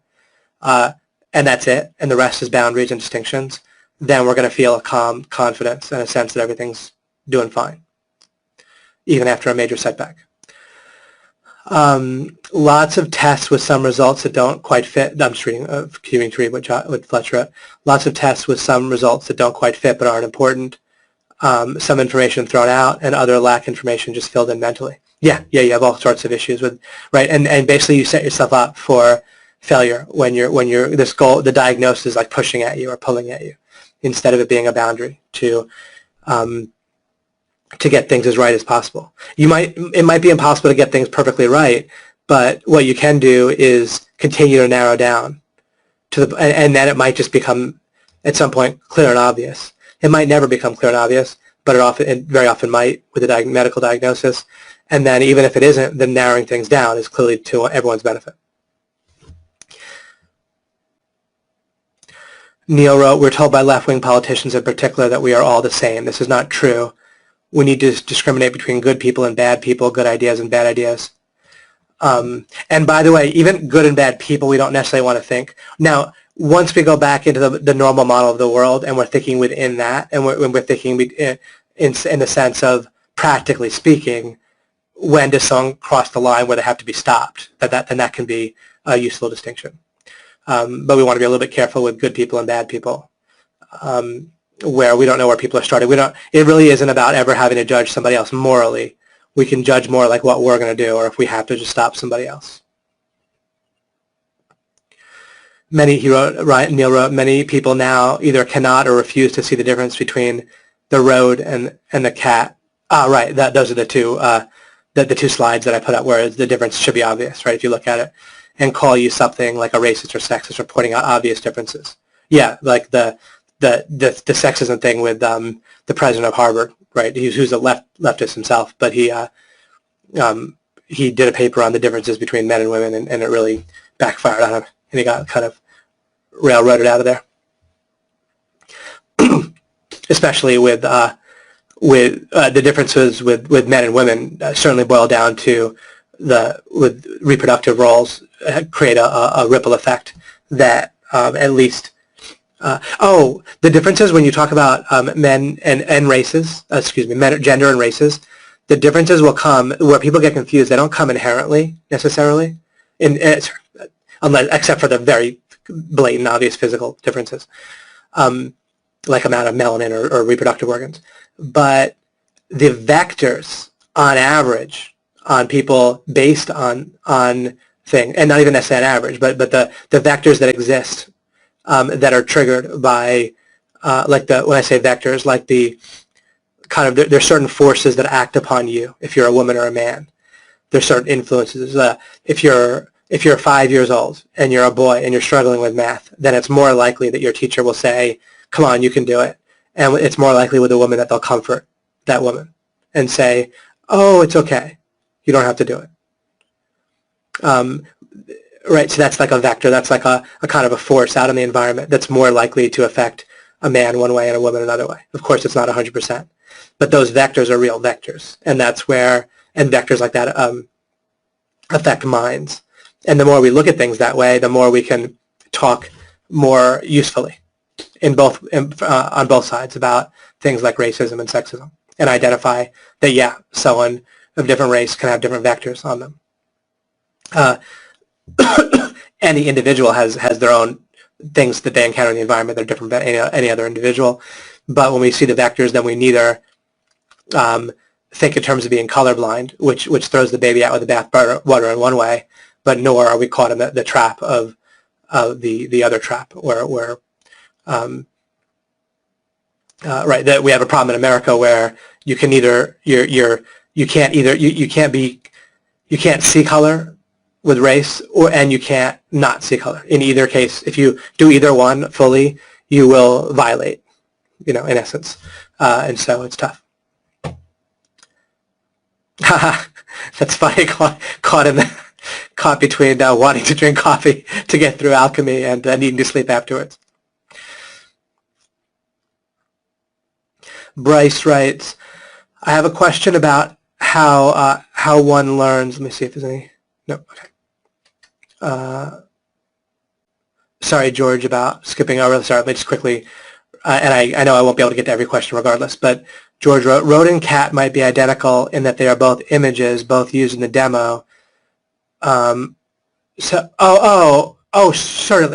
and that's it, and the rest is boundaries and distinctions, then we're going to feel a calm confidence and a sense that everything's doing fine, even after a major setback. Lots of tests with some results that don't quite fit. I'm just reading, continuing to read what Fletch wrote. Lots of tests with some results that don't quite fit but aren't important. Some information thrown out and other lack information just filled in mentally. Yeah, you have all sorts of issues with, right, and basically you set yourself up for failure when you're this goal, the diagnosis is like pushing at you or pulling at you, instead of it being a boundary to get things as right as possible. It might be impossible to get things perfectly right, but what you can do is continue to narrow down to and then it might just become at some point clear and obvious. It might never become clear and obvious, but it very often might with a medical diagnosis. And then even if it isn't, then narrowing things down is clearly to everyone's benefit. Neil wrote, we're told by left-wing politicians in particular that we are all the same. This is not true. We need to discriminate between good people and bad people, good ideas and bad ideas. And by the way, even good and bad people, we don't necessarily want to think. Now, once we go back into the normal model of the world and we're thinking within that, and when we're thinking in the sense of practically speaking, when does someone cross the line where they have to be stopped? Then that can be a useful distinction. But we want to be a little bit careful with good people and bad people, where we don't know where people are starting. It really isn't about ever having to judge somebody else morally. We can judge more like what we're going to do, or if we have to just stop somebody else. Neil wrote, many people now either cannot or refuse to see the difference between the road and the cat. Right, those are the two slides that I put up where the difference should be obvious, right, if you look at it, and call you something like a racist or sexist or pointing out obvious differences. Yeah, like the sexism thing with the president of Harvard, right, who's a leftist himself, but he did a paper on the differences between men and women, and it really backfired on him, and he got kind of railroaded out of there. Especially with the differences with men and women certainly boil down to with reproductive roles create a ripple effect that at least the differences when you talk about men and races, gender and races, the differences will come where people get confused. They don't come inherently necessarily, except for the very blatant, obvious physical differences, like amount of melanin or reproductive organs. But the vectors, on average, on people based on thing, and not even necessarily on average, but the vectors that exist that are triggered by when I say vectors, like the kind of there's certain forces that act upon you if you're a woman or a man. There's certain influences. If you're 5 years old and you're a boy and you're struggling with math, then it's more likely that your teacher will say, "Come on, you can do it." And it's more likely with a woman that they'll comfort that woman and say, "Oh, it's okay. You don't have to do it." Right, so that's like a vector. That's like a kind of a force out in the environment that's more likely to affect a man one way and a woman another way. Of course, it's not 100%, but those vectors are real vectors, and that's where, and vectors like that affect minds. And the more we look at things that way, the more we can talk more usefully on both sides about things like racism and sexism, and identify that, yeah, someone of different race can have different vectors on them. any individual has their own things that they encounter in the environment that are different than any other individual. But when we see the vectors, then we neither think in terms of being colorblind, which throws the baby out with the bathwater in one way, but nor are we caught in the trap of the other trap, where right, that we have a problem in America where you can either you can't see color with race, and you can't not see color. In either case, if you do either one fully, you will violate, in essence, and so it's tough. That's funny. Caught between wanting to drink coffee to get through alchemy and needing to sleep afterwards. Bryce writes, I have a question about how one learns. Let me see if there's any. No. Okay. Sorry, George, about skipping over. Sorry, let me just quickly. And I know I won't be able to get to every question regardless, but George wrote, Road and Cat might be identical in that they are both images, both used in the demo. Certainly.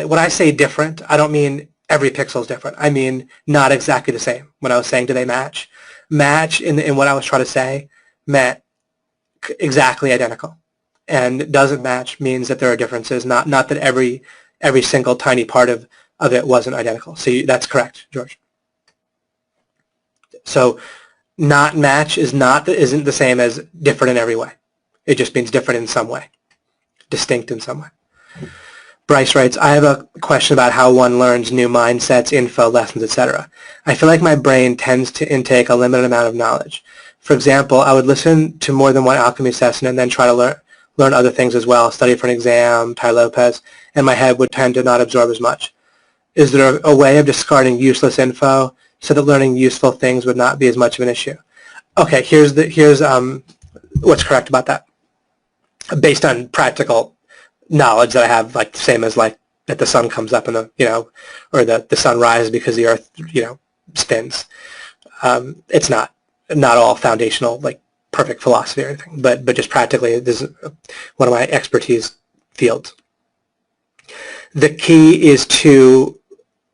When I say different, I don't mean every pixel is different. I mean not exactly the same. When I was saying do they match? Match in what I was trying to say meant exactly identical. And doesn't match means that there are differences, not that every single tiny part of it wasn't identical. So that's correct, George. So not match isn't the same as different in every way. It just means different in some way, distinct in some way. Bryce writes, I have a question about how one learns new mindsets, info, lessons, etc. I feel like my brain tends to intake a limited amount of knowledge. For example, I would listen to more than one alchemy session and then try to learn other things as well, study for an exam, Tai Lopez, and my head would tend to not absorb as much. Is there a way of discarding useless info so that learning useful things would not be as much of an issue? Okay, here's what's correct about that. Based on practical knowledge that I have, like the same as like that the sun comes up and or the sun rises because the earth, spins. It's not all foundational, like perfect philosophy or anything, but just practically this is one of my expertise fields. The key is to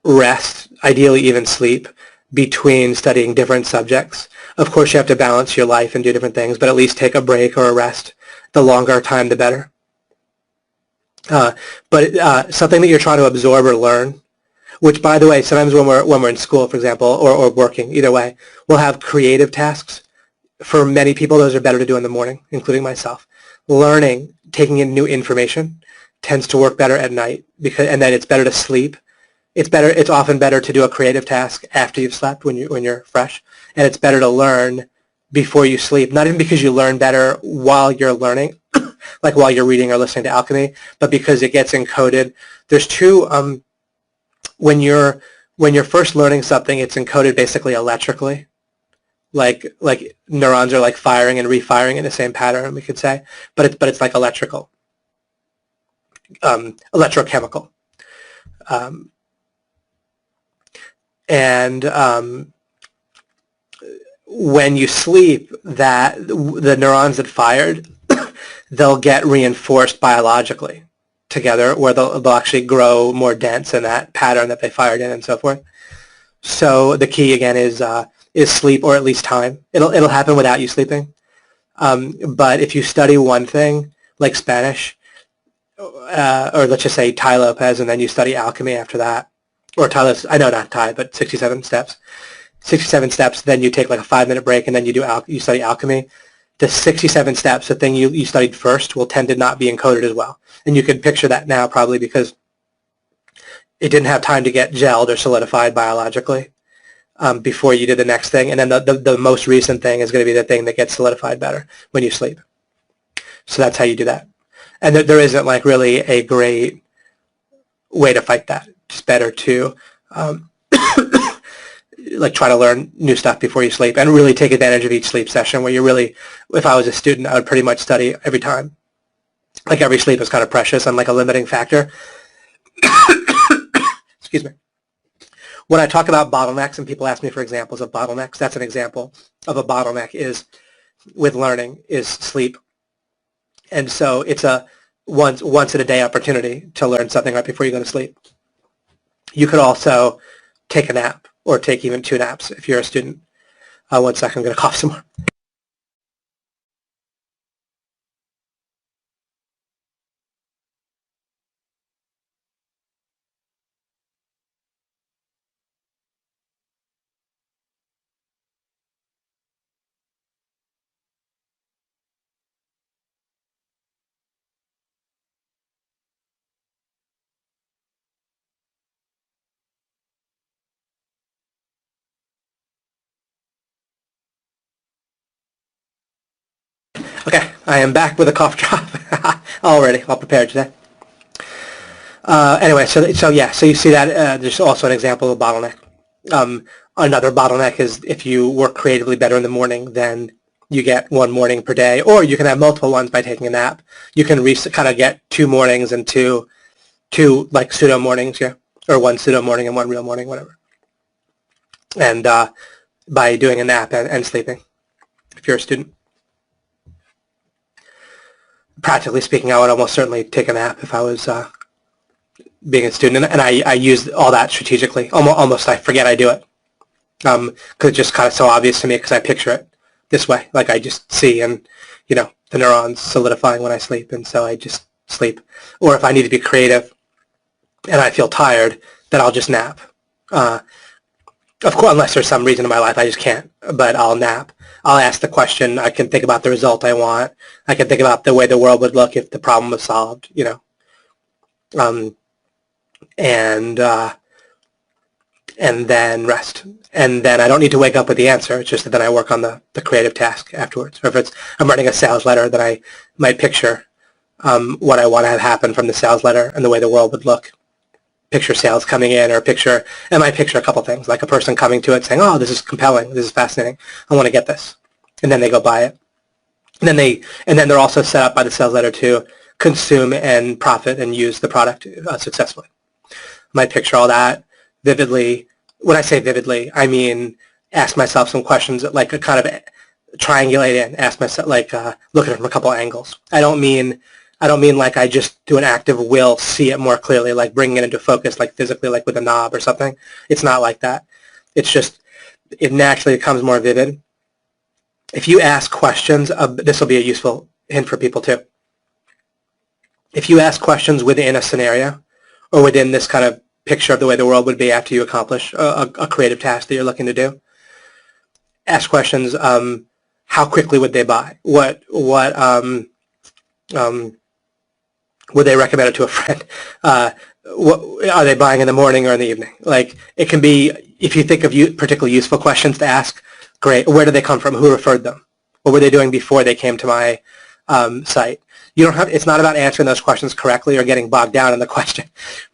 rest, ideally even sleep, between studying different subjects. Of course, you have to balance your life and do different things, but at least take a break or a rest. The longer time, the better. But something that you're trying to absorb or learn, which, by the way, sometimes when we're in school, for example, or working, either way, we'll have creative tasks. For many people, those are better to do in the morning, including myself. Learning, taking in new information, tends to work better at night, and then it's better to sleep. It's often better to do a creative task after you've slept when you're fresh, and it's better to learn before you sleep. Not even because you learn better while you're learning, like while you're reading or listening to alchemy, but because it gets encoded. There's two. When you're first learning something, it's encoded basically electrically, like neurons are like firing and refiring in the same pattern, we could say, but it's like electrical, electrochemical. And when you sleep, that the neurons that fired, they'll get reinforced biologically together, where they'll actually grow more dense in that pattern that they fired in, and so forth. So the key again is sleep, or at least time. It'll happen without you sleeping. But if you study one thing like Spanish, or let's just say Tai Lopez, and then you study alchemy after that, or Tai Lopez, I know not Tai, but 67 steps. 67 steps, then you take like a 5-minute break, and then you study alchemy. The 67 steps, the thing you studied first, will tend to not be encoded as well. And you can picture that now probably because it didn't have time to get gelled or solidified biologically before you did the next thing. And then the most recent thing is going to be the thing that gets solidified better when you sleep. So that's how you do that. And there isn't like really a great way to fight that. It's better to like try to learn new stuff before you sleep and really take advantage of each sleep session where you really, if I was a student, I would pretty much study every time. Like every sleep is kind of precious and like a limiting factor. Excuse me. When I talk about bottlenecks and people ask me for examples of bottlenecks, that's an example of a bottleneck is with learning is sleep. And so once in a day opportunity to learn something right before you go to sleep. You could also take a nap or take even 2 naps if you're a student. 1 second, I'm going to cough some more. Okay, I am back with a cough drop already, all prepared today. Anyway, so you see that there's also an example of a bottleneck. Another bottleneck is if you work creatively better in the morning, then you get 1 morning per day, or you can have multiple ones by taking a nap. You can kind of get 2 mornings and two like pseudo mornings, yeah, or 1 pseudo morning and 1 real morning, whatever. And by doing a nap and sleeping, if you're a student. Practically speaking, I would almost certainly take a nap if I was being a student, and I use all that strategically. Almost I forget I do it because it's just kind of so obvious to me because I picture it this way. Like I just see and, the neurons solidifying when I sleep, and so I just sleep. Or if I need to be creative and I feel tired, then I'll just nap. Of course, unless there's some reason in my life I just can't, but I'll nap. I'll ask the question. I can think about the result I want. I can think about the way the world would look if the problem was solved, and then rest. And then I don't need to wake up with the answer. It's just that then I work on the creative task afterwards. Or if I'm writing a sales letter, then I might picture what I want to have happen from the sales letter and the way the world would look. Picture sales coming in, or I might picture a couple things, like a person coming to it saying, oh, this is compelling, this is fascinating, I want to get this. And then they go buy it. And then they're also set up by the sales letter to consume and profit and use the product successfully. I might picture all that vividly. When I say vividly, I mean ask myself some questions, like a kind of triangulate in, ask myself, like look at it from a couple angles. I don't mean like I just do an active will see it more clearly, like bringing it into focus, like physically, like with a knob or something. It's not like that. It's just, it naturally becomes more vivid. If you ask questions, this will be a useful hint for people too. If you ask questions within a scenario or within this kind of picture of the way the world would be after you accomplish a creative task that you're looking to do, ask questions, how quickly would they buy? What would they recommend it to a friend? What are they buying in the morning or in the evening? Like, it can be, if you think of particularly useful questions to ask, great. Where did they come from? Who referred them? What were they doing before they came to my site? It's not about answering those questions correctly or getting bogged down in the question,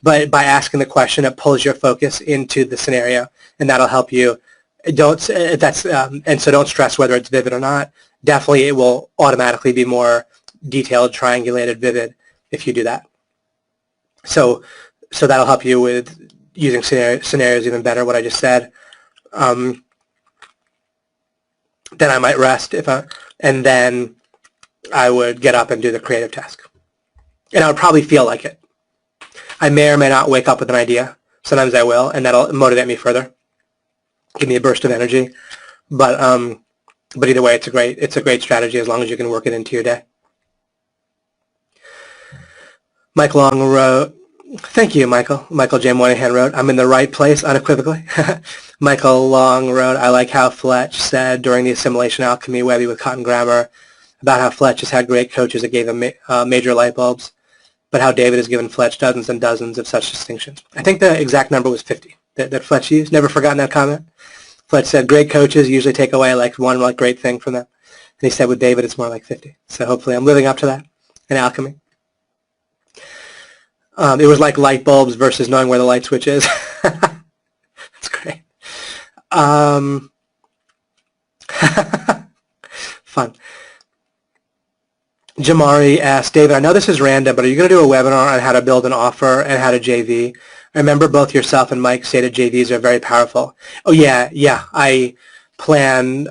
but by asking the question, it pulls your focus into the scenario, and that'll help you. And so don't stress whether it's vivid or not. Definitely, it will automatically be more detailed, triangulated, vivid if you do that. So that'll help you with using scenarios even better, what I just said. Then I might rest and then I would get up and do the creative task. And I would probably feel like it. I may or may not wake up with an idea. Sometimes I will, and that'll motivate me further, give me a burst of energy. But either way, it's a great strategy as long as you can work it into your day. Mike Long wrote, thank you, Michael. Michael J. Moynihan wrote, I'm in the right place unequivocally. Michael Long wrote, I like how Fletch said during the Assimilation Alchemy Webby with Cotton Grammar about how Fletch has had great coaches that gave him major light bulbs, but how David has given Fletch dozens and dozens of such distinctions. I think the exact number was 50 that Fletch used. Never forgotten that comment. Fletch said great coaches usually take away like one great thing from them. And he said with David it's more like 50. So hopefully I'm living up to that in alchemy. It was like light bulbs versus knowing where the light switch is. That's great. Fun. Jamari asked, David, I know this is random, but are you going to do a webinar on how to build an offer and how to JV? I remember both yourself and Mike stated JVs are very powerful. Oh, yeah. I plan,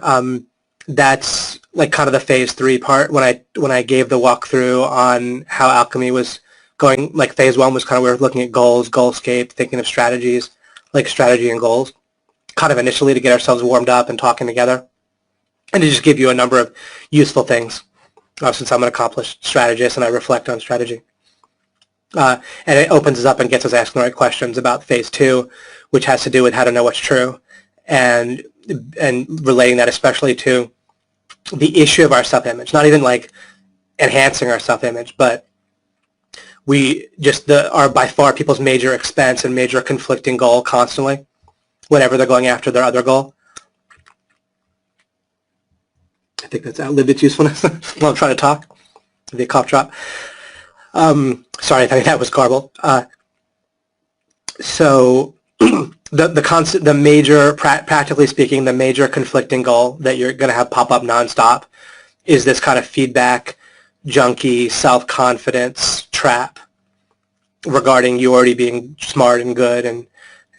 that's like kind of the phase 3 part. When I gave the walkthrough on how alchemy was going, like phase 1 was kind of, we were looking at goals, goalscape, thinking of strategies, like strategy and goals, kind of initially to get ourselves warmed up and talking together, and to just give you a number of useful things, since I'm an accomplished strategist and I reflect on strategy. And it opens us up and gets us asking the right questions about phase 2, which has to do with how to know what's true, and relating that especially to the issue of our self-image, not even like enhancing our self-image, but we just are by far people's major expense and major conflicting goal constantly whenever they're going after their other goal. I think that's outlived its usefulness while I'm trying to talk. The cough drop. Sorry if I think that was garbled. So the major, practically speaking, the major conflicting goal that you're going to have pop up nonstop is this kind of feedback junkie self-confidence trap regarding you already being smart and good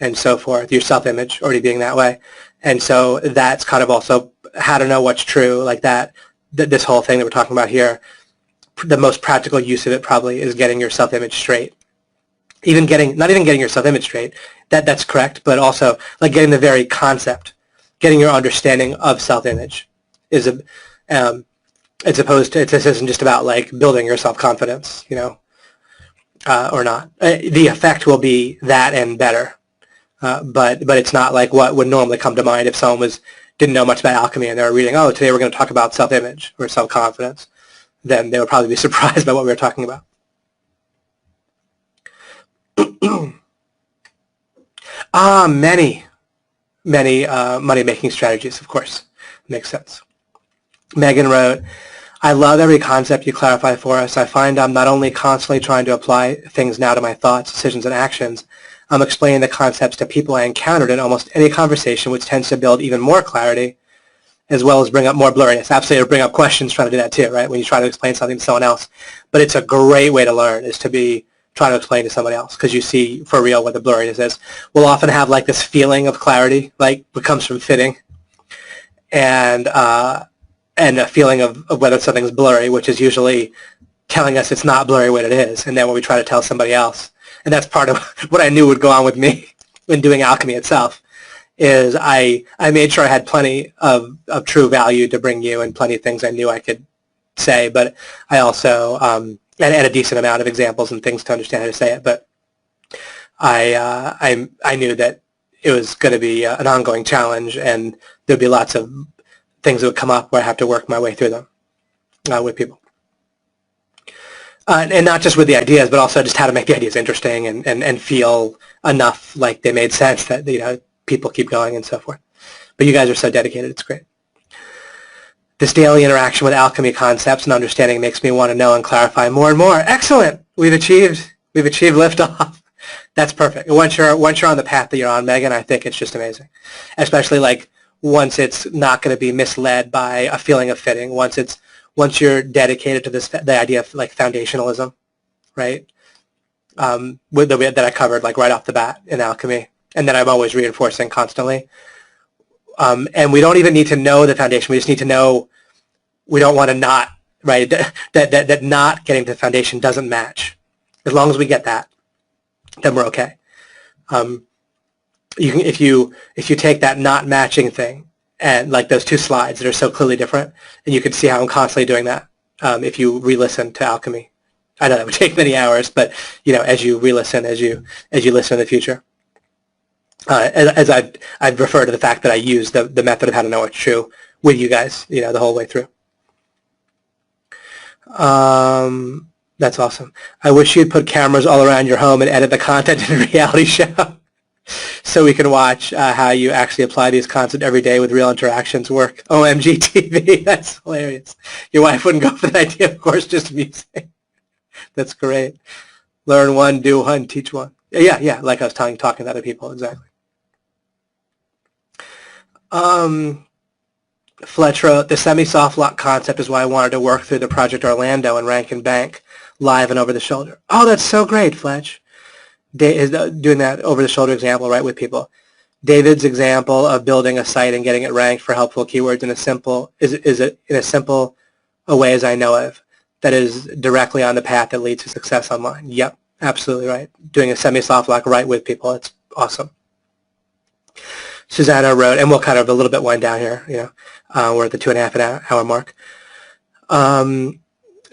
and so forth, your self-image already being that way. And so that's kind of also how to know what's true, like that this whole thing that we're talking about here. The most practical use of it probably is getting your self-image straight. Not even getting your self-image straight, that's correct, but also like getting the very concept, getting your understanding of self-image is as opposed to, this isn't just about like building your self-confidence, or not. The effect will be that and better, but it's not like what would normally come to mind if someone didn't know much about alchemy and they were reading, oh, today we're going to talk about self-image or self-confidence. Then they would probably be surprised by what we were talking about. Many money-making strategies, of course. Makes sense. Megan wrote, I love every concept you clarify for us. I find I'm not only constantly trying to apply things now to my thoughts, decisions, and actions, I'm explaining the concepts to people I encountered in almost any conversation, which tends to build even more clarity, as well as bring up more blurriness. Absolutely, or bring up questions trying to do that too, right? When you try to explain something to someone else. But it's a great way to learn, is to be trying to explain to somebody else, because you see for real what the blurriness is. We'll often have like this feeling of clarity, like what comes from fitting, and a feeling of whether something's blurry, which is usually telling us it's not blurry when it is, and then when we try to tell somebody else. And that's part of what I knew would go on with me when doing alchemy itself, is I made sure I had plenty of true value to bring you and plenty of things I knew I could say, but I also, and a decent amount of examples and things to understand how to say it, but I knew that it was going to be an ongoing challenge, and there'd be lots of things that would come up where I have to work my way through them with people. And not just with the ideas, but also just how to make the ideas interesting and feel enough like they made sense that, people keep going and so forth. But you guys are so dedicated. It's great. This daily interaction with alchemy concepts and understanding makes me want to know and clarify more and more. Excellent. We've achieved liftoff. That's perfect. Once you're on the path that you're on, Megan, I think it's just amazing. Especially like once it's not going to be misled by a feeling of fitting. Once you're dedicated to the idea of like foundationalism, right? With that I covered like right off the bat in alchemy, and then I'm always reinforcing constantly. And we don't even need to know the foundation. We just need to know we don't want to not, right? That not getting to the foundation doesn't match. As long as we get that, then we're okay. You can, if you take that not matching thing and like those two slides that are so clearly different, and you can see how I'm constantly doing that if you re-listen to alchemy. I know that would take many hours, but as you re-listen, as you listen in the future. As I'd refer to the fact that I use the method of how to know what's true with you guys, the whole way through. That's awesome. I wish you'd put cameras all around your home and edit the content in a reality show so we can watch how you actually apply these concepts every day with real interactions work. OMG TV, that's hilarious. Your wife wouldn't go for that idea, of course, just music. That's great. Learn one, do one, teach one. Yeah, like I was talking to other people, exactly. Fletch wrote, the semi-soft lock concept is why I wanted to work through the Project Orlando and Rank and Bank live and over the shoulder. Oh, that's so great, Fletch. Doing that over the shoulder example, right, with people. David's example of building a site and getting it ranked for helpful keywords in a simple a way as I know of, that is directly on the path that leads to success online. Yep, absolutely right. Doing a semi-soft lock right with people, it's awesome. Susanna wrote, and we'll kind of a little bit wind down here, we're at the 2.5 hour mark.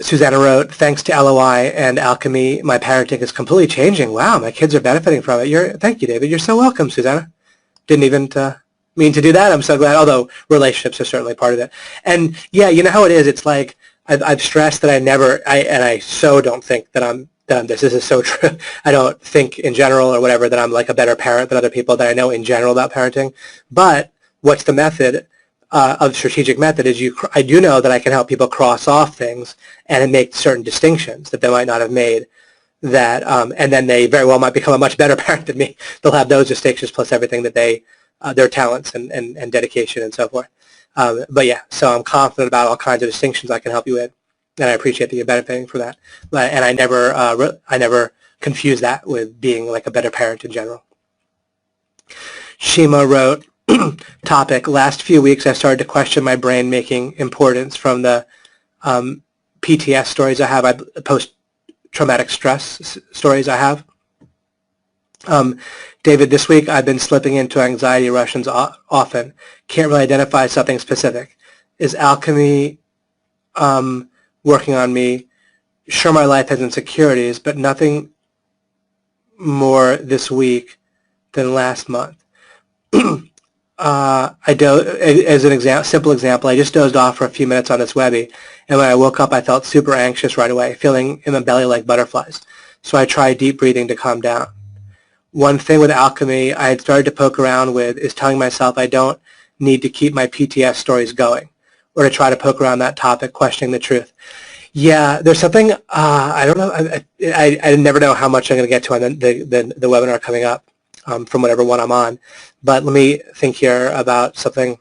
Susanna wrote, thanks to LOI and Alchemy, my parenting is completely changing. Wow, my kids are benefiting from it. Thank you, David. You're so welcome, Susanna. Didn't even mean to do that. I'm so glad, although relationships are certainly part of it. And yeah, you know how it is. It's like I've stressed that I so don't think that I'm this is so true. I don't think in general or whatever that I'm like a better parent than other people that I know in general about parenting. But what's the method of strategic method is I do know that I can help people cross off things and make certain distinctions that they might not have made, that and then they very well might become a much better parent than me. They'll have those distinctions plus everything that their talents and dedication and so forth. But yeah, so I'm confident about all kinds of distinctions I can help you with, and I appreciate that you're benefiting from that. And I never confuse that with being like a better parent in general. Shima wrote, topic, last few weeks I started to question my brain making importance from the PTS stories I have, post-traumatic stress stories I have. David, this week I've been slipping into anxiety rushes often. Can't really identify something specific. Is Alchemy working on me? Sure, my life has insecurities, but nothing more this week than last month. As an simple example, I just dozed off for a few minutes on this Webby, and when I woke up I felt super anxious right away, feeling in my belly like butterflies. So I tried deep breathing to calm down. One thing with Alchemy I had started to poke around with is telling myself I don't need to keep my PTS stories going, or to try to poke around that topic, questioning the truth. Yeah, there's something, I don't know, I never know how much I'm going to get to on the webinar coming up from whatever one I'm on. But let me think here about something.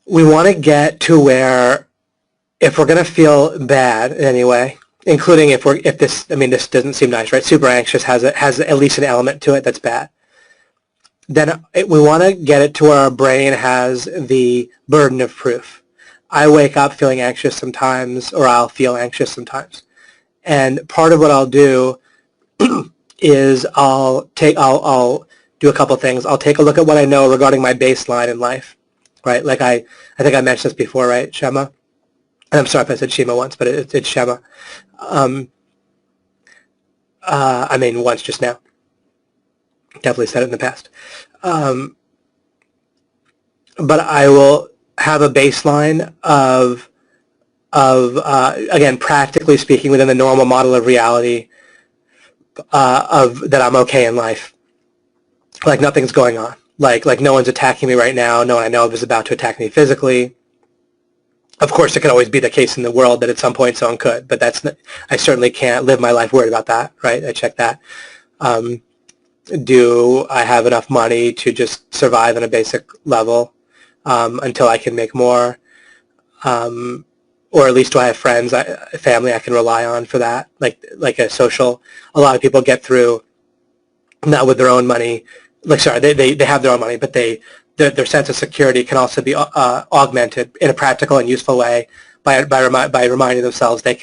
We want to get to where, if we're going to feel bad in any way, including if this doesn't seem nice, right? Super anxious has at least an element to it that's bad. Then we want to get it to where our brain has the burden of proof. I wake up feeling anxious sometimes, or I'll feel anxious sometimes. And part of what I'll do is I'll do a couple things. I'll take a look at what I know regarding my baseline in life, right? Like I think I mentioned this before, right, Shema? And I'm sorry if I said Shema once, but it's Shema. I mean once just now. Definitely said it in the past. But I will have a baseline of again, practically speaking, within the normal model of reality, of that I'm okay in life. Like nothing's going on. Like no one's attacking me right now. No one I know of is about to attack me physically. Of course, it could always be the case in the world that at some point someone could, but I certainly can't live my life worried about that, right? I check that. Do I have enough money to just survive on a basic level until I can make more? Or at least do I have friends, family I can rely on for that? Like a social, a lot of people get through not with their own money. Like, sorry, they have their own money, but their sense of security can also be augmented in a practical and useful way by reminding themselves they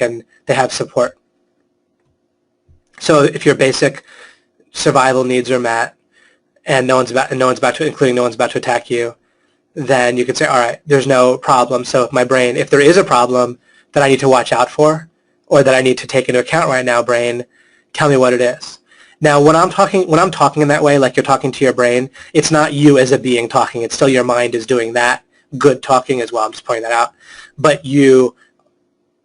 have support. So if your basic survival needs are met, and no one's about to attack you, then you can say, all right, there's no problem. So if there is a problem that I need to watch out for, or that I need to take into account right now, brain, tell me what it is. Now, when I'm talking in that way, like you're talking to your brain, it's not you as a being talking. It's still your mind is doing that good talking as well. I'm just pointing that out. But you,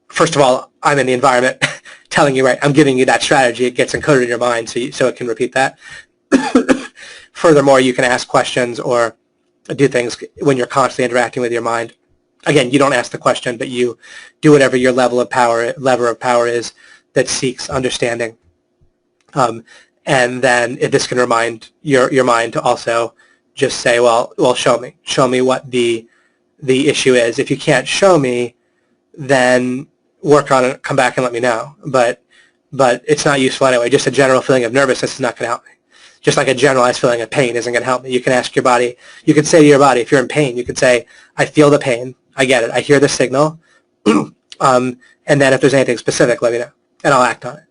first of all, I'm in the environment telling you, right, I'm giving you that strategy. It gets encoded in your mind so it can repeat that. Furthermore, you can ask questions or do things when you're constantly interacting with your mind. Again, you don't ask the question, but you do whatever your lever of power is that seeks understanding. And then if this can remind your mind to also just say, well, show me what the issue is. If you can't show me, then work on it, come back and let me know. But it's not useful anyway. Just a general feeling of nervousness is not going to help me. Just like a generalized feeling of pain isn't going to help me. You can ask your body, you can say to your body, if you're in pain, you can say, I feel the pain, I get it, I hear the signal, and then if there's anything specific, let me know, and I'll act on it.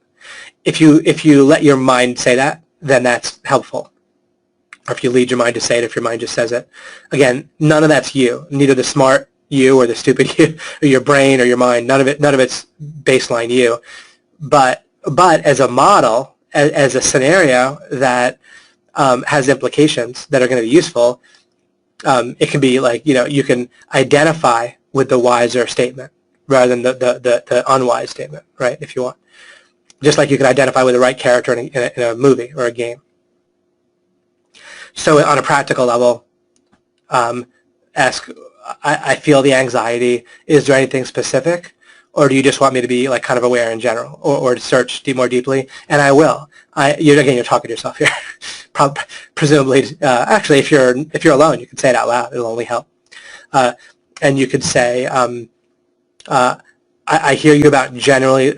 If you let your mind say that, then that's helpful. Or if you lead your mind to say it, if your mind just says it. Again, none of that's you. Neither the smart you or the stupid you or your brain or your mind. None of it's baseline you. But as a model, as a scenario that has implications that are going to be useful, it can be like, you can identify with the wiser statement rather than the unwise statement, right, if you want. Just like you can identify with the right character in a movie or a game. So on a practical level, ask, I feel the anxiety. Is there anything specific? Or do you just want me to be like kind of aware in general, or to search more deeply? And I will. You're talking to yourself here. Presumably, actually, if you're alone, you can say it out loud. It'll only help. And you could say, I hear you about generally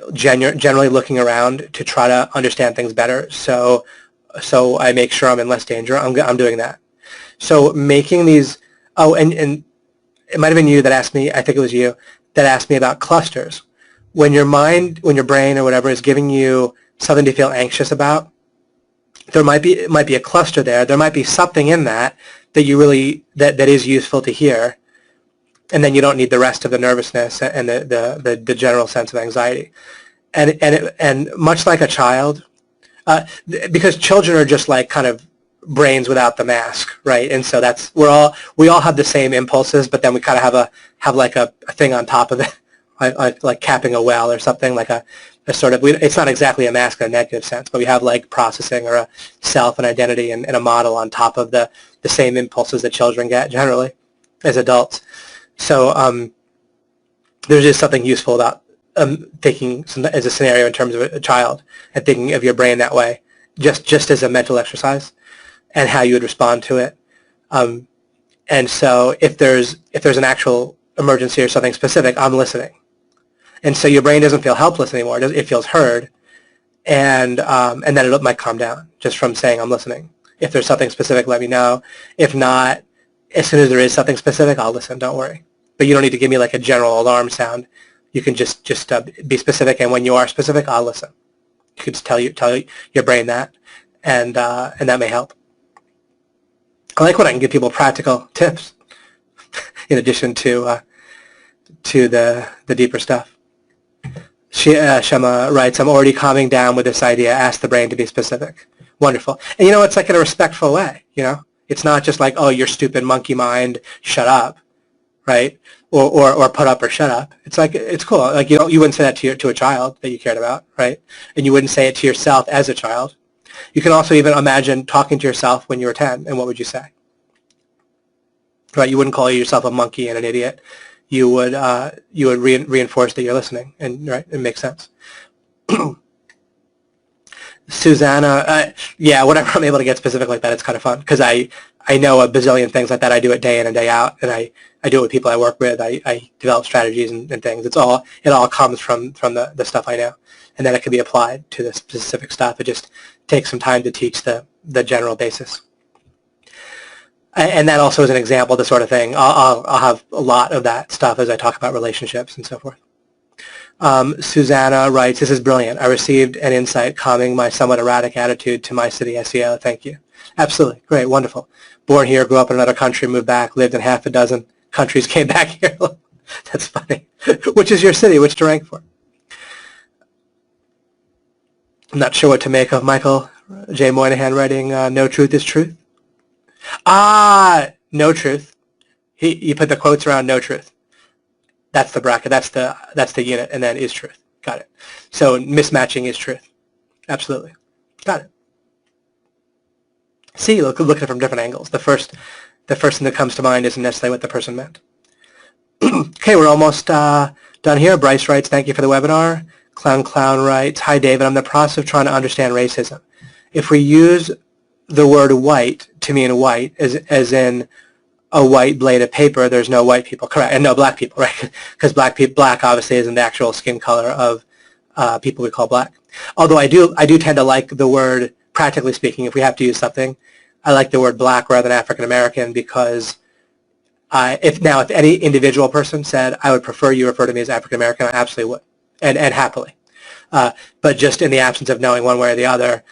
looking around to try to understand things better. So I make sure I'm in less danger. I'm doing that. So making these. Oh, and it might have been you that asked me. I think it was you that asked me about clusters. When your mind, when your brain or whatever is giving you something to feel anxious about, there might be a cluster there. There might be something in that you really that is useful to hear, and then you don't need the rest of the nervousness and the general sense of anxiety. And much like a child, because children are just like kind of brains without the mask, right? And so we all have the same impulses, but then we kind of have like a thing on top of it, like capping a well or something, like a sort of, it's not exactly a mask in a negative sense, but we have like processing or a self and identity and a model on top of the same impulses that children get generally as adults. So there's just something useful about thinking as a scenario in terms of a child and thinking of your brain that way, just as a mental exercise, and how you would respond to it. And so if there's an actual emergency or something specific, I'm listening. And so your brain doesn't feel helpless anymore. It feels heard, and then it might calm down just from saying I'm listening. If there's something specific, let me know. If not, as soon as there is something specific, I'll listen. Don't worry. But you don't need to give me like a general alarm sound. You can just be specific, and when you are specific, I'll listen. You can just tell your brain that, and that may help. I like when I can give people practical tips in addition to the deeper stuff. Shema writes, I'm already calming down with this idea. Ask the brain to be specific. Wonderful. And it's like in a respectful way. It's not just like, oh, your stupid monkey mind, shut up, right? Or put up or shut up. It's like, it's cool. Like you wouldn't say that to a child that you cared about, right? And you wouldn't say it to yourself as a child. You can also even imagine talking to yourself when you were 10, and what would you say? Right? You wouldn't call yourself a monkey and an idiot. You would reinforce that you're listening, and right, it makes sense. Susanna, yeah, whenever I'm able to get specific like that, it's kind of fun because I know a bazillion things like that. I do it day in and day out, and I do it with people I work with. I develop strategies and things. It all comes from the stuff I know, and then it can be applied to the specific stuff. It just takes some time to teach the general basis. And that also is an example of the sort of thing. I'll have a lot of that stuff as I talk about relationships and so forth. Susanna writes, this is brilliant. I received an insight calming my somewhat erratic attitude to my city SEO. Thank you. Absolutely. Great. Wonderful. Born here, grew up in another country, moved back, lived in half a dozen countries, came back here. That's funny. Which is your city? Which to rank for? I'm not sure what to make of Michael J. Moynihan writing, no truth is truth. No truth. You put the quotes around no truth. That's the bracket. That's the unit, and then is truth. Got it. So mismatching is truth. Absolutely. Got it. See, look at it from different angles. The first thing that comes to mind isn't necessarily what the person meant. Okay, we're almost done here. Bryce writes, thank you for the webinar. Clown writes, hi David, I'm in the process of trying to understand racism. If we use the word white to mean white, as in a white blade of paper, there's no white people, correct, and no black people, right? Because black obviously isn't the actual skin color of people we call black. Although I do tend to like the word practically speaking, if we have to use something, I like the word black rather than African American because if any individual person said, I would prefer you refer to me as African American, I absolutely would, and happily. But just in the absence of knowing one way or the other,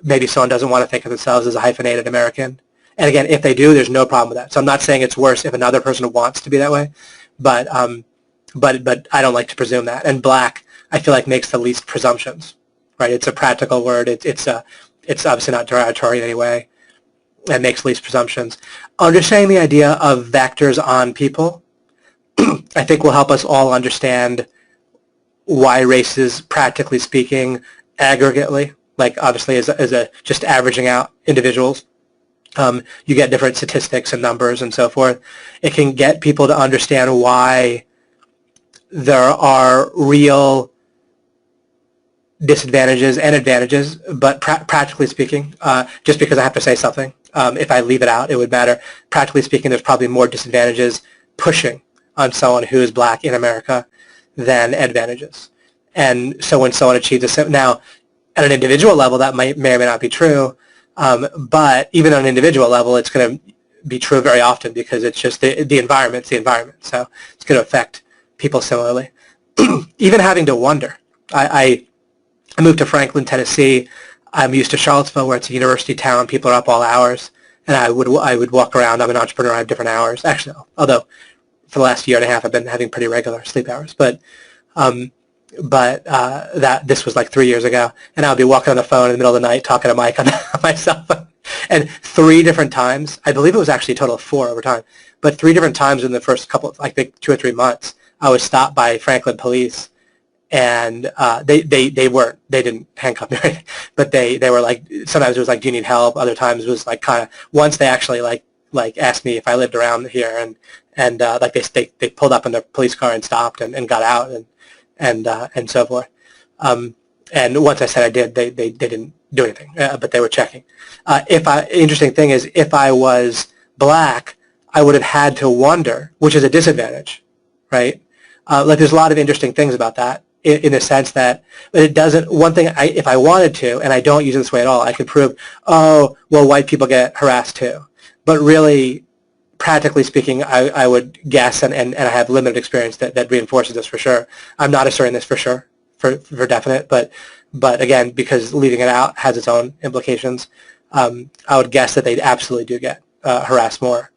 maybe someone doesn't want to think of themselves as a hyphenated American. And again, if they do, there's no problem with that. So I'm not saying it's worse if another person wants to be that way, but I don't like to presume that. And black, I feel like, makes the least presumptions, right? It's a practical word. It's obviously not derogatory in any way, and makes least presumptions. Understanding the idea of vectors on people, I think will help us all understand why races, practically speaking, aggregately, like obviously as a just averaging out individuals, you get different statistics and numbers and so forth. It can get people to understand why there are real disadvantages and advantages, but practically speaking, just because I have to say something, if I leave it out, it would matter. Practically speaking, there's probably more disadvantages pushing on someone who is black in America than advantages. And so when someone achieves now, at an individual level, that may or may not be true, but even on an individual level, it's going to be true very often because it's just the environment's the environment. So it's going to affect people similarly. Even having to wonder. I moved to Franklin, Tennessee. I'm used to Charlottesville, where it's a university town. People are up all hours, and I would walk around. I'm an entrepreneur. I have different hours. Actually, although for the last year and a half, I've been having pretty regular sleep hours. But this was like 3 years ago, and I would be walking on the phone in the middle of the night talking to Mike on my cell phone. And 3 different times, I believe it was actually a total of 4 over time, but 3 different times in the first couple, like 2 or 3 months, I was stopped by Franklin police, and they didn't handcuff me, right? But they were like, sometimes it was like, do you need help? Other times it was like kind of, once they actually like asked me if I lived around here, and like they pulled up in the police car and stopped and got out and so forth. And once I said I did, they didn't do anything, but they were checking. Interesting thing is, if I was black, I would have had to wonder, which is a disadvantage, right? Like there's a lot of interesting things about that in the sense that it doesn't, one thing, if I wanted to, and I don't use it this way at all, I could prove, oh, well, white people get harassed too. But really, practically speaking, I would guess, and I have limited experience that reinforces this for sure. I'm not asserting this for sure, for definite, but again, because leaving it out has its own implications, I would guess that they absolutely do get harassed more.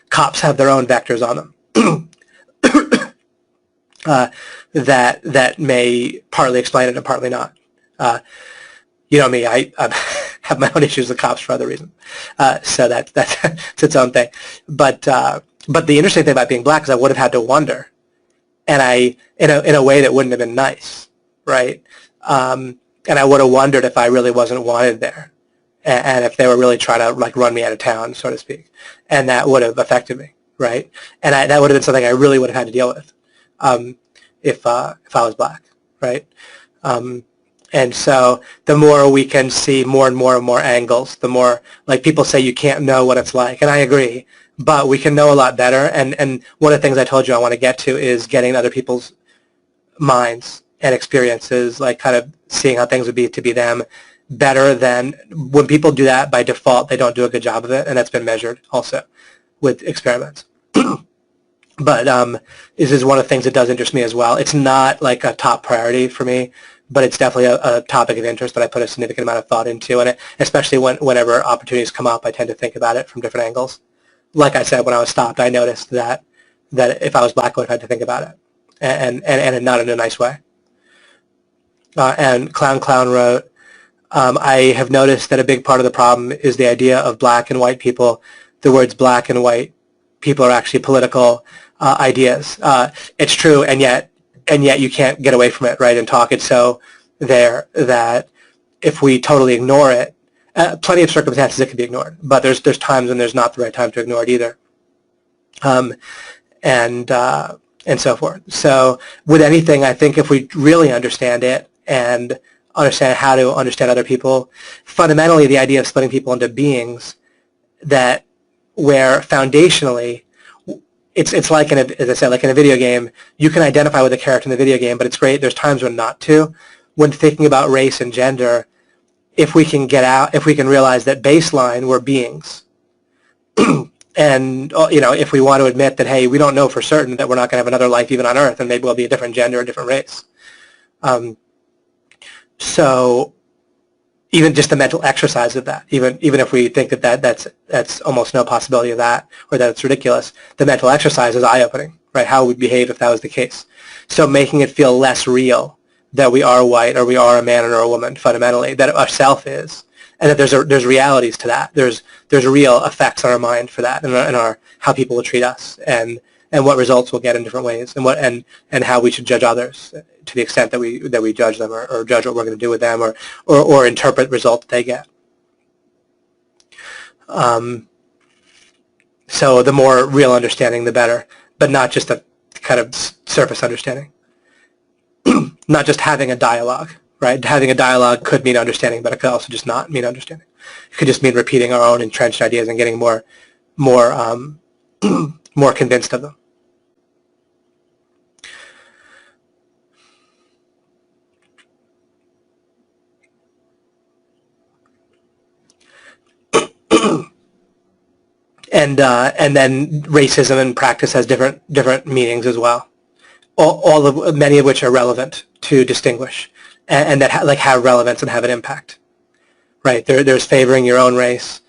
Cops have their own vectors on them that may partly explain it and partly not. You know me, I have my own issues with cops for other reasons, so that's its own thing. But the interesting thing about being black is I would have had to wonder, and in a way that wouldn't have been nice, right? And I would have wondered if I really wasn't wanted there, and if they were really trying to like run me out of town, so to speak, and that would have affected me, right? And that would have been something I really would have had to deal with if I was black, right? And so the more we can see more and more angles, the more, like people say you can't know what it's like, and I agree, but we can know a lot better. And one of the things I told you I want to get to is getting other people's minds and experiences, like kind of seeing how things would be to be them better than, when people do that by default, they don't do a good job of it, and that's been measured also with experiments. But this is one of the things that does interest me as well. It's not like a top priority for me, but it's definitely a topic of interest that I put a significant amount of thought into, and especially whenever opportunities come up, I tend to think about it from different angles. Like I said, when I was stopped, I noticed that if I was black, I would have had to think about it, and not in a nice way. And Clown wrote, I have noticed that a big part of the problem is the idea of black and white people. The words black and white people are actually political ideas. It's true, and yet you can't get away from it, right, and talk it so there that if we totally ignore it, plenty of circumstances it can be ignored, but there's times when there's not the right time to ignore it either, and so forth. So with anything, I think if we really understand it and understand how to understand other people, fundamentally the idea of splitting people into beings that where foundationally it's like as I said, like in a video game, you can identify with a character in the video game, but it's great. There's times when not to. When thinking about race and gender, if we can realize that baseline we're beings, and if we want to admit that, hey, we don't know for certain that we're not going to have another life even on Earth, and maybe we'll be a different gender, a different race. So even just the mental exercise of that, even if we think that that's almost no possibility of that, or that it's ridiculous, the mental exercise is eye-opening, right? How would we behave if that was the case? So making it feel less real that we are white, or we are a man or a woman fundamentally, that our self is, and that there's realities to that. There's real effects on our mind for that, and our how people will treat us, and what results we'll get in different ways, and how we should judge others to the extent that we judge them, or judge what we're going to do with them, or interpret results they get. So the more real understanding, the better, but not just a kind of surface understanding. Not just having a dialogue, right? Having a dialogue could mean understanding, but it could also just not mean understanding. It could just mean repeating our own entrenched ideas and getting more convinced of them. And then racism in practice has different meanings as well. Many of which are relevant to distinguish, and that have relevance and have an impact, right? There's favoring your own race,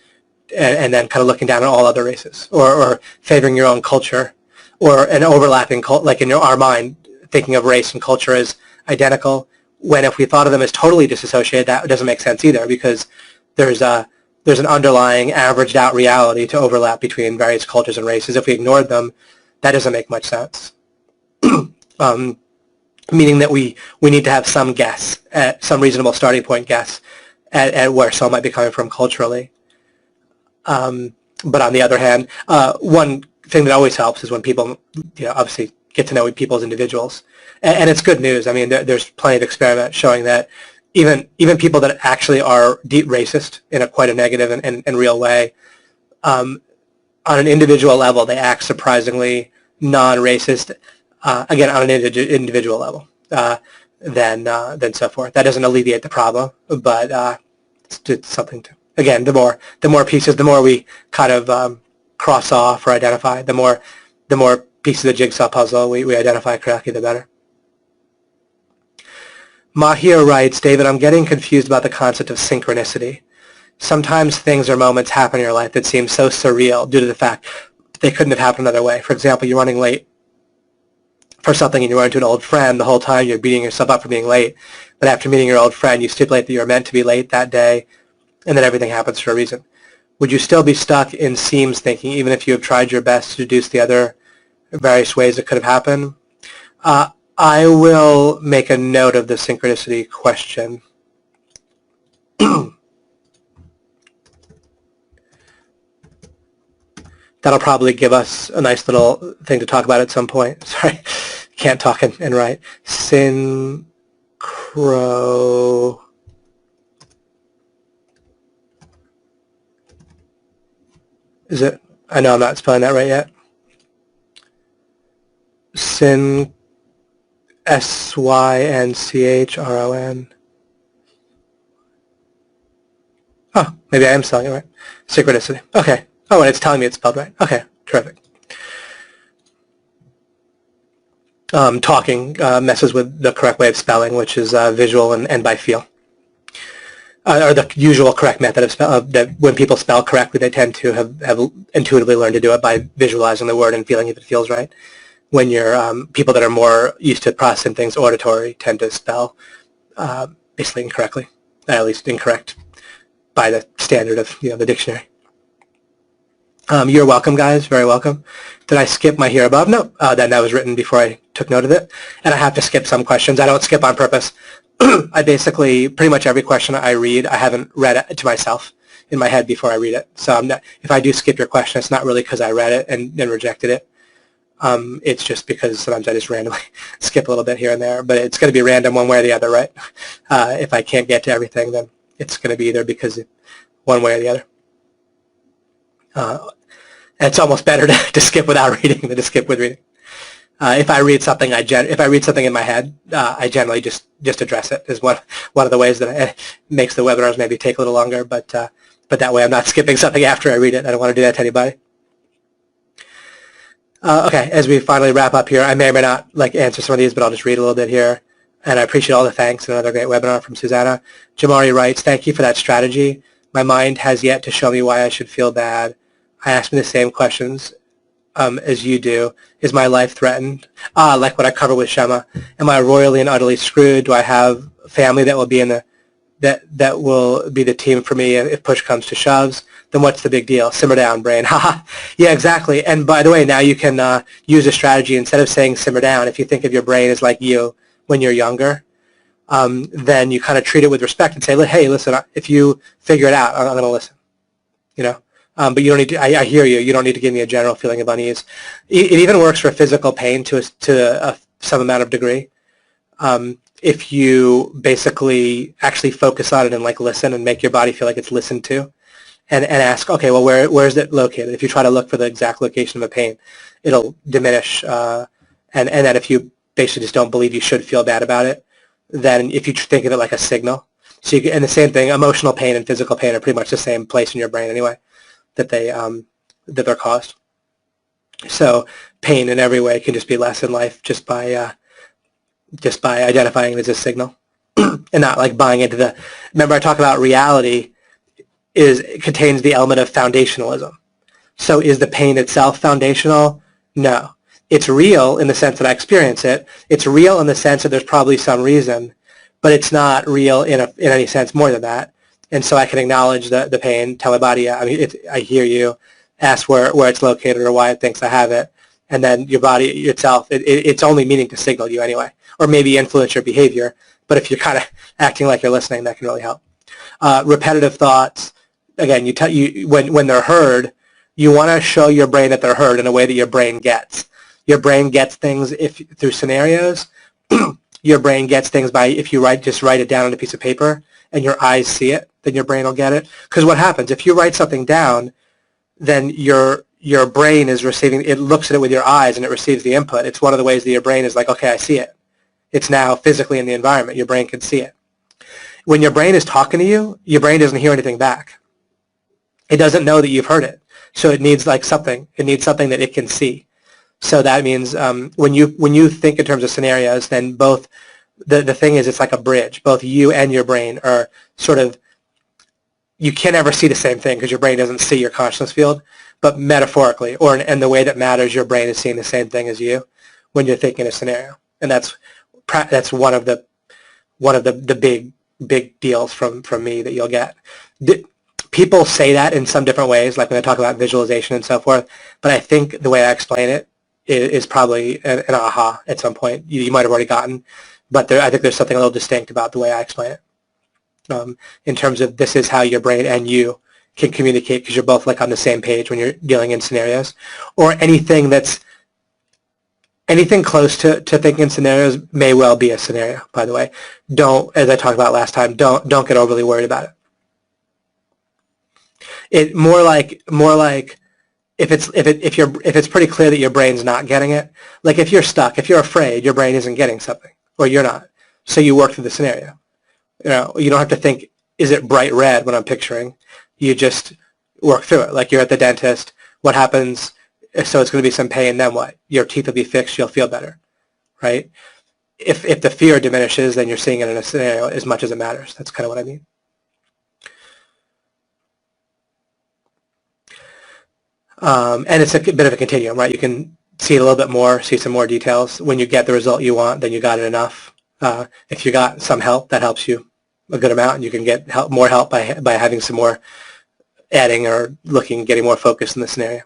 and then kind of looking down on all other races, or favoring your own culture, or an overlapping like in our mind, thinking of race and culture as identical, when if we thought of them as totally disassociated, that doesn't make sense either, because there's an underlying averaged out reality to overlap between various cultures and races. If we ignored them, that doesn't make much sense. Meaning that we need to have some guess, at some reasonable starting point guess at where someone might be coming from culturally. But on the other hand, one thing that always helps is when people, obviously get to know people as individuals, and it's good news. I mean, there's plenty of experiments showing that even people that actually are deep racist in quite a negative and real way, on an individual level, they act surprisingly non-racist. Again, on an individual level, than so forth. That doesn't alleviate the problem, but it's something to. Again, the more pieces, the more we kind of cross off or identify, the more pieces of the jigsaw puzzle we identify correctly, the better. Mahir writes, David, I'm getting confused about the concept of synchronicity. Sometimes things or moments happen in your life that seem so surreal due to the fact they couldn't have happened another way. For example, you're running late for something and you run into an old friend. The whole time you're beating yourself up for being late, but after meeting your old friend, you stipulate that you were meant to be late that day, and then everything happens for a reason. Would you still be stuck in seams thinking, even if you have tried your best to deduce the other various ways it could have happened? I will make a note of the synchronicity question. That'll probably give us a nice little thing to talk about at some point. Sorry, can't talk and write. Synchro. Is it? I know I'm not spelling that right yet. S-Y-N-C-H-R-O-N. Oh, maybe I am spelling it right. Synchronicity. Okay. Oh, and it's telling me it's spelled right. Okay, terrific. Talking messes with the correct way of spelling, which is visual and by feel. Or the usual correct method of spell, that when people spell correctly, they tend to have intuitively learned to do it by visualizing the word and feeling if it feels right. When you're people that are more used to processing things auditory tend to spell basically incorrectly, at least incorrect by the standard of the dictionary. You're welcome, guys. Very welcome. Did I skip my here above? No. That was written before I took note of it. And I have to skip some questions. I don't skip on purpose. I basically, pretty much every question I read, I haven't read it to myself in my head before I read it. So if I do skip your question, it's not really because I read it and then rejected it. It's just because sometimes I just randomly skip a little bit here and there. But it's going to be random one way or the other, right? If I can't get to everything, then it's going to be either because one way or the other. And it's almost better to skip without reading than to skip with reading. If I read something, if I read something in my head, I generally just address it. Is one of the ways that it makes the webinars maybe take a little longer, but that way I'm not skipping something after I read it. I don't want to do that to anybody. Okay, as we finally wrap up here, I may or may not answer some of these, but I'll just read a little bit here. And I appreciate all the thanks. Another great webinar from Susanna. Jamari writes, thank you for that strategy. My mind has yet to show me why I should feel bad. I ask me the same questions as you do. Is my life threatened? Like what I covered with Shema. Am I royally and utterly screwed? Do I have family that will be in the that will be the team for me if push comes to shoves? Then what's the big deal? Simmer down, brain. Yeah, exactly. And by the way, now you can use a strategy. Instead of saying simmer down, if you think of your brain as like you when you're younger, then you kind of treat it with respect and say, hey, listen, if you figure it out, I'm going to listen. You know. But you don't need to, I hear you. You don't need to give me a general feeling of unease. It even works for physical pain to some amount of degree. If you basically actually focus on it and listen and make your body feel like it's listened to, and ask, okay, well, where is it located? If you try to look for the exact location of a pain, it'll diminish. And that if you basically just don't believe you should feel bad about it, then if you think of it like a signal. So and the same thing, emotional pain and physical pain are pretty much the same place in your brain anyway, that they're caused. So pain in every way can just be less in life just by identifying it as a signal and not buying into the. Remember, I talk about reality contains the element of foundationalism. So is the pain itself foundational? No. It's real in the sense that I experience it. It's real in the sense that there's probably some reason, but it's not real in any sense more than that. And so I can acknowledge the pain, tell my body, I hear you, ask where it's located or why it thinks I have it, and then your body itself, it's only meaning to signal you anyway, or maybe influence your behavior. But if you're kind of acting like you're listening, that can really help. Repetitive thoughts, again, when they're heard, you want to show your brain that they're heard in a way that your brain gets. Your brain gets things through scenarios. Your brain gets things by if you just write it down on a piece of paper and your eyes see it, then your brain will get it. Because what happens, if you write something down, then your brain is receiving, it looks at it with your eyes and it receives the input. It's one of the ways that your brain is like, okay, I see it. It's now physically in the environment. Your brain can see it. When your brain is talking to you, your brain doesn't hear anything back. It doesn't know that you've heard it. So it needs something. It needs something that it can see. So that means when you think in terms of scenarios, then both the thing is it's like a bridge. Both you and your brain are sort of, you can't ever see the same thing because your brain doesn't see your consciousness field, but metaphorically or in the way that matters, your brain is seeing the same thing as you when you're thinking a scenario. And that's one of the big deals from me that you'll get. People say that in some different ways, like when I talk about visualization and so forth, but I think the way I explain it is probably an aha at some point. You might have already gotten, but I think there's something a little distinct about the way I explain it. In terms of this is how your brain and you can communicate because you're both on the same page when you're dealing in scenarios, or anything close to thinking in scenarios may well be a scenario. By the way, don't, as I talked about last time, don't get overly worried about it. It more like if it's pretty clear that your brain's not getting it, like if you're stuck, if you're afraid, your brain isn't getting something, or you're not, so you work through the scenario. You don't have to think, is it bright red when I'm picturing? You just work through it. Like you're at the dentist, what happens? So it's going to be some pain, then what? Your teeth will be fixed, you'll feel better, right? If the fear diminishes, then you're seeing it in a scenario as much as it matters. That's kind of what I mean. And it's a bit of a continuum, right? You can see it a little bit more, see some more details. When you get the result you want, then you got it enough. If you got some help, that helps you a good amount, and you can get more help by having some more adding or getting more focus in the scenario.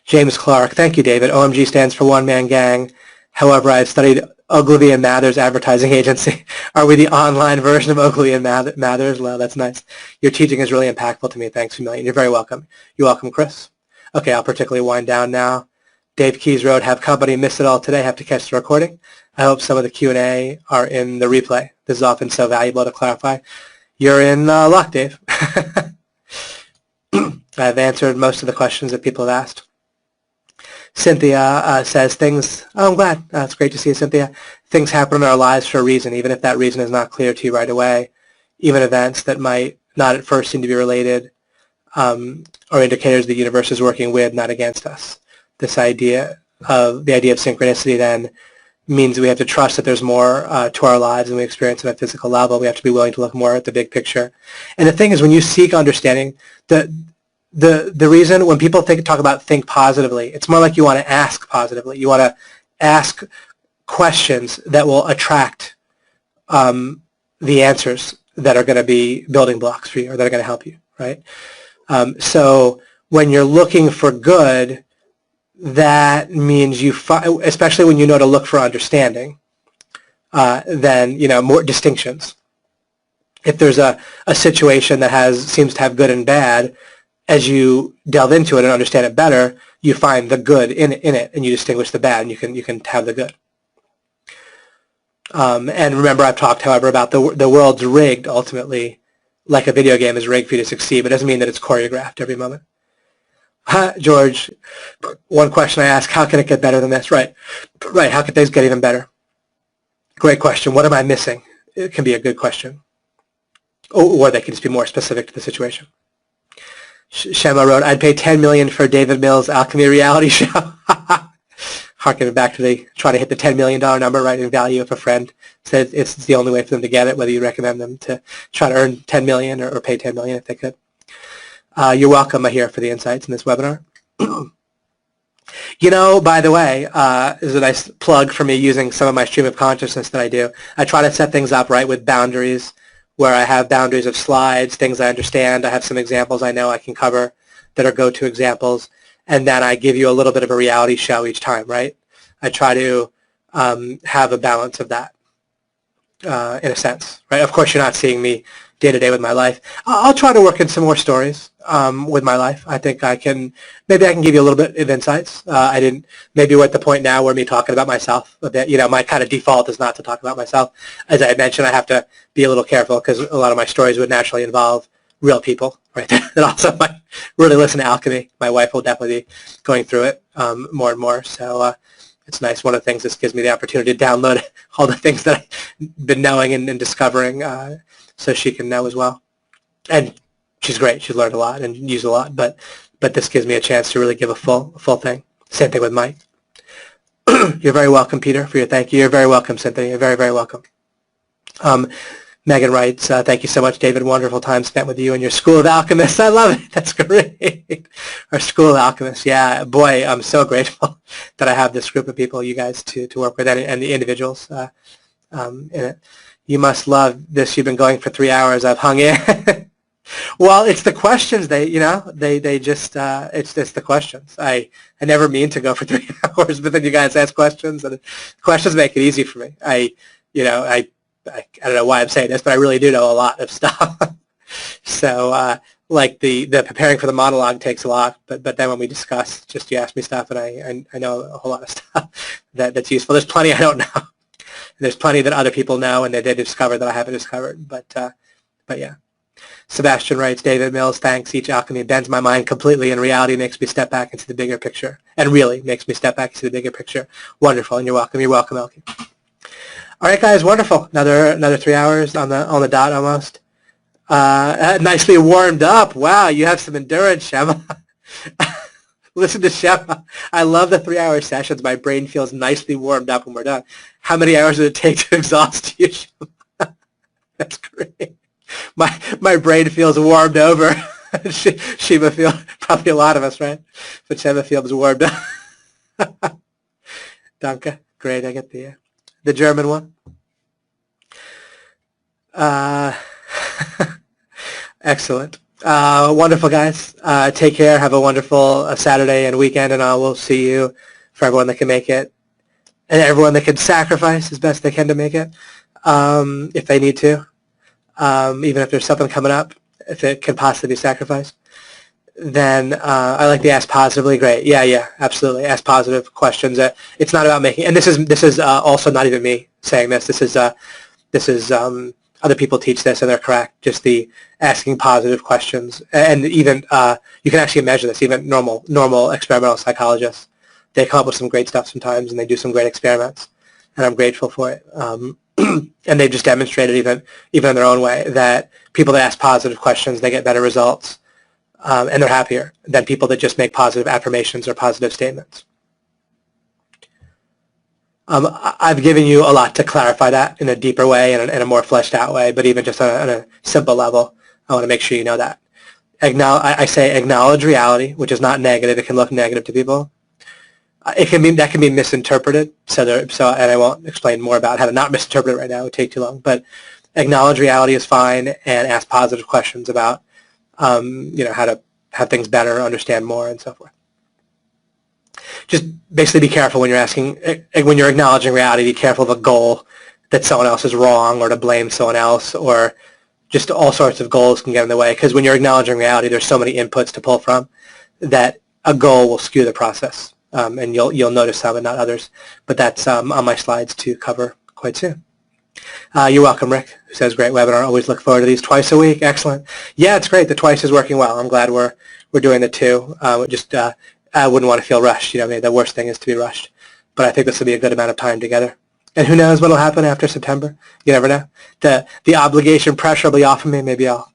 James Clark, thank you, David. OMG stands for One Man Gang. However, I've studied Ogilvy and Mathers Advertising Agency. Are we the online version of Ogilvy and Mathers? Well, that's nice. Your teaching is really impactful to me. Thanks a million. You're very welcome. You're welcome, Chris. Okay, I'll particularly wind down now. Dave Keys wrote, have company, missed it all today, have to catch the recording. I hope some of the Q&A are in the replay. This is often so valuable to clarify. You're in luck, Dave. I've answered most of the questions that people have asked. Cynthia says things, oh, I'm glad. It's great to see you, Cynthia. Things happen in our lives for a reason, even if that reason is not clear to you right away. Even events that might not at first seem to be related are indicators the universe is working with, not against us. The idea of synchronicity then means we have to trust that there's more to our lives than we experience on a physical level. We have to be willing to look more at the big picture. And the thing is, when you seek understanding, the reason when people talk about think positively, it's more like you want to ask positively. You want to ask questions that will attract the answers that are going to be building blocks for you or that are going to help you, right? So when you're looking for good, that means you find, especially when you know to look for understanding, then, more distinctions. If there's a situation that seems to have good and bad, as you delve into it and understand it better, you find the good in it, and you distinguish the bad, and you can have the good. And remember, I've talked, however, about the world's rigged, ultimately, like a video game is rigged for you to succeed, but it doesn't mean that it's choreographed every moment. George, one question I ask, how can it get better than this? Right, how can things get even better? Great question. What am I missing? It can be a good question. Or they can just be more specific to the situation. Shema wrote, I'd pay $10 million for David Mills' Alchemy reality show. Harkening back to try to hit the $10 million number, right, in value. If a friend said it's the only way for them to get it, whether you recommend them to try to earn $10 million or pay $10 million if they could. You're welcome, Mahir, for the insights in this webinar. By the way, this is a nice plug for me using some of my stream of consciousness that I do. I try to set things up, right, with boundaries, where I have boundaries of slides, things I understand. I have some examples I know I can cover that are go-to examples, and then I give you a little bit of a reality show each time, right? I try to have a balance of that, in a sense, right? Of course, you're not seeing me day-to-day with my life. I'll try to work in some more stories with my life. I think maybe I can give you a little bit of insights. Maybe we're at the point now where me talking about myself a bit, my kind of default is not to talk about myself. As I mentioned, I have to be a little careful because a lot of my stories would naturally involve real people, right? That also might really listen to Alchemy. My wife will definitely be going through it more and more. So it's nice. One of the things this gives me the opportunity to download all the things that I've been knowing and discovering so she can know as well. And she's great. She's learned a lot and used a lot, but this gives me a chance to really give a full thing. Same thing with Mike. You're very welcome, Peter, for your thank you. You're very welcome, Cynthia. You're very, very welcome. Megan writes, thank you so much, David. Wonderful time spent with you and your School of Alchemists. I love it. That's great. Our School of Alchemists. Yeah, boy, I'm so grateful that I have this group of people, you guys, to work with, and the individuals in it. You must love this. You've been going for 3 hours. I've hung in. Well, it's the questions. They just, it's the questions. I never mean to go for 3 hours, but then you guys ask questions, and questions make it easy for me. I don't know why I'm saying this, but I really do know a lot of stuff. So, like the preparing for the monologue takes a lot, but then when we discuss, just you ask me stuff, and I know a whole lot of stuff that's useful. There's plenty I don't know. There's plenty that other people know and that they discovered that I haven't discovered. But yeah. Sebastian writes, David Mills, thanks. Each alchemy bends my mind completely. In reality, makes me step back into the bigger picture. And really makes me step back into the bigger picture. Wonderful. And you're welcome. You're welcome, Elkie. All right, guys. Wonderful. Another 3 hours on the dot almost. Nicely warmed up. Wow, you have some endurance, Shema. Listen to Shema. I love the 3-hour sessions. My brain feels nicely warmed up when we're done. How many hours did it take to exhaust you, Shema? That's great. My brain feels warmed over. Shema feels, probably a lot of us, right? But Shema feels warmed up. Danke. Great. I get the German one. Excellent. Wonderful, guys. Take care. Have a wonderful Saturday and weekend, and I will see you, for everyone that can make it, and everyone that can sacrifice as best they can to make it, if they need to, even if there's something coming up, if it can possibly be sacrificed. Then I like the ask positively. Great. Yeah, absolutely. Ask positive questions. It's not about making, and this is also not even me saying this. This is other people teach this, and they're correct. Just the asking positive questions, and even you can actually measure this. Even normal experimental psychologists they come up with some great stuff sometimes, and they do some great experiments, and I'm grateful for it. And they've just demonstrated, even in their own way, that people that ask positive questions, they get better results, and they're happier than people that just make positive affirmations or positive statements. I've given you a lot to clarify that in a deeper way and in a more fleshed out way, but even just on a simple level, I want to make sure you know that. I say acknowledge reality, which is not negative. It can look negative to people. That can be misinterpreted. And I won't explain more about how to not misinterpret it right now. It would take too long. But acknowledge reality is fine, and ask positive questions about how to have things better, understand more, and so forth. Just basically be careful when you're acknowledging reality. Be careful of a goal that someone else is wrong, or to blame someone else, or just all sorts of goals can get in the way. Because when you're acknowledging reality, there's so many inputs to pull from that a goal will skew the process, and you'll notice some and not others. But that's on my slides to cover quite soon. You're welcome, Rick, who says, great webinar. Always look forward to these twice a week. Excellent. Yeah, it's great. The twice is working well. I'm glad we're doing the two. I wouldn't want to feel rushed. Maybe the worst thing is to be rushed. But I think this will be a good amount of time together. And who knows what will happen after September? You never know. The obligation pressure will be off of me. Maybe I'll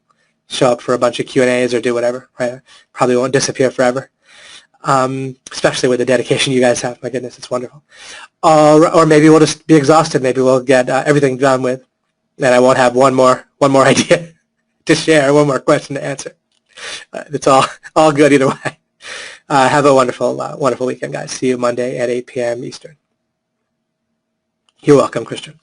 show up for a bunch of Q&As or do whatever. Right? Probably won't disappear forever. Especially with the dedication you guys have. My goodness, it's wonderful. Or maybe we'll just be exhausted. Maybe we'll get everything done with, and I won't have one more idea to share, one more question to answer. It's all good either way. Have a wonderful weekend, guys. See you Monday at 8 p.m. Eastern. You're welcome, Christian.